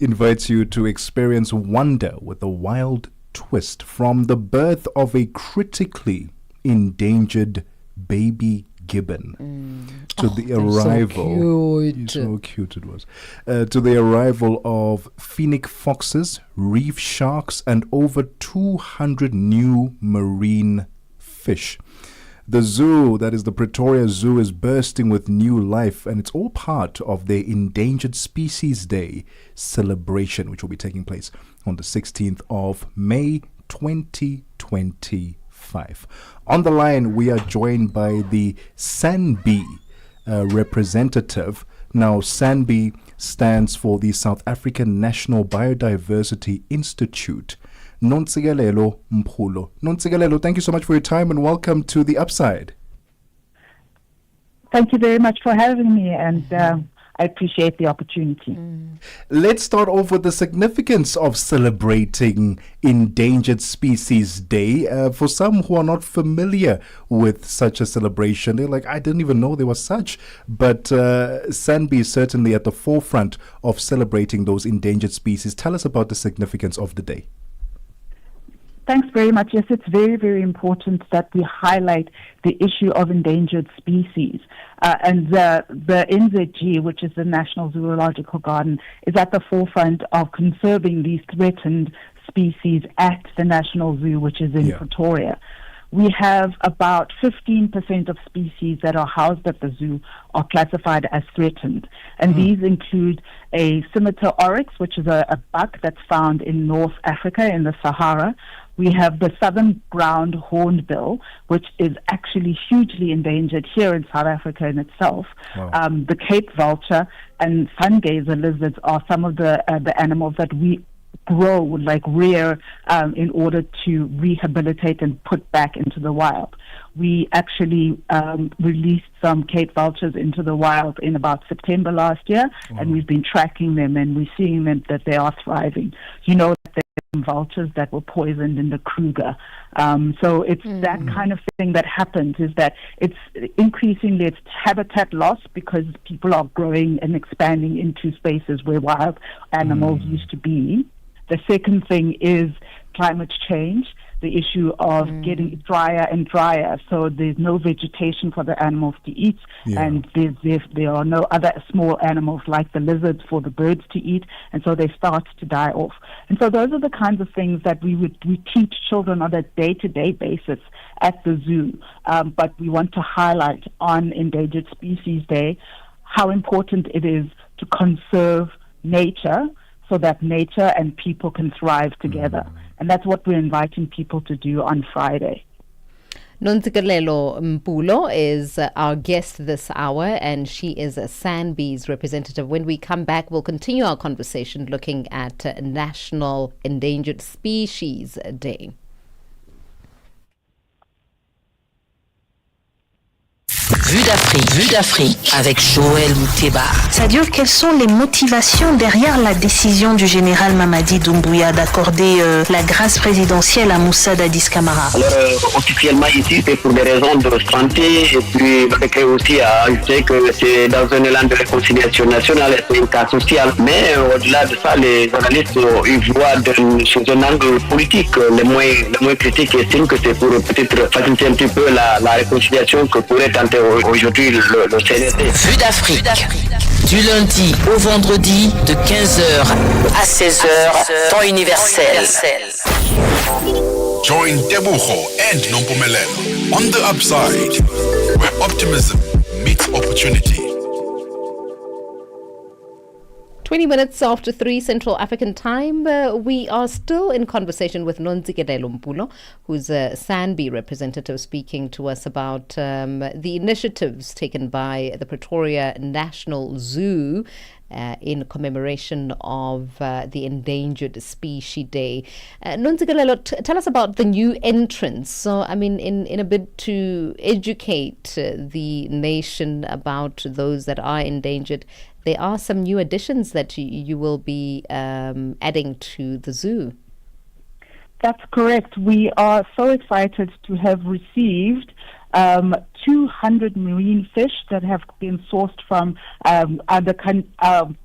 invites you to experience wonder with a wild twist, from the birth of a critically endangered baby gibbon to the arrival so cute it was to the arrival of phoenix foxes, reef sharks, and over 200 new marine fish. The zoo, that is the Pretoria Zoo, is bursting with new life, and it's all part of their Endangered Species Day celebration, which will be taking place on the 16th of May 2025. On the line, we are joined by the SANBI representative. Now, SANBI stands for the South African National Biodiversity Institute. Nompumelelo Mpulo. Nompumelelo, thank you so much for your time and welcome to The Upside. Thank you very much for having me, and I appreciate the opportunity. Let's start off with the significance of celebrating Endangered Species Day. For some who are not familiar with such a celebration, they're like, I didn't even know there was such. But SANBI is certainly at the forefront of celebrating those endangered species. Tell us about the significance of the day. Thanks very much. Yes, it's very, very important that we highlight the issue of endangered species. And the NZG, which is the National Zoological Garden, is at the forefront of conserving these threatened species at the National Zoo, which is in Pretoria. We have about 15% of species that are housed at the zoo are classified as threatened. And these include a scimitar oryx, which is a buck that's found in North Africa in the Sahara. We have the southern ground hornbill, which is actually hugely endangered here in South Africa in itself. Wow. The Cape vulture and sun-gazer lizards are some of the animals that we rear in order to rehabilitate and put back into the wild. We actually released some Cape vultures into the wild in about September last year, and we've been tracking them, and we're seeing them that they are thriving. You know that there are some vultures that were poisoned in the Kruger. So it's that kind of thing that happens, is that it's increasingly it's habitat loss because people are growing and expanding into spaces where wild animals used to be. The second thing is climate change, the issue of getting drier and drier, so there's no vegetation for the animals to eat, and there are no other small animals like the lizards for the birds to eat, and so they start to die off. And so those are the kinds of things that we teach children on a day-to-day basis at the zoo, but we want to highlight on Endangered Species Day how important it is to conserve nature so that nature and people can thrive together. And that's what we're inviting people to do on Friday. Nompumelelo Mpulo is our guest this hour, and she is a Sandbees representative. When we come back, we'll continue our conversation looking at National Endangered Species Day. Vue d'Afrique avec Joël Mouteba. Sadio, quelles sont les motivations derrière la décision du général Mamadi Doumbouya d'accorder la grâce présidentielle à Moussa Dadis Camara? Alors, officiellement ici, c'est pour des raisons de santé, et puis le décret aussi a ajouté que c'est dans un élan de réconciliation nationale, c'est un cas social. Mais au-delà de ça, les analystes ils voient sous un angle politique. Les moins critiques estiment que c'est pour peut-être faciliter un petit peu la réconciliation que pourrait tenter aujourd'hui le CNSD. Vue d'Afrique, du lundi au vendredi de 15h à 16h, temps universel. Join Tebogo and Nompumelelo on the upside, where optimism meets opportunity. 20 minutes after 3 Central African time, we are still in conversation with Nompumelelo Mpulo, who's a Sandbee representative, speaking to us about the initiatives taken by the Pretoria National Zoo in commemoration of the Endangered Species Day. Nompumelelo, tell us about the new entrants. So, I mean, in a bid to educate the nation about those that are endangered, there are some new additions that you will be adding to the zoo. That's correct. We are so excited to have received 200 marine fish that have been sourced from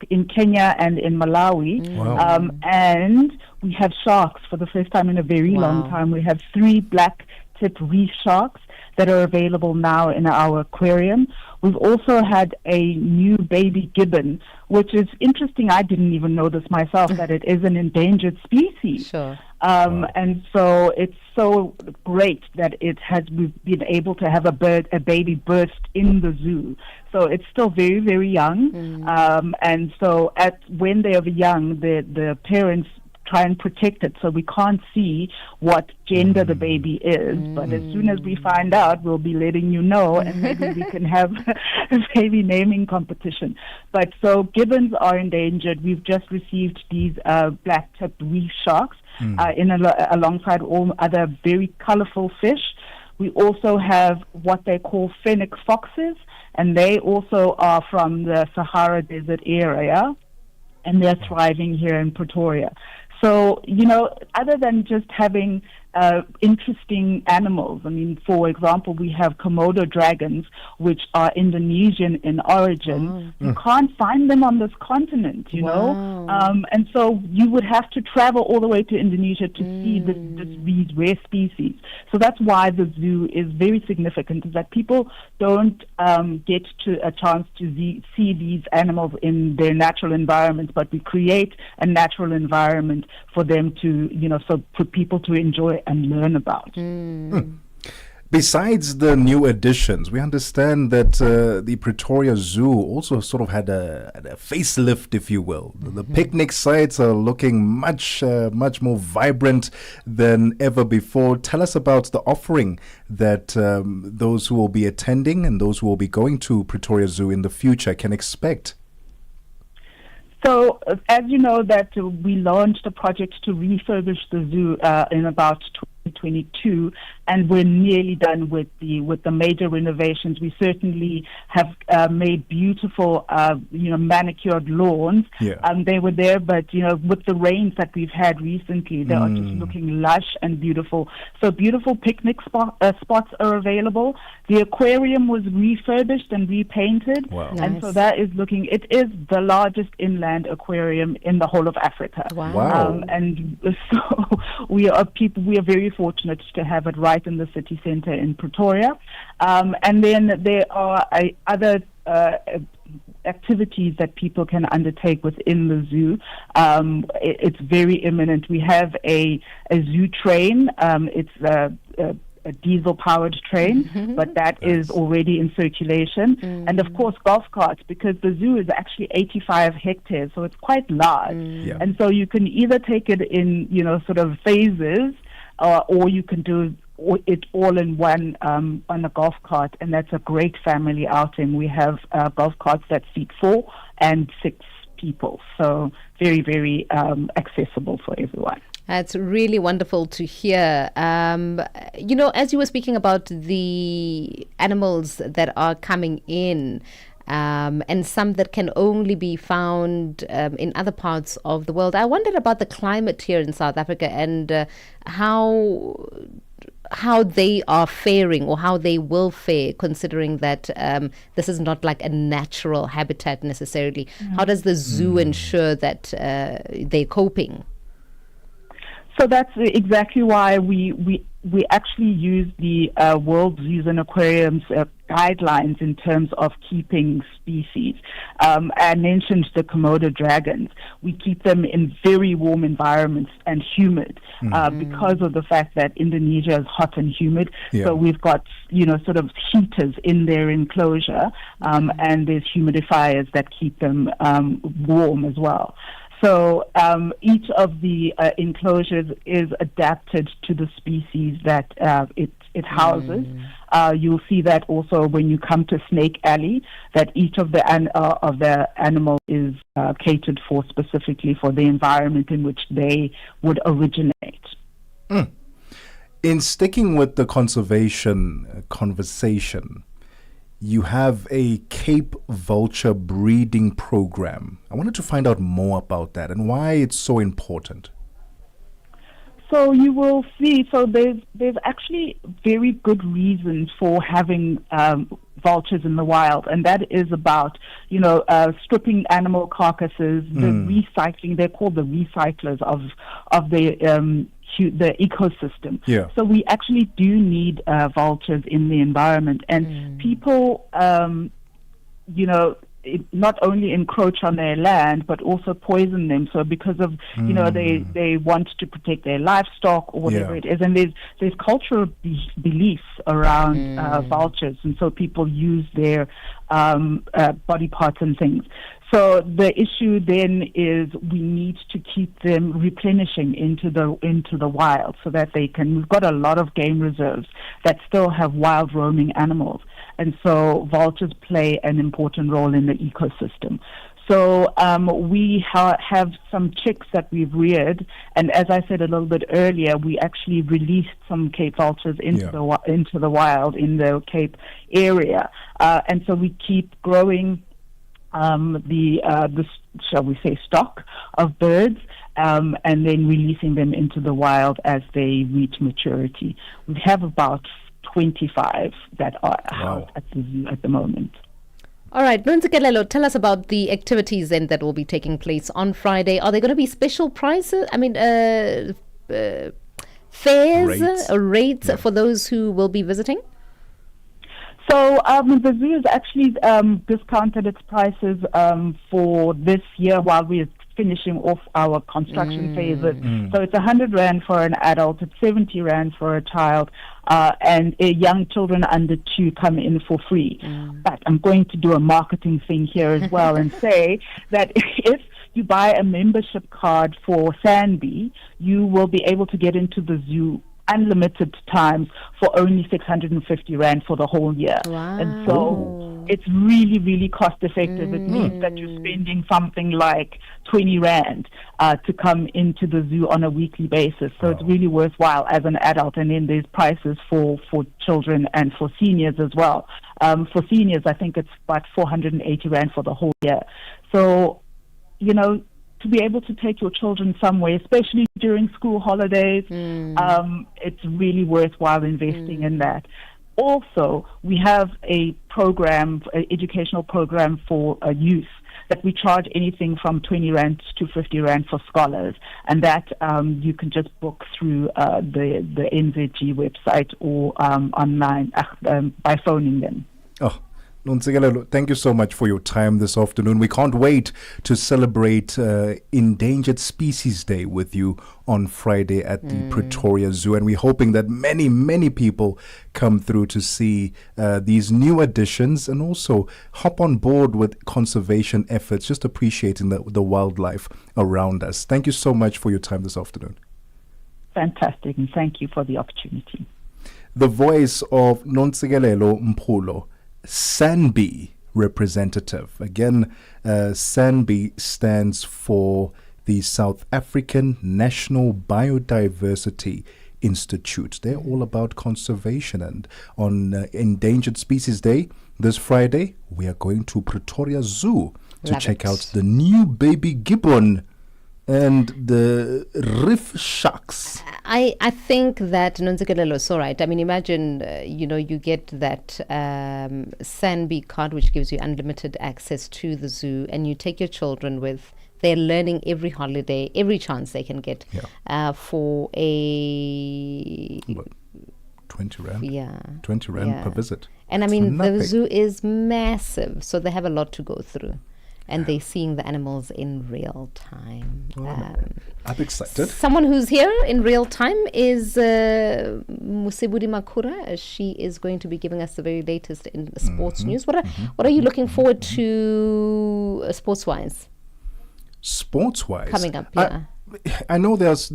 in Kenya and in Malawi. Wow. And we have sharks for the first time in a very long time. We have 3 black-tip reef sharks that are available now in our aquarium. We've also had a new baby gibbon, which is interesting. I didn't even know this myself, that it is an endangered species. Sure. And so it's so great that we've been able to have a baby burst in the zoo. So it's still very, very young. And so when they are young, the parents try and protect it, so we can't see what gender the baby is. But as soon as we find out, we'll be letting you know, and maybe we can have a baby naming competition. But so gibbons are endangered. We've just received these black-tipped reef sharks alongside all other very colorful fish. We also have what they call fennec foxes, and they also are from the Sahara Desert area, and they're thriving here in Pretoria. So, other than just having interesting animals, I mean, for example, we have Komodo dragons, which are Indonesian in origin. You can't find them on this continent, you know? And so you would have to travel all the way to Indonesia to see these rare species. So that's why the zoo is very significant, is that people don't get a chance to see these animals in their natural environments, but we create a natural environment for them to, so for people to enjoy and learn about. Besides the new additions, we understand that the Pretoria Zoo also sort of had a facelift, if you will. The picnic sites are looking much more vibrant than ever before. Tell us about the offering that those who will be attending and those who will be going to Pretoria Zoo in the future can expect. So, as you know, that we launched a project to refurbish the zoo in about 2022, and we're nearly done with the major renovations. We certainly have made beautiful, manicured lawns. They were there, but with the rains that we've had recently, they are just looking lush and beautiful. So beautiful picnic spots are available. The aquarium was refurbished and repainted, and so that is looking. It is the largest inland aquarium in the whole of Africa. And so we are very fortunate to have it right in the city center in Pretoria. And then there are other activities that people can undertake within the zoo. It's very imminent. We have a zoo train. It's a diesel-powered train, but that is already in circulation. And of course, golf carts, because the zoo is actually 85 hectares, so it's quite large. And so you can either take it in, sort of phases, or you can do it all in one on a golf cart, and that's a great family outing. We have golf carts that seat 4 and 6 people, so very, very accessible for everyone. That's really wonderful to hear. As you were speaking about the animals that are coming in, and some that can only be found in other parts of the world, I wondered about the climate here in South Africa and how they are faring, or how they will fare, considering that this is not like a natural habitat necessarily. How does the zoo ensure that they're coping? So that's exactly why we actually use the World Zoos and Aquariums guidelines in terms of keeping species. I mentioned the Komodo dragons. We keep them in very warm environments and humid because of the fact that Indonesia is hot and humid. So we've got, sort of heaters in their enclosure, and there's humidifiers that keep them warm as well. So each of the enclosures is adapted to the species that it houses. You'll see that also when you come to Snake Alley, that each of the animals is catered for specifically for the environment in which they would originate. In sticking with the conservation conversation, you have a Cape vulture breeding program. I wanted to find out more about that and why it's so important. So you will see, there's actually very good reasons for having vultures in the wild, and that is about, stripping animal carcasses, the recycling. They're called the recyclers of the ecosystem. So we actually do need vultures in the environment, and people, not only encroach on their land but also poison them. So because of they want to protect their livestock or whatever it is, and there's cultural beliefs around vultures, and so people use their body parts and things. So the issue then is we need to keep them replenishing into the wild so that they can. We've got a lot of game reserves that still have wild roaming animals, and so vultures play an important role in the ecosystem. So we have some chicks that we've reared, and as I said a little bit earlier, we actually released some Cape vultures into the wild in the Cape area, and so we keep growing the shall we say stock of birds, and then releasing them into the wild as they reach maturity. We have about 25 that are out at the zoo at the moment. All right, Nompumelelo, tell us about the activities then that will be taking place on Friday. Are there going to be special prices? I mean, fares, rates for those who will be visiting? So the zoo has actually discounted its prices for this year while we're finishing off our construction phases. So it's 100 Rand for an adult, it's 70 Rand for a child, and young children under 2 come in for free. But I'm going to do a marketing thing here as well and say that if you buy a membership card for Sanby, you will be able to get into the zoo unlimited times for only 650 Rand for the whole year. And so it's really, really cost effective. It means that you're spending something like 20 Rand to come into the zoo on a weekly basis. So it's really worthwhile as an adult. And then there's prices for children and for seniors as well. For seniors, I think it's about 480 Rand for the whole year. So, you know, to be able to take your children somewhere, especially during school holidays, it's really worthwhile investing in that. Also, we have a program, an educational program for youth that we charge anything from 20 Rand to 50 Rand for scholars. And that you can just book through the NZG website or online by phoning them. Oh, Nonpumelelo, thank you so much for your time this afternoon. We can't wait to celebrate Endangered Species Day with you on Friday at the Pretoria Zoo. And we're hoping that many, many people come through to see these new additions and also hop on board with conservation efforts, just appreciating the wildlife around us. Thank you so much for your time this afternoon. Fantastic, and thank you for the opportunity. The voice of Nompumelelo Mphulo, SANBI representative. Again, SANBI stands for the South African National Biodiversity Institute. They're all about conservation. And on Endangered Species Day, this Friday, we are going to Pretoria Zoo to check out the new baby gibbon and the reef sharks. I think that Nompumelelo is all right. I mean, imagine, you get that SANBI card, which gives you unlimited access to the zoo, and you take your children with. They're learning every holiday, every chance they can get for a... 20 Rand? Yeah. 20 Rand per visit. And I mean, the zoo is massive, so they have a lot to go through. And they're seeing the animals in real time. I'm excited. Someone who's here in real time is Musibudi Makura. She is going to be giving us the very latest in sports news. What are you looking forward to sports-wise? Sports-wise? Coming up, yeah. I know there's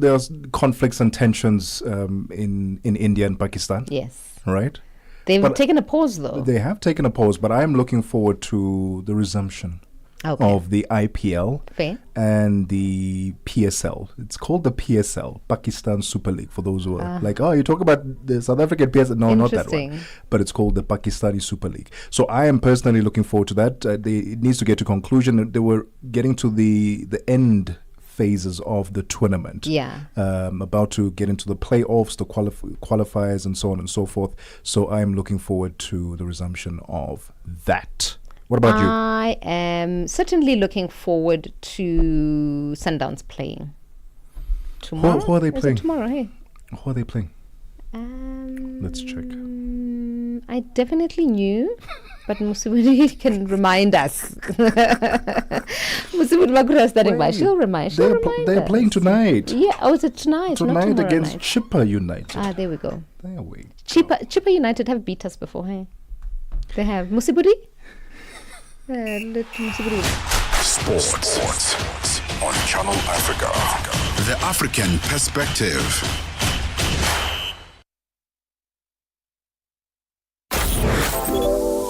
conflicts and tensions in India and Pakistan. Yes. Right? They've taken a pause, though. They have taken a pause, but I am looking forward to the resumption of the IPL and the PSL. It's called the PSL, Pakistan Super League, for those who are like, oh, you talk about the South African PSL. No, not that one. But it's called the Pakistani Super League. So I am personally looking forward to that. It needs to get to conclusion. They were getting to the end phases of the tournament. About to get into the playoffs, the qualifiers, and so on and so forth. So I am looking forward to the resumption of that. What about you? I am certainly looking forward to Sundowns playing tomorrow. Who are they playing? Tomorrow, hey. Who are they playing? Let's check. I definitely knew, but Musibudi can remind us. Musibudi Makura is standing by. She'll remind us. They're playing tonight. Yeah. Oh, is it tonight? Tonight not against night. Chippa United. Ah, there we go. There we go. Chippa United have beat us before, hey? They have. Musibudi? Sports on Channel Africa. The African perspective.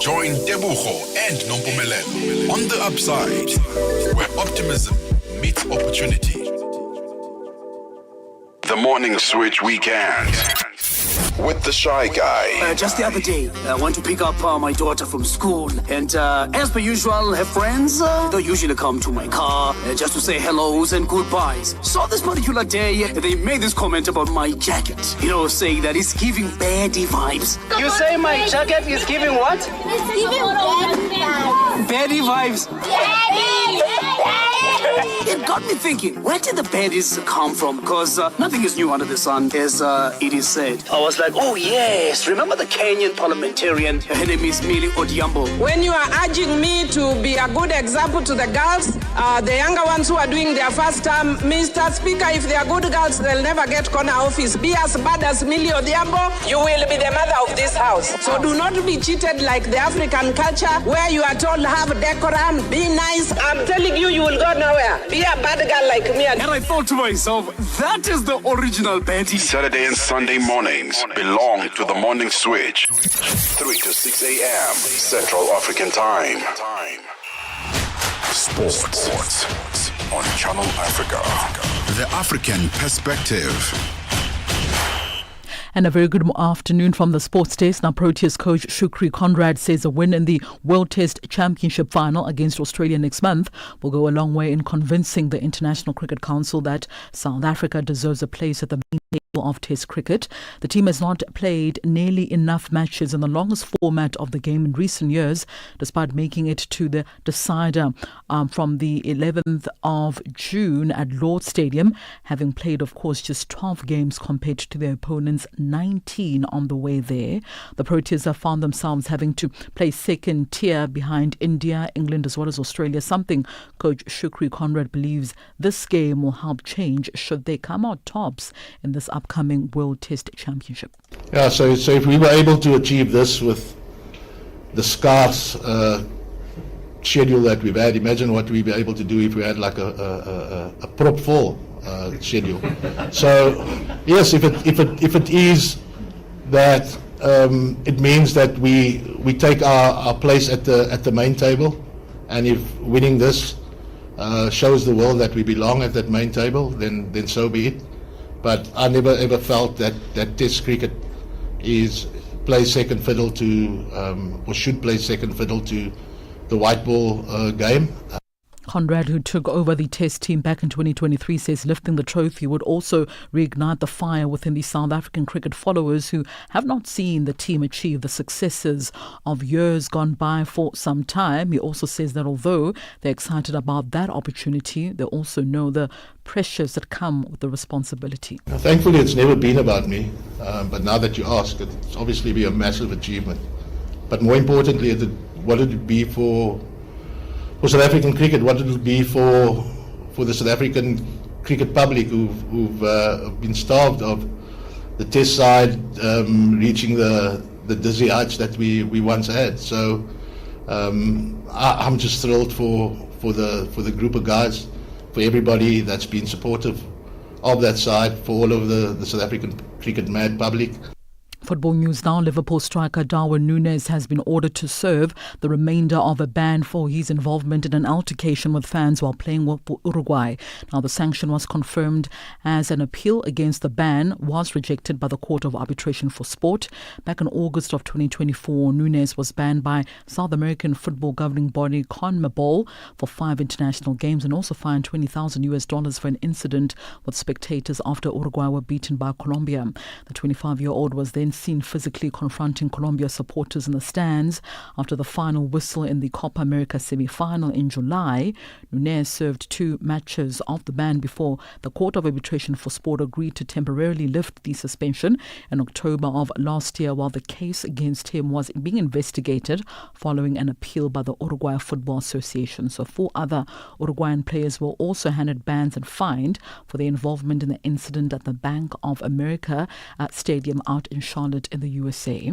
Join Tebogo and Nompumelelo on the upside, where optimism meets opportunity. The Morning Switch Weekend with the Shy Guy. Just the other day, I went to pick up my daughter from school, and as per usual, her friends they usually come to my car just to say hellos and goodbyes. So this particular day, they made this comment about my jacket, saying that it's giving baddie vibes. You say my jacket is giving what? It's giving baddie vibes. It got me thinking, where did the baddies come from? Because nothing is new under the sun, as it is said. I was like, oh yes, remember the Kenyan parliamentarian? Her name is Millie Odhiambo. When you are urging me to be a good example to the girls, the younger ones who are doing their first term, Mr. Speaker, if they are good girls, they'll never get corner office. Be as bad as Millie Odhiambo, you will be the mother of this house. So do not be cheated like the African culture, where you are told have decorum, be nice. I'm telling you, you will go nowhere. Be a bad girl like me. And I thought to myself, that is the original baddie. Saturday and Sunday mornings belong to the morning switch. 3 to 6 a.m. Central African Time. Sports on Channel Africa. The African perspective. And a very good afternoon from the sports desk. Now, Proteas coach Shukri Conrad says a win in the World Test Championship final against Australia next month will go a long way in convincing the International Cricket Council that South Africa deserves a place at the main table of Test cricket. The team has not played nearly enough matches in the longest format of the game in recent years, despite making it to the decider from the 11th of June at Lord's Stadium, having played, of course, just 12 games compared to their opponents' 19 on the way there. The Proteas have found themselves having to play second tier behind India, England as well as Australia, something coach Shukri Conrad believes this game will help change should they come out tops in this upcoming World Test Championship. Yeah, so if we were able to achieve this with the scarce schedule that we've had, imagine what we'd be able to do if we had like a prop full schedule. So yes, if it is that, it means that we take our place at the main table, and if winning this shows the world that we belong at that main table, then so be it. But I never ever felt that Test cricket plays second fiddle to or should play second fiddle to the white ball game. Conrad, who took over the Test team back in 2023, says lifting the trophy would also reignite the fire within the South African cricket followers who have not seen the team achieve the successes of years gone by for some time. He also says that although they're excited about that opportunity, they also know the pressures that come with the responsibility. Now, thankfully, it's never been about me, but now that you ask, it's obviously be a massive achievement. But more importantly, what would it be for South African cricket, what it will be for the South African cricket public who've been starved of the Test side reaching the dizzy heights that we once had. So I'm just thrilled for the group of guys, for everybody that's been supportive of that side, for all of the South African cricket mad public. Football news now. Liverpool striker Darwin Núñez has been ordered to serve the remainder of a ban for his involvement in an altercation with fans while playing for Uruguay. Now, the sanction was confirmed as an appeal against the ban was rejected by the Court of Arbitration for Sport. Back in August of 2024, Núñez was banned by South American football governing body CONMEBOL for 5 international games and also fined $20,000 for an incident with spectators after Uruguay were beaten by Colombia. The 25-year-old was then seen physically confronting Colombia supporters in the stands after the final whistle in the Copa America semi-final in July. Núñez served 2 matches of the ban before the Court of Arbitration for Sport agreed to temporarily lift the suspension in October of last year, while the case against him was being investigated following an appeal by the Uruguay Football Association. So 4 other Uruguayan players were also handed bans and fined for their involvement in the incident at the Bank of America Stadium out in Charlotte in the USA.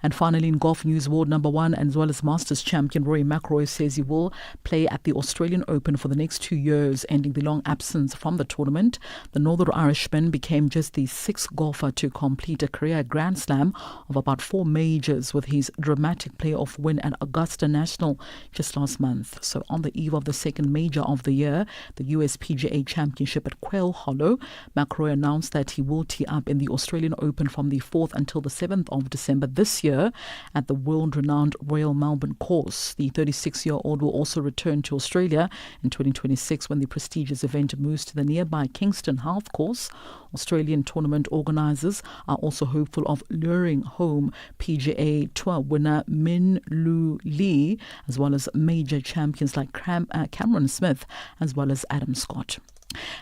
And finally, in golf news, world number 1 as well as Masters champion Rory McIlroy says he will play at the Australian Open for the next 2 years, ending the long absence from the tournament. The Northern Irishman became just the 6th golfer to complete a career Grand Slam of about 4 majors with his dramatic playoff win at Augusta National just last month. So on the eve of the second major of the year, the US PGA Championship at Quail Hollow, McIlroy announced that he will tee up in the Australian Open from the 4th until the 7th of December this year at the world-renowned Royal Melbourne course. The 36-year-old will also return to Australia in 2026 when the prestigious event moves to the nearby Kingston Health course. Australian tournament organisers are also hopeful of luring home PGA Tour winner Min Lu Lee, as well as major champions like Cameron Smith, as well as Adam Scott.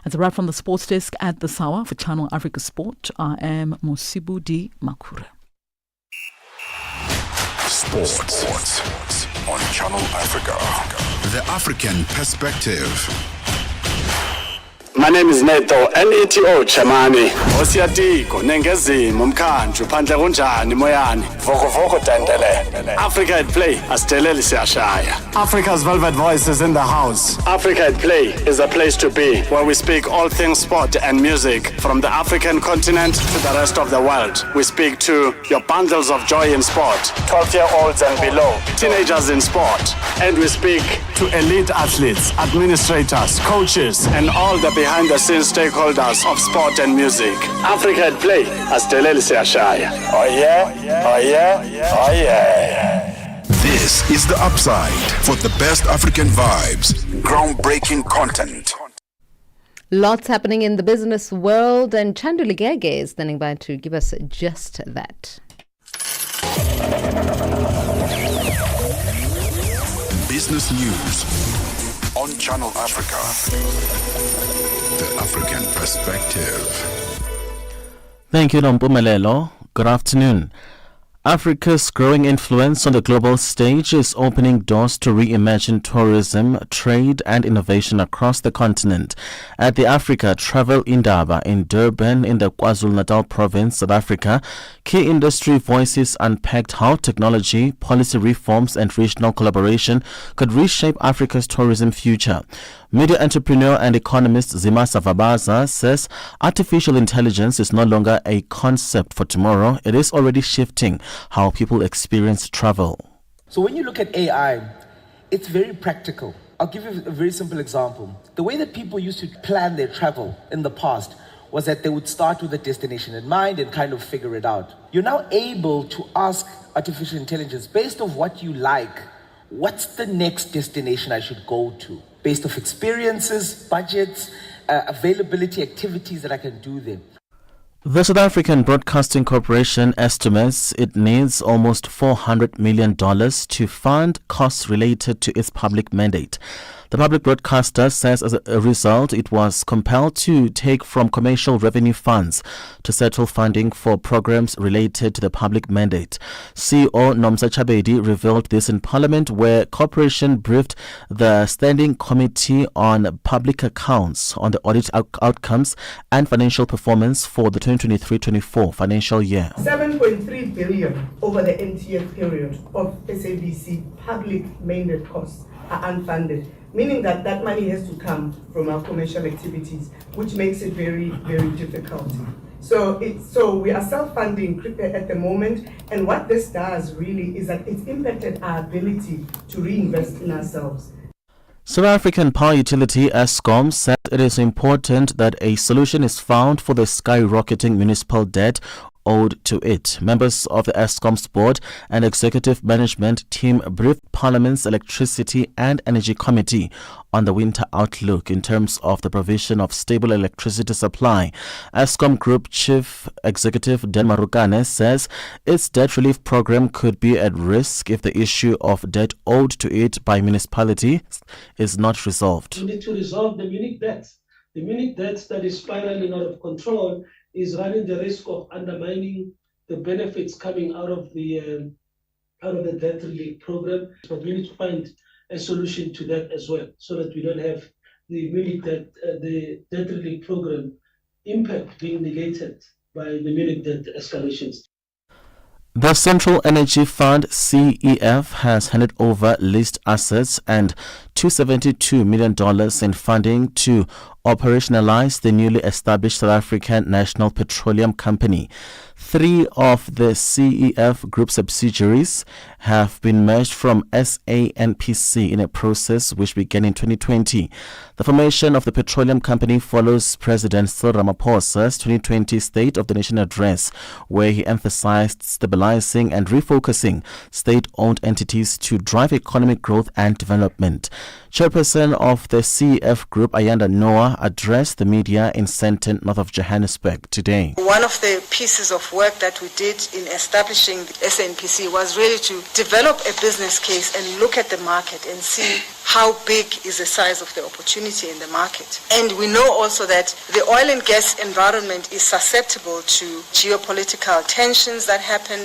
That's a wrap from the sports desk at the Sawa. For Channel Africa Sport, I am Mosibu Di Makura. Sports on Channel Africa. The African perspective. My name is Neto, N-E-T-O Chamani. Osiatiko, Nengezimo, Mkhanju, Phandle kunjani moyani. Voko Tendele. Africa at Play, Asteleli Siashaya. Africa's velvet voice is in the house. Africa at Play is a place to be, where we speak all things sport and music, from the African continent to the rest of the world. We speak to your bundles of joy in sport, 12-year-olds and below, teenagers in sport. And we speak to elite athletes, administrators, coaches, and all the behind-the-scenes stakeholders of sport and music. Africa at Play, Asteleli Siashaya. Oh yeah, oh yeah, oh yeah. This is The Upside for the best African vibes, groundbreaking content. Lots happening in the business world, and Chandu Ligege is standing by to give us just that. Business news on Channel Africa. The African perspective. Thank you, Nompumelelo. Good afternoon. Africa's growing influence on the global stage is opening doors to reimagine tourism, trade and innovation across the continent. At the Africa Travel Indaba in Durban in the KwaZulu-Natal province, South Africa, key industry voices unpacked how technology, policy reforms and regional collaboration could reshape Africa's tourism future. Media entrepreneur and economist Zima Savabaza says artificial intelligence is no longer a concept for tomorrow. It is already shifting how people experience travel. So when you look at AI, it's very practical. I'll give you a very simple example. The way that people used to plan their travel in the past was that they would start with a destination in mind and kind of figure it out. You're now able to ask artificial intelligence, based on what you like, what's the next destination I should go to? Based off experiences, budgets, availability, activities that I can do there. The South African Broadcasting Corporation estimates it needs almost $400 million to fund costs related to its public mandate. The public broadcaster says as a result, it was compelled to take from commercial revenue funds to settle funding for programs related to the public mandate. CEO Nomsa Chabedi revealed this in Parliament, where corporation briefed the Standing Committee on Public Accounts on the audit outcomes and financial performance for the 2023-24 financial year. 7.3 billion over the NTF period of SABC public mandate costs are unfunded, meaning that that money has to come from our commercial activities, which makes it very, very difficult. So we are self-funding at the moment, and what this does really is that it's impacted our ability to reinvest in ourselves. South African power utility Eskom said it is important that a solution is found for the skyrocketing municipal debt owed to it. Members of the Eskom's board and executive management team briefed Parliament's Electricity and Energy Committee on the winter outlook in terms of the provision of stable electricity supply. Eskom Group Chief Executive Dan Marukane says its debt relief program could be at risk if the issue of debt owed to it by municipalities is not resolved. We need to resolve the Munich debt. The Munich debt that is spiraling out of control is running the risk of undermining the benefits coming out of the debt relief program. But we need to find a solution to that as well, so that we don't have the debt relief program impact being negated by the Munich debt escalations. The Central Energy Fund, CEF, has handed over leased assets and $272 million in funding to operationalize the newly established South African National Petroleum Company. 3 of the CEF group subsidiaries have been merged from SANPC in a process which began in 2020. The formation of the petroleum company follows President Cyril Ramaphosa's 2020 State of the Nation address, where he emphasized stabilizing and refocusing state-owned entities to drive economic growth and development. Chairperson of the CEF Group, Ayanda Noah, addressed the media in Sandton, north of Johannesburg, today. One of the pieces of work that we did in establishing the SNPC was really to develop a business case and look at the market and see how big is the size of the opportunity in the market. And we know also that the oil and gas environment is susceptible to geopolitical tensions that happen.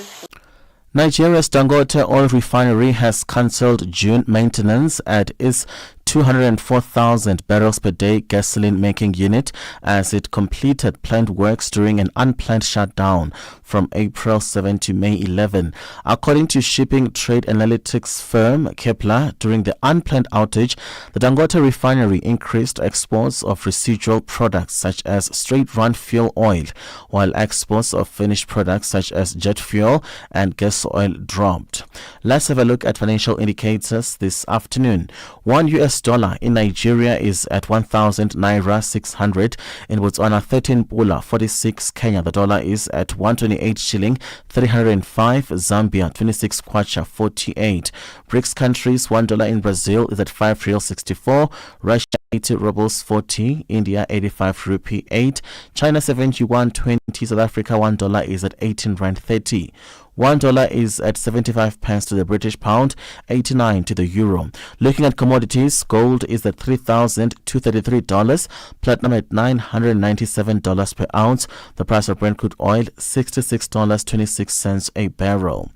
Nigeria's Dangote oil refinery has cancelled June maintenance at its 204,000 barrels per day gasoline making unit as it completed planned works during an unplanned shutdown from April 7 to May 11. According to shipping trade analytics firm Kepler, during the unplanned outage, the Dangote refinery increased exports of residual products such as straight-run fuel oil, while exports of finished products such as jet fuel and gas oil dropped. Let's have a look at financial indicators this afternoon. $1 US in Nigeria is at 1,000 naira 600. In Botswana, 13 pula 46. Kenya, the dollar is at 128 shilling 305. Zambia, 26 kwacha 48. BRICS countries, $1 in Brazil is at 5 real 64. Russia, 80 rubles 40. India, 85 rupee 8. China, 71.20. South Africa, $1 is at 18 rand 30. $1 is at 75 pence to the British pound, 89 to the euro. Looking at commodities, gold is at $3,233, platinum at $997 per ounce. The price of Brent crude oil, $66.26 a barrel.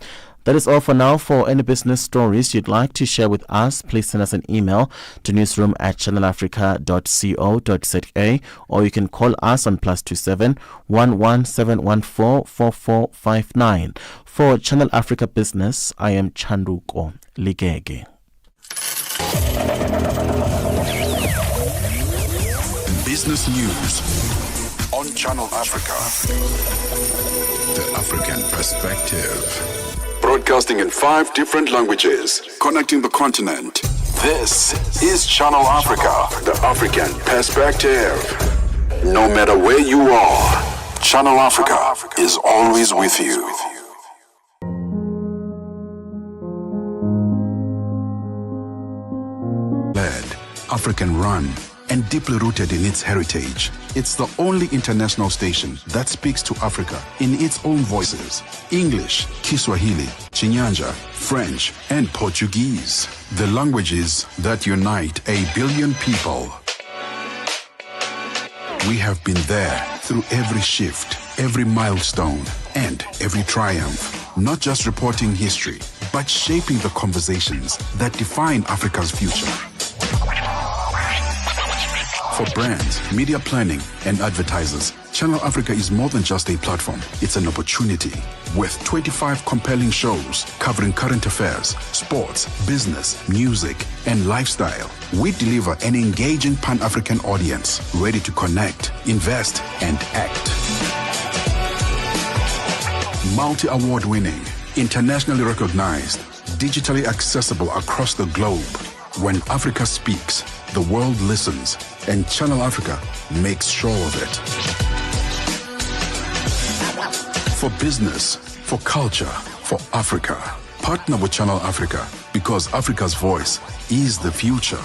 That is all for now. For any business stories you'd like to share with us, please send us an email to newsroom@channelafrica.co.za, or you can call us on +27 11714 4459. For Channel Africa Business, I am Chanduko Ligege. Business news on Channel Africa. The African perspective. Broadcasting in 5 different languages, connecting the continent. This is Channel Africa, the African perspective. No matter where you are, Channel Africa is always with you. Led, African run, and deeply rooted in its heritage. It's the only international station that speaks to Africa in its own voices. English, Kiswahili, Chinyanja, French, and Portuguese. The languages that unite 1 billion people. We have been there through every shift, every milestone, and every triumph. Not just reporting history, but shaping the conversations that define Africa's future. For brands, media planning, and advertisers, Channel Africa is more than just a platform. It's an opportunity. With 25 compelling shows covering current affairs, sports, business, music, and lifestyle, we deliver an engaging Pan-African audience ready to connect, invest, and act. Multi-award winning, internationally recognized, digitally accessible across the globe. When Africa speaks, the world listens, and Channel Africa makes sure of it. For business, for culture, for Africa, partner with Channel Africa, because Africa's voice is the future.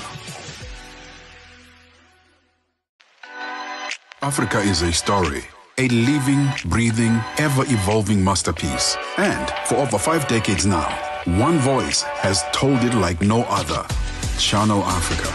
Africa is a story, a living, breathing, ever-evolving masterpiece. And for over 5 decades now, one voice has told it like no other. Channel Africa.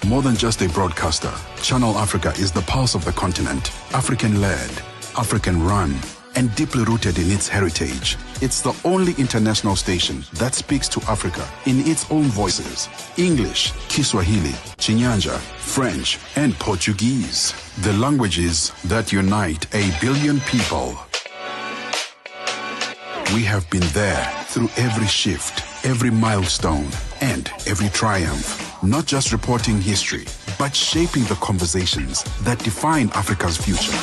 More than just a broadcaster, Channel Africa is the pulse of the continent. African-led, African-run, and deeply rooted in its heritage. It's the only international station that speaks to Africa in its own voices. English, Kiswahili, Chinyanja, French, and Portuguese. The languages that unite 1 billion people. We have been there through every shift, every milestone, and every triumph. Not just reporting history, but shaping the conversations that define Africa's future.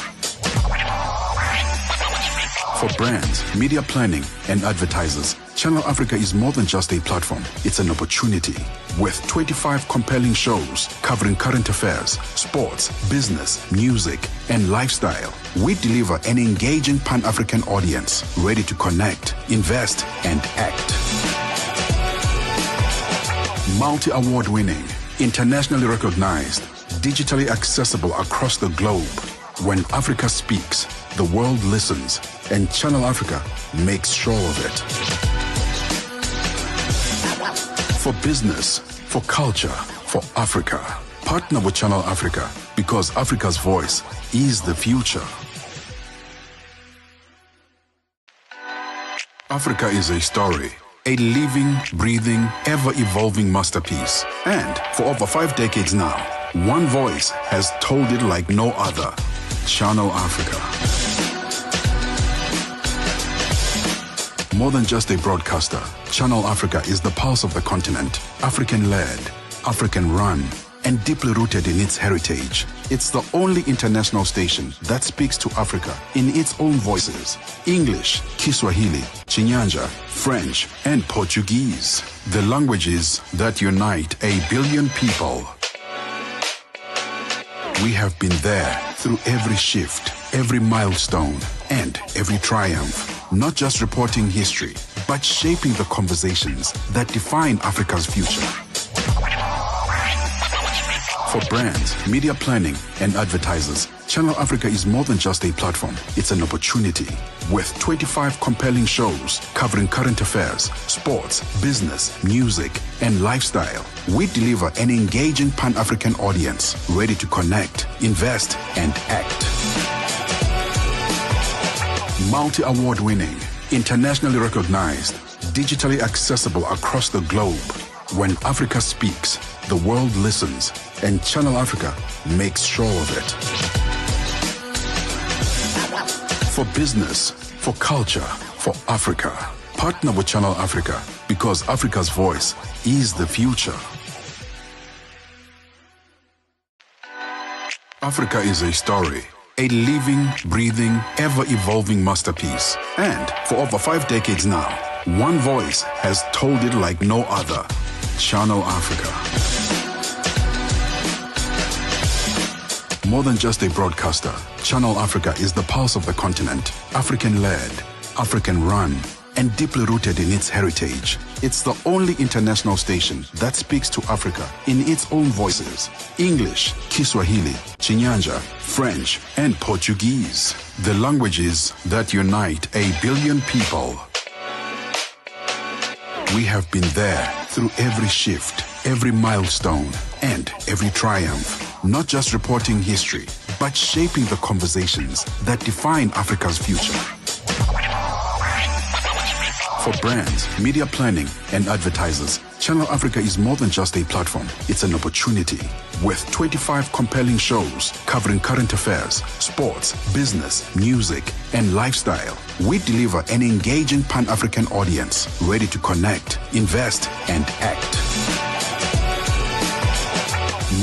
For brands, media planning, and advertisers, Channel Africa is more than just a platform. It's an opportunity. With 25 compelling shows covering current affairs, sports, business, music, and lifestyle, we deliver an engaging Pan-African audience ready to connect, invest, and act. Multi-award winning, internationally recognized, digitally accessible across the globe. When Africa speaks, the world listens, and Channel Africa makes sure of it. For business, for culture, for Africa, partner with Channel Africa, because Africa's voice is the future. Africa is a story, a living, breathing, ever-evolving masterpiece. And for over 5 decades now, one voice has told it like no other. Channel Africa. More than just a broadcaster, Channel Africa is the pulse of the continent, African-led, African-run, and deeply rooted in its heritage. It's the only international station that speaks to Africa in its own voices: English, Kiswahili, Chinyanja, French, and Portuguese. The languages that unite 1 billion people. We have been there through every shift, every milestone, and every triumph. Not just reporting history, but shaping the conversations that define Africa's future. For brands, media planning, and advertisers, Channel Africa is more than just a platform. It's an opportunity. With 25 compelling shows covering current affairs, sports, business, music, and lifestyle, we deliver an engaging Pan-African audience ready to connect, invest, and act. Multi-award winning, internationally recognized, digitally accessible across the globe. When Africa speaks, the world listens, and Channel Africa makes sure of it. For business, for culture, for Africa, partner with Channel Africa, because Africa's voice is the future. Africa is a story, a living, breathing, ever-evolving masterpiece. And for over 5 decades now, one voice has told it like no other. Channel Africa. More than just a broadcaster, Channel Africa is the pulse of the continent, African-led, African-run, and deeply rooted in its heritage. It's the only international station that speaks to Africa in its own voices: English, Kiswahili, Chinyanja, French, and Portuguese. The languages that unite 1 billion people. We have been there through every shift, every milestone, and every triumph. Not just reporting history, but shaping the conversations that define Africa's future. For brands, media planning, and advertisers, Channel Africa is more than just a platform. It's an opportunity. With 25 compelling shows covering current affairs, sports, business, music, and lifestyle, we deliver an engaging Pan-African audience ready to connect, invest, and act.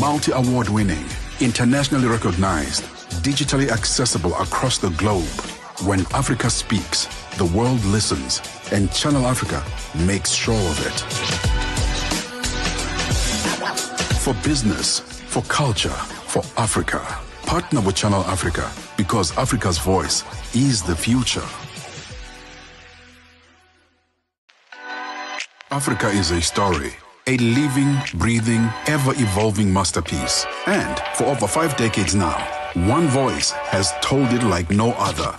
Multi-award winning, internationally recognized, digitally accessible across the globe. When Africa speaks, the world listens, and Channel Africa makes sure of it. For business, for culture, for Africa, partner with Channel Africa, because Africa's voice is the future. Africa is a story, a living, breathing, ever-evolving masterpiece. And for over 5 decades now, one voice has told it like no other.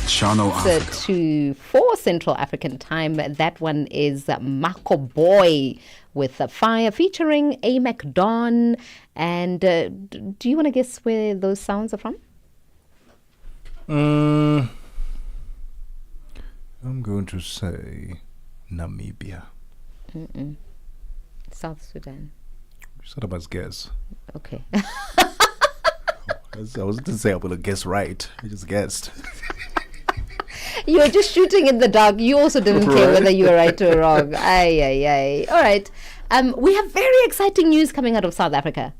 Channel Africa. To 4 Central African time, that one is Mako Boy with Fire featuring A. McDon. And do you want to guess where those sounds are from? I'm going to say Namibia. Mm-mm. South Sudan. Shut up, as guess. Okay. I was going to say I'm going to guess right. I just guessed. You were just shooting in the dark. You also didn't care whether you were right or wrong. Aye. All right. We have very exciting news coming out of South Africa.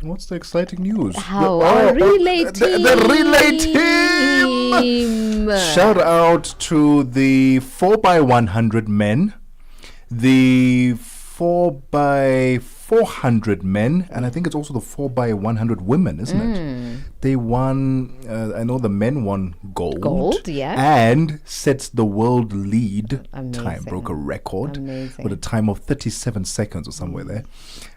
What's the exciting news? How our relay team. The relay team. Shout out to the 4x100 men, the 4x400 men, and I think it's also the 4x100 women, isn't it? They won, I know the men won gold. Gold, yeah. And sets the world lead Amazing. time, broke a record Amazing. with a time of 37 seconds or somewhere there.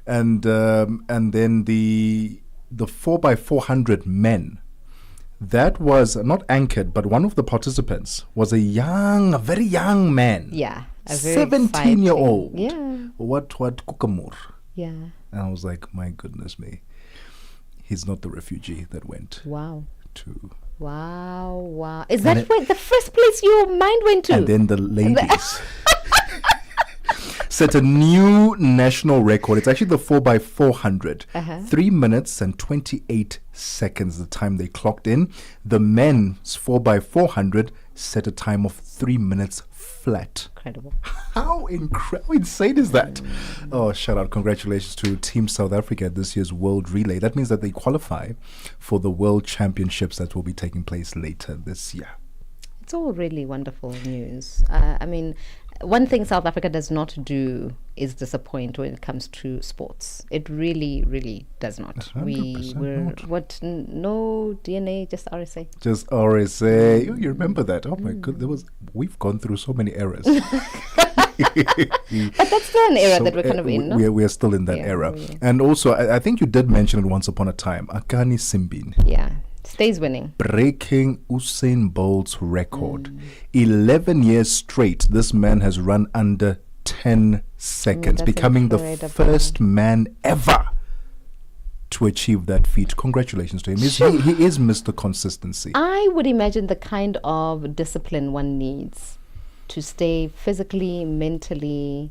And then the 4x400 men, that was not anchored, but one of the participants was a very young man. Yeah. 17-year-old. Yeah. What Kukamur. Yeah. And I was like, my goodness me. He's not the refugee that went Wow. to. Wow. Is that where the first place your mind went to? And then the ladies. set a new national record. It's actually the 4x400. 3 minutes and 28 seconds, the time they clocked in. The men's 4x400 set a time of 3 minutes flat. Incredible. How insane is that? Oh, shout out. Congratulations to Team South Africa at this year's World Relay. That means that they qualify for the World Championships that will be taking place later this year. It's all really wonderful news. I mean, one thing South Africa does not do is disappoint when it comes to sports. It really, really does not. We're no DNA, just RSA. Just RSA. You remember that? Oh my God, we've gone through so many eras. But that's still an era that we're kind of in, no? We're still in that era. Yeah. And also, I think you did mention it once upon a time, Akani Simbine. Yeah. Stays winning. Breaking Usain Bolt's record. 11 years straight, this man has run under 10 seconds, becoming the first man ever to achieve that feat. Congratulations to him. He is Mr. Consistency. I would imagine the kind of discipline one needs to stay physically, mentally,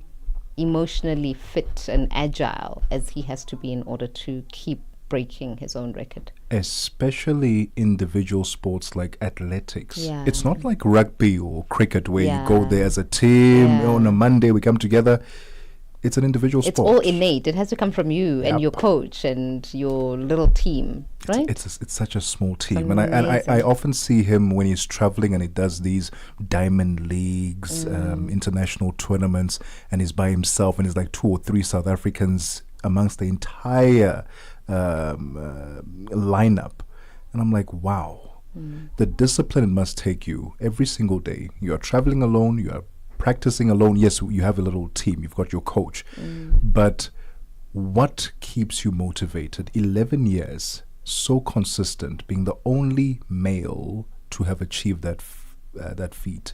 emotionally fit and agile as he has to be in order to keep breaking his own record. Especially individual sports like athletics. Yeah. It's not like rugby or cricket where you go there as a team. On a Monday we come together. It's an individual sport. It's all innate. It has to come from you and your coach and your little team, right? It's such a small team. And I often see him when he's traveling and he does these diamond leagues, international tournaments, and he's by himself and he's like 2 or 3 South Africans amongst the entire lineup, and I'm like, wow, the discipline it must take you every single day. You are traveling alone, you are practicing alone. Yes, you have a little team, you've got your coach, but what keeps you motivated? 11 years, so consistent, being the only male to have achieved that feat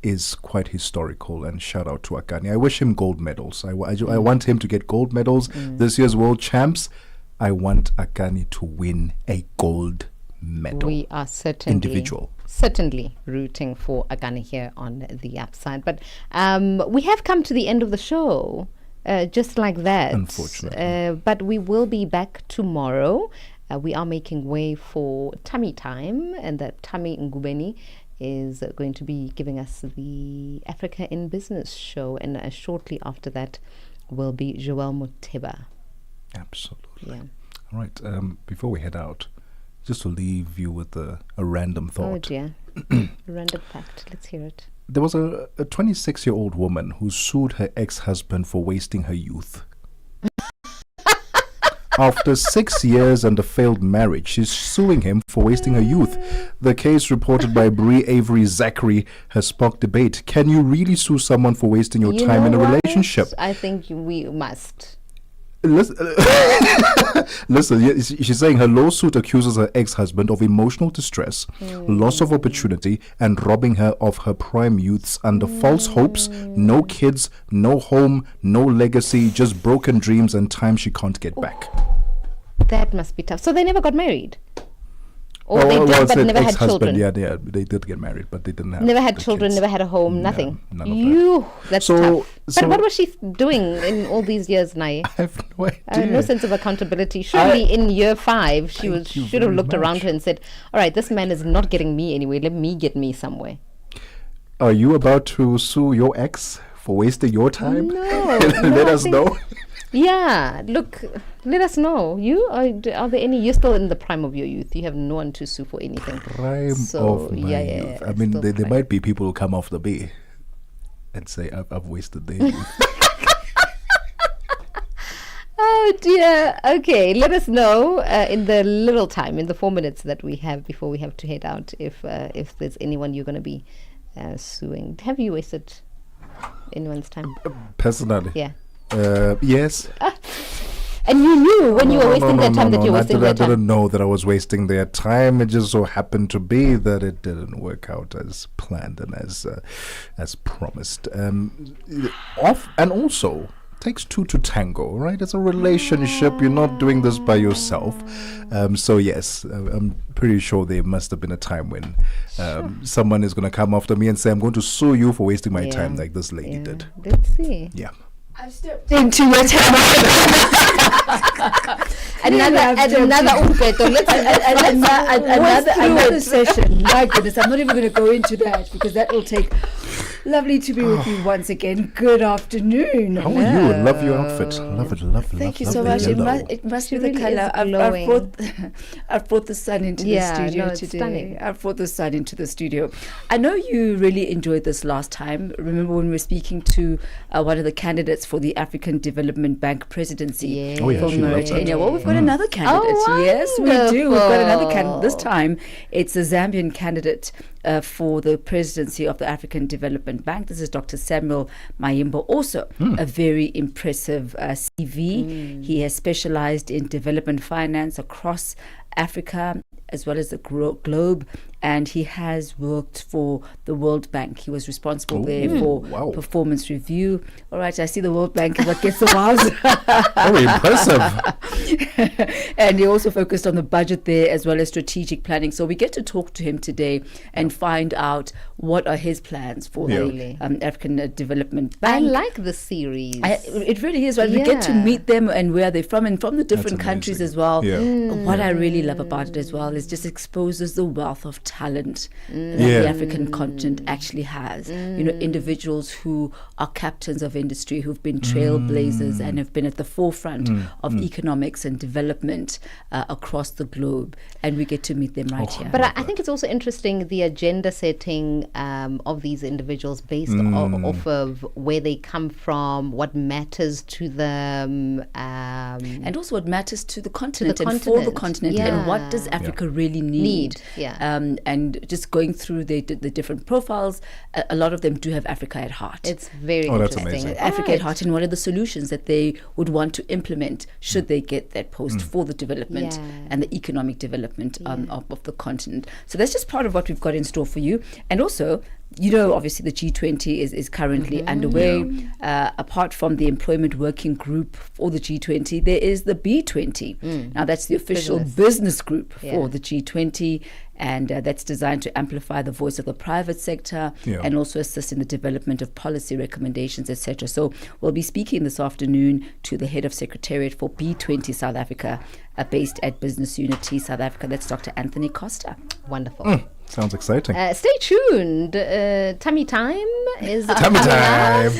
is quite historical, and shout out to Akani. I wish him gold medals. I want him to get gold medals. This year's world champs, I want Akani to win a gold medal. We are certainly rooting for Akani here on the upside. But we have come to the end of the show, just like that. Unfortunately. But we will be back tomorrow. We are making way for Tummy Time, and that Tummy Ngubeni is going to be giving us the Africa in Business show. And shortly after that will be Joel Moteba. Absolutely. Yeah. All right. Before we head out, just to leave you with a random thought. Oh dear. A random fact. Let's hear it. There was a 26-year-old woman who sued her ex-husband for wasting her youth. After 6 years and a failed marriage, she's suing him for wasting her youth. The case, reported by Bree Avery Zachary, has sparked debate. Can you really sue someone for wasting your time in a relationship? I think we must. Listen, she's saying her lawsuit accuses her ex-husband of emotional distress, loss of opportunity, and robbing her of her prime youths under false hopes, no kids, no home, no legacy, just broken dreams and time she can't get back. That must be tough. So they never got married? Or they did, but never had children? Yeah, they did get married, but they didn't have never had children, kids. Never had a home, nothing. None of that. That's tough. But what was she doing in all these years, Nai? I have no idea. No sense of accountability. Surely in year 5, she should have looked around her and said, all right, this man is not getting me anyway. Let me get me somewhere. Are you about to sue your ex for wasting your time? No. Let us know. Yeah, look, let us know. Are there any? You're still in the prime of your youth. You have no one to sue for anything. Prime of my youth. I mean, there might be people who come off the bay and say, I've wasted their youth. Oh dear. Okay, let us know in the little time, in the 4 minutes that we have before we have to head out, if there's anyone you're going to be suing. Have you wasted anyone's time? Personally? Yeah. Yes. And you knew when you were wasting their time that you were wasting their time? I didn't know that I was wasting their time. It just so happened to be that it didn't work out as planned and as promised. And also, takes 2 to tango, right? It's a relationship. You're not doing this by yourself. So yes, I'm pretty sure there must have been a time when someone is going to come after me and say, I'm going to sue you for wasting my time like this lady did. Let's see. Yeah. I've stepped into your time. another umpeto. Another session. My goodness, I'm not even going to go into that because that will take. Lovely to be with you once again. Good afternoon. How are you? Love your outfit. Love it. Thank you so much. It must be the color. I've brought the sun into the studio today. Stunning. I've brought the sun into the studio. I know you really enjoyed this last time. Remember when we were speaking to one of the candidates for the African Development Bank presidency from Mauritania? Well, we've got another candidate. Yes, we do. We've got another candidate. This time, it's a Zambian candidate for the presidency of the African Development Bank. This is Dr. Samuel Mayimbo, also a very impressive CV. He has specialized in development finance across Africa as well as the globe, and he has worked for the World Bank. He was responsible there for performance review. All right, I see the World Bank is what gets the wows. Very impressive. And he also focused on the budget there as well as strategic planning. So we get to talk to him today and find out what are his plans for the African Development Bank. I like the series. It really is, right? We get to meet them and where they're from and from the different countries as well. What I really love about it as well is just exposes the wealth of talent that the African continent actually has. You know, individuals who are captains of industry, who've been trailblazers and have been at the forefront of economics and development across the globe. And we get to meet them right here. But I think it's also interesting the agenda setting of these individuals based off of where they come from, what matters to them, and also what matters to the continent and for the continent, and what does Africa really need. And just going through the different profiles, a lot of them do have Africa at heart. It's very interesting. Africa at heart, and what are the solutions that they would want to implement should they get that post for the development and the economic development of the continent. So that's just part of what we've got in store for you. And also, you know, obviously the G20 is currently underway. Apart from the employment working group for the G20, there is the B20. Now that's the official business group for the G20, and that's designed to amplify the voice of the private sector and also assist in the development of policy recommendations, etc. So we'll be speaking this afternoon to the head of secretariat for B20 South Africa, based at Business Unity South Africa. That's Dr. Anthony Costa. Wonderful. Sounds exciting. Stay tuned. Tummy time is tummy time.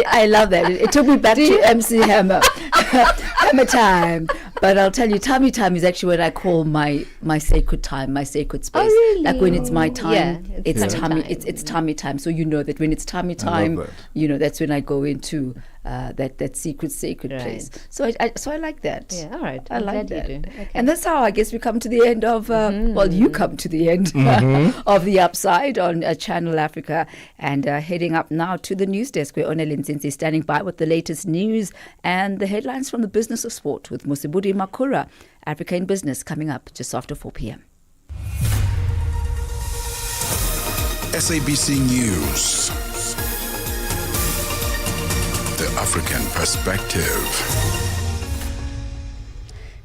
I love that. It took me back to MC Hammer. Hammer time. But I'll tell you, tummy time is actually what I call my sacred time, my sacred space. Oh, really? Like when it's my time, it's tummy. time. It's tummy time. So you know that when it's tummy time, you know that's when I go into that secret place. So I like that. Yeah, all right. I like that. Okay. And that's how I guess we come to the end of. Well, you come to the end of the Upside on Channel Africa, and heading up now to the news desk where Onelin Zinzi is standing by with the latest news and the headlines from the business of sport with Musibudi Makura. Africa in Business coming up just after 4 p.m. SABC News. The African Perspective.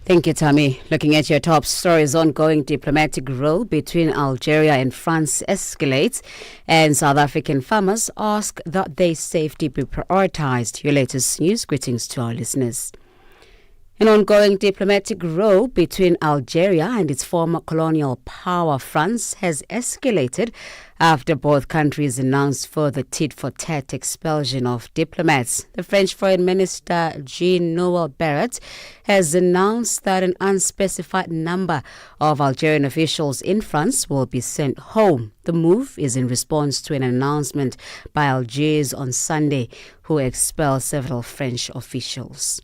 Thank you, Tammy. Looking at your top stories, ongoing diplomatic row between Algeria and France escalates, and South African farmers ask that their safety be prioritized. Your latest news. Greetings to our listeners. An ongoing diplomatic row between Algeria and its former colonial power France has escalated after both countries announced further tit-for-tat expulsion of diplomats. The French Foreign Minister Jean-Noël Barrot has announced that an unspecified number of Algerian officials in France will be sent home. The move is in response to an announcement by Algiers on Sunday, who expelled several French officials.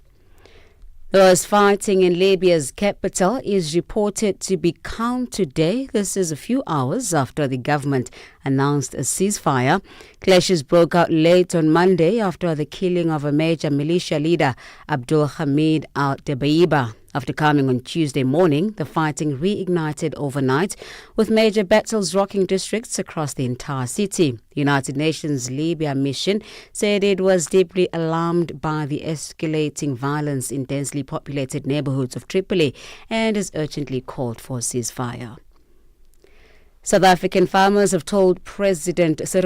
Those fighting in Libya's capital is reported to be calm today. This is a few hours after the government announced a ceasefire. Clashes broke out late on Monday after the killing of a major militia leader, Abdul Hamid al-Debaiba. After coming on Tuesday morning, the fighting reignited overnight, with major battles rocking districts across the entire city. The United Nations Libya mission said it was deeply alarmed by the escalating violence in densely populated neighborhoods of Tripoli and has urgently called for a ceasefire. South African farmers have told President Cyril